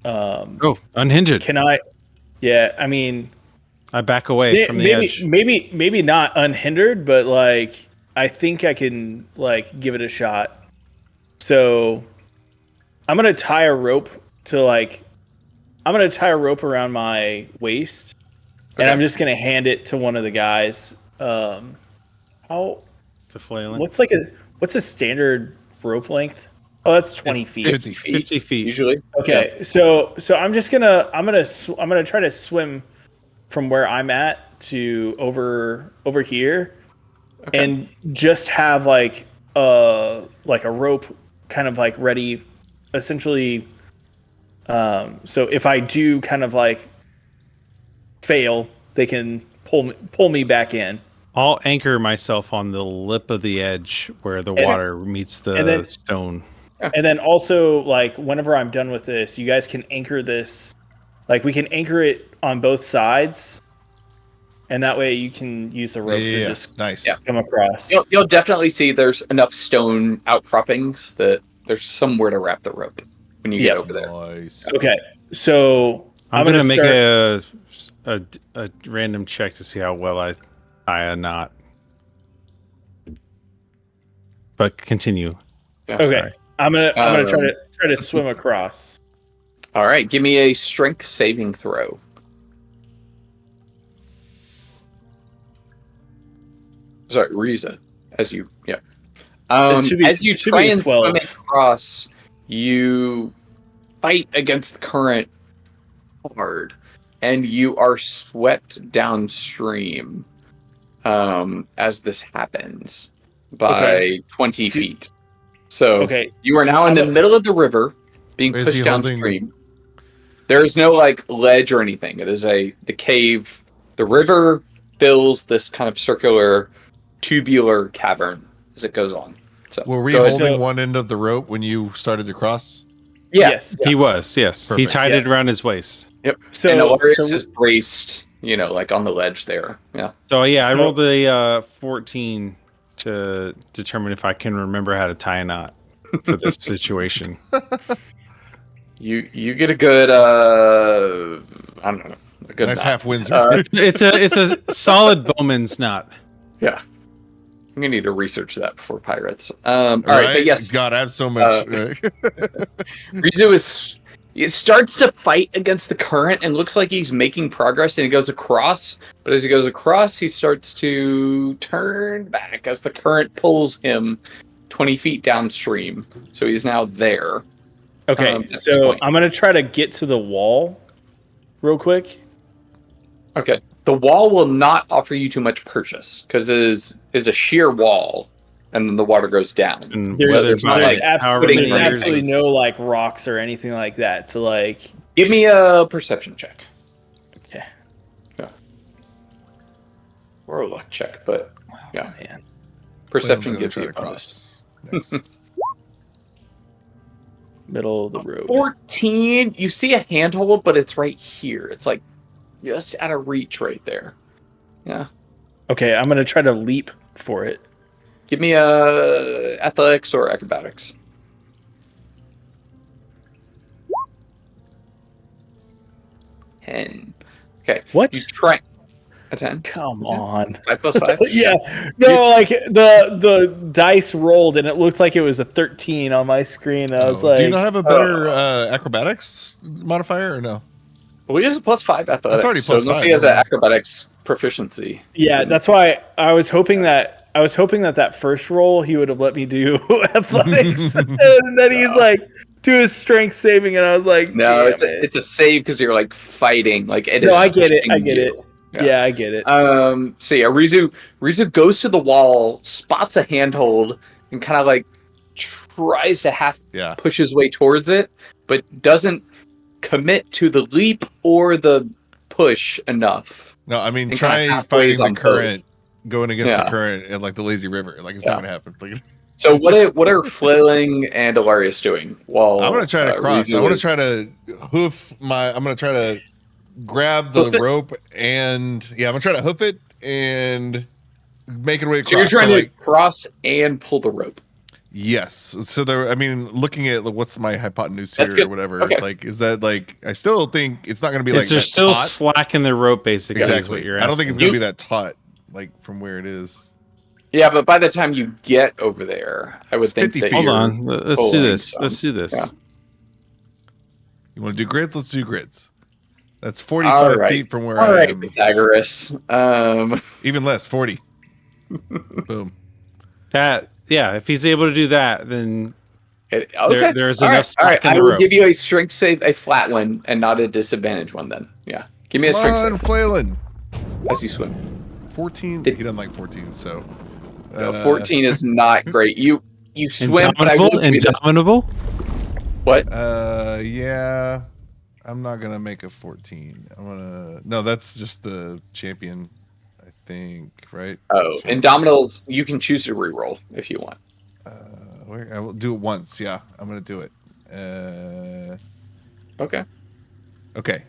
Unhindered. Can I? Yeah, I mean, I back away from the edge. Maybe not unhindered, but like I think I can like give it a shot. So I'm gonna tie a rope around my waist, and I'm just gonna hand it to one of the guys. How? To flailing. What's a standard rope length? Oh, that's 20 feet. 50 feet usually. Okay, so I'm gonna try to swim from where I'm at to over here, and just have like a rope kind of like ready, essentially. So if I do kind of like fail, they can pull me back in. I'll anchor myself on the lip of the edge where the water meets the stone. And then also, like, whenever I'm done with this, you guys can anchor this. Like, we can anchor it on both sides, and that way you can use the rope to just come across. You'll definitely see there's enough stone outcroppings that there's somewhere to wrap the rope when you get over there. Nice. Okay, so I'm gonna make a random check to see how well I tie a knot. But continue. Yeah. Okay. Sorry. I'm gonna try to swim across. All right, give me a strength saving throw. Sorry, Riza. As you as you try and swim across, you fight against the current hard, and you are swept downstream as this happens by 20 feet. So you are now in the middle of the river, being pushed downstream. There is no like ledge or anything. It is the cave. The river fills this kind of circular, tubular cavern as it goes on. So Were we go ahead. holding one end of the rope when you started to cross? Yeah. Yes. He was, yes. Perfect. He tied it around his waist. Yep. So, and Alarius so is braced, like on the ledge there. Yeah. So yeah, I So- rolled a 14 to determine if I can remember how to tie a knot for this situation. You get a good I don't know, a good Nice knot. half Windsor. It's a solid bowman's knot. Yeah. I'm gonna need to research that before pirates. All right, but yes, God, I have so much. Rizu it starts to fight against the current and looks like he's making progress and he goes across, but as he goes across, he starts to turn back as the current pulls him 20 feet downstream. So he's now there. Okay, at this so point. I'm gonna try to get to the wall real quick. Okay. The wall will not offer you too much purchase because it is a sheer wall, and then the water goes down. And There's, whether there's by like however putting many there's years- absolutely no like rocks or anything like that to like. Give me a perception check. Okay. Yeah. Or a luck check, but yeah. Man. Perception Flame's gives gonna you a try to bonus. cross next. Middle of the road. 14. You see a handhold, but it's right here. It's like just out of reach right there. Yeah. Okay, I'm gonna try to leap for it. Give me a athletics or acrobatics. Ten. Okay. What? You try a 10. Come on. 5 plus 5. Yeah. No, like the dice rolled and it looked like it was a 13 on my screen. I was like, do you not have a better acrobatics modifier or no? Well, he has a plus 5 athletics. already so plus unless 5, he has an never mind. acrobatics proficiency. yeah, that's why I was hoping that first roll he would have let me do athletics, and then he's like, do his strength saving, and I was like, No, damn it's a save because you're like fighting. Like it is. No, I get it. I pushing get it. you. Yeah, I get it. So yeah, Rizu goes to the wall, spots a handhold, and kind of like tries to push his way towards it, but doesn't commit to the leap or the push enough. No, I mean And try kinda fighting halfways the on both. current, going against Yeah. the current and like the lazy river. Like it's not gonna happen. Like, So what are Flailing and Alarius doing? While I'm gonna try to cross. Rizu I want to is- try to I'm gonna try to grab the Hoof it? rope and I'm gonna try to hoof it and make it way across. So you're trying to like, cross and pull the rope. yes. So there. I mean, looking at what's my hypotenuse That's here or good. whatever. Okay. Like, is that like? I still think it's not gonna be like Is there that still taut. slack in the rope, basically? Is Exactly. what you're I don't think asking. it's gonna You- be that taut, like from where it is. Yeah, but by the time you get over there, I would It's think 50 that feet. Hold you're on. Let's do pulling this. some. Let's do this. Yeah. You want to do grids? Let's do grids. That's All 45 right. feet from where All I right, am. Pythagoras. Even less, 40. Boom. If he's able to do that, then Okay. there's All enough right. slack in I the will rope. give you a strength save, a flat one, and not a disadvantage one. Then, yeah. Give me a Come strength on, save flailing. as you swim. 14. It- He doesn't like 14, so. No, 14 is not great. You swim, but I Indomitable? will give you this. Indomitable? What? Yeah. I'm not gonna make a 14. I'm gonna. No, that's just the champion, I think, right? Oh, Indomitables. You can choose to reroll if you want. I will do it once. Yeah, I'm gonna do it. Okay. Okay.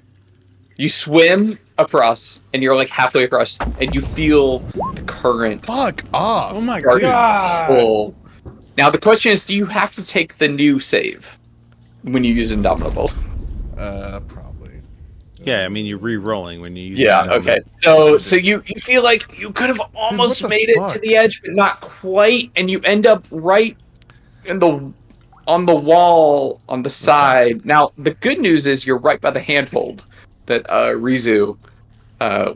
You swim across, and you're like halfway across, and you feel the current Fuck off. Oh my start to god. pull. Now the question is, do you have to take the new save when you use Indomitable? Probably. Yeah, I mean you're re-rolling when you use Yeah. it. Okay. So you feel like you could have almost the made it fuck? to the edge, but not quite, and you end up right in on the wall on the side. Now the good news is you're right by the handhold that Rizu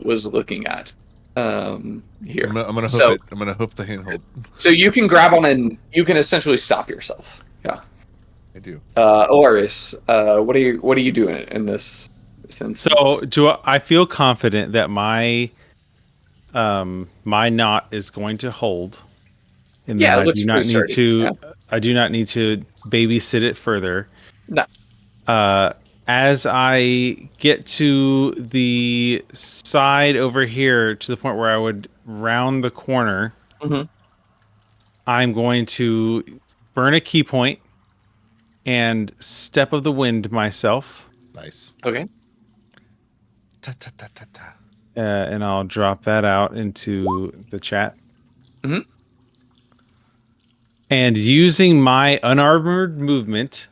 was looking at. Here. I'm gonna hoof So- it. I'm gonna hoof the handhold. So you can grab on and you can essentially stop yourself. Yeah. I do. Olaris, what are you doing in this instance? So I feel confident that my knot is going to hold. And Yeah, that it looks pretty sturdy, I do not need to babysit it further. No. As I get to the side over here to the point where I would round the corner, Mhm. I'm going to burn a key point and Step of the Wind myself. Nice. Okay. And I'll drop that out into the chat. Mhm. And using my unarmored movement,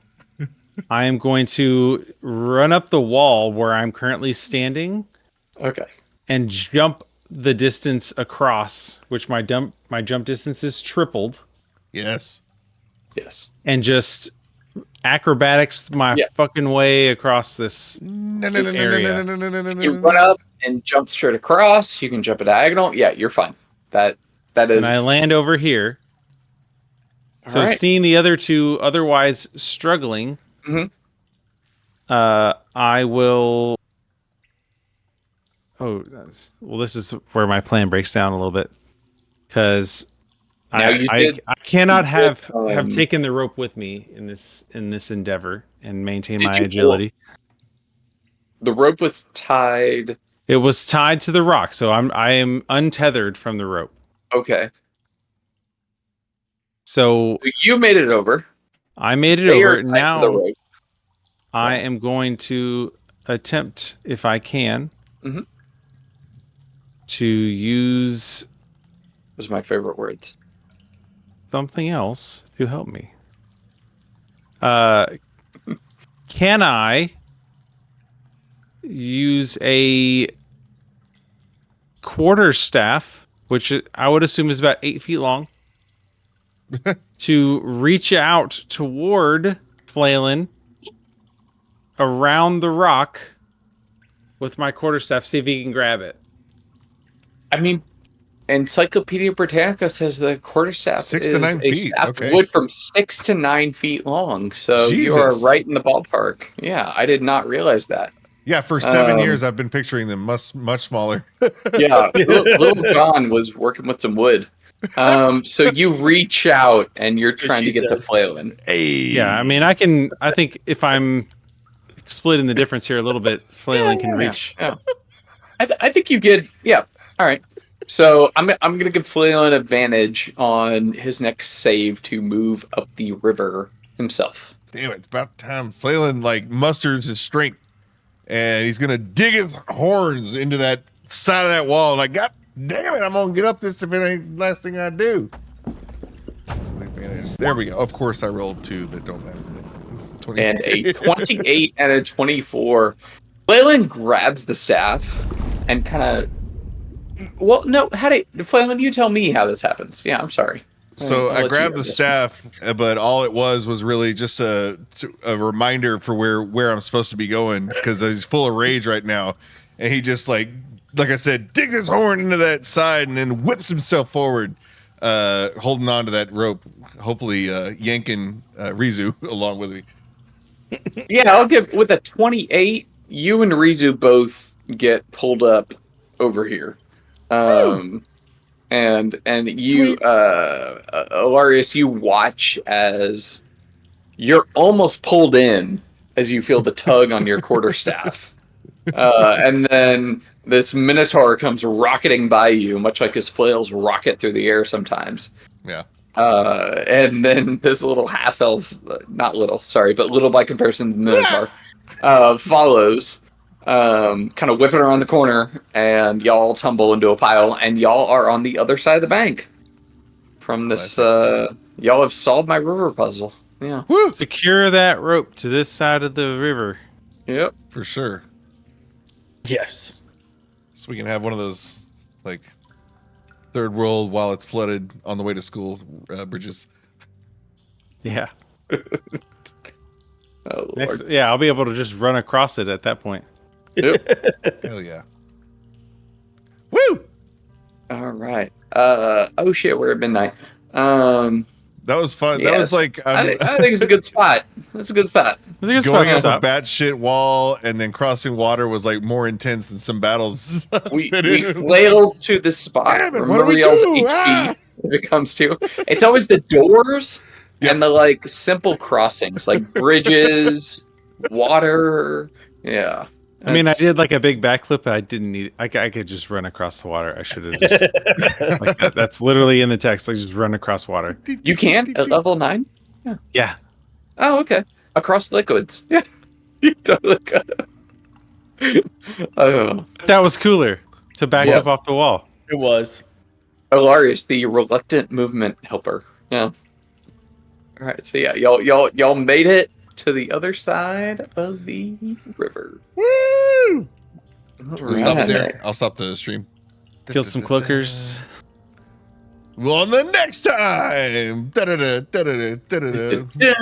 I am going to run up the wall where I'm currently standing Okay. and jump the distance across, which my jump distance is tripled, Yes. Yes. and just acrobatics my Yeah. fucking way across this area. You run up and jump straight across. You can jump a diagonal. Yeah, you're fine. That is. And I land over here. All So right. seeing the other two otherwise struggling, Mhm. I will. Oh, well, this is where my plan breaks down a little bit, because Now you I did. cannot you did, have taken the rope with me in this endeavor and maintain Did my you- agility. The rope was tied. It was tied to the rock, so I am untethered from the rope. Okay. So So you made it over. I made it They are over. tied to the Now rope. I am going to attempt, if I can, Mhm. to use Those are my favorite words. something else to help me. Can I use a quarterstaff, which I would assume is about 8 feet long, to reach out toward Flaylin around the rock with my quarterstaff, see if he can grab it? I mean, Encyclopedia Britannica says the quarterstaff 6 is to 9 a feet. staff Okay. of wood from 6 to 9 feet long. So you are Jesus. right in the ballpark. Yeah, I did not realize that. Yeah, for 7 years I've been picturing them much smaller. Yeah, little John was working with some wood. So you reach out and you're That's what trying to she get the said. flail in. Hey. Yeah, I mean, I think if I'm splitting the difference here a little bit, Flaylin can reach. Yeah. I think you get. Yeah. All right. So I'm gonna give Flail an advantage on his next save to move up the river himself. Damn it, it's about time. Phelan like musters his strength and he's gonna dig his horns into that side of that wall. Like, God damn it, I'm gonna get up this if it ain't the last thing I do. Advantage. There we go. Of course I rolled 2 that don't matter. It's 20. And a 28 and a 24. Flailin grabs the staff and kind of. Well, no. Flailin, you tell me how this happens. Yeah, I'm sorry. So I'll I let grabbed you the go. staff, but all it was really just a reminder for where I'm supposed to be going, because he's full of rage right now, and he just like I said, digs his horn into that side and then whips himself forward, holding on to that rope, hopefully yanking Rizu along with me. Yeah, I'll give with a 28. You and Rizu both get pulled up over here. And you, Ilarius, you watch as you're almost pulled in as you feel the tug on your quarterstaff. And then this Minotaur comes rocketing by you, much like his flails rocket through the air sometimes. Yeah. And then this little half elf, not little, sorry, but little by comparison to the Minotaur, follows, kind of whipping around the corner, and y'all tumble into a pile, and y'all are on the other side of the bank from this. Y'all have solved my river puzzle. Yeah. Woo! Secure that rope to this side of the river. Yep. For sure. Yes. So we can have one of those like third world while it's flooded on the way to school bridges. Yeah. Oh, Lord. Yeah, I'll be able to just run across it at that point. Yep. Hell yeah. Woo! All right. Oh shit, we're at midnight. That was fun. That Yes. was like I think it's a good spot. That's a good spot. It's a good going spot to up a stop. batshit wall and then crossing water was like more intense than some battles. We flailed to the spot. Damn it, what do Remember we y'all's do? HP Ah! if it comes to. It's always the doors Yep. and the like simple crossings, like bridges, water. Yeah. I mean, I did like a big backflip, but I didn't need. I could just run across the water. I should have just. Like that's literally in the text. Like just run across water. You can at level 9. Yeah. Oh, okay. Across liquids. Yeah, you totally could. Oh, That was cooler to back up off the wall. It was. Alarius, the reluctant movement helper. Yeah. All right. So yeah, y'all made it to the other side of the river. Woo! All Stop right. there. I'll stop the stream. Killed some cloakers. Well, on the next time. Da-da-da, da-da-da, da-da-da. Yeah.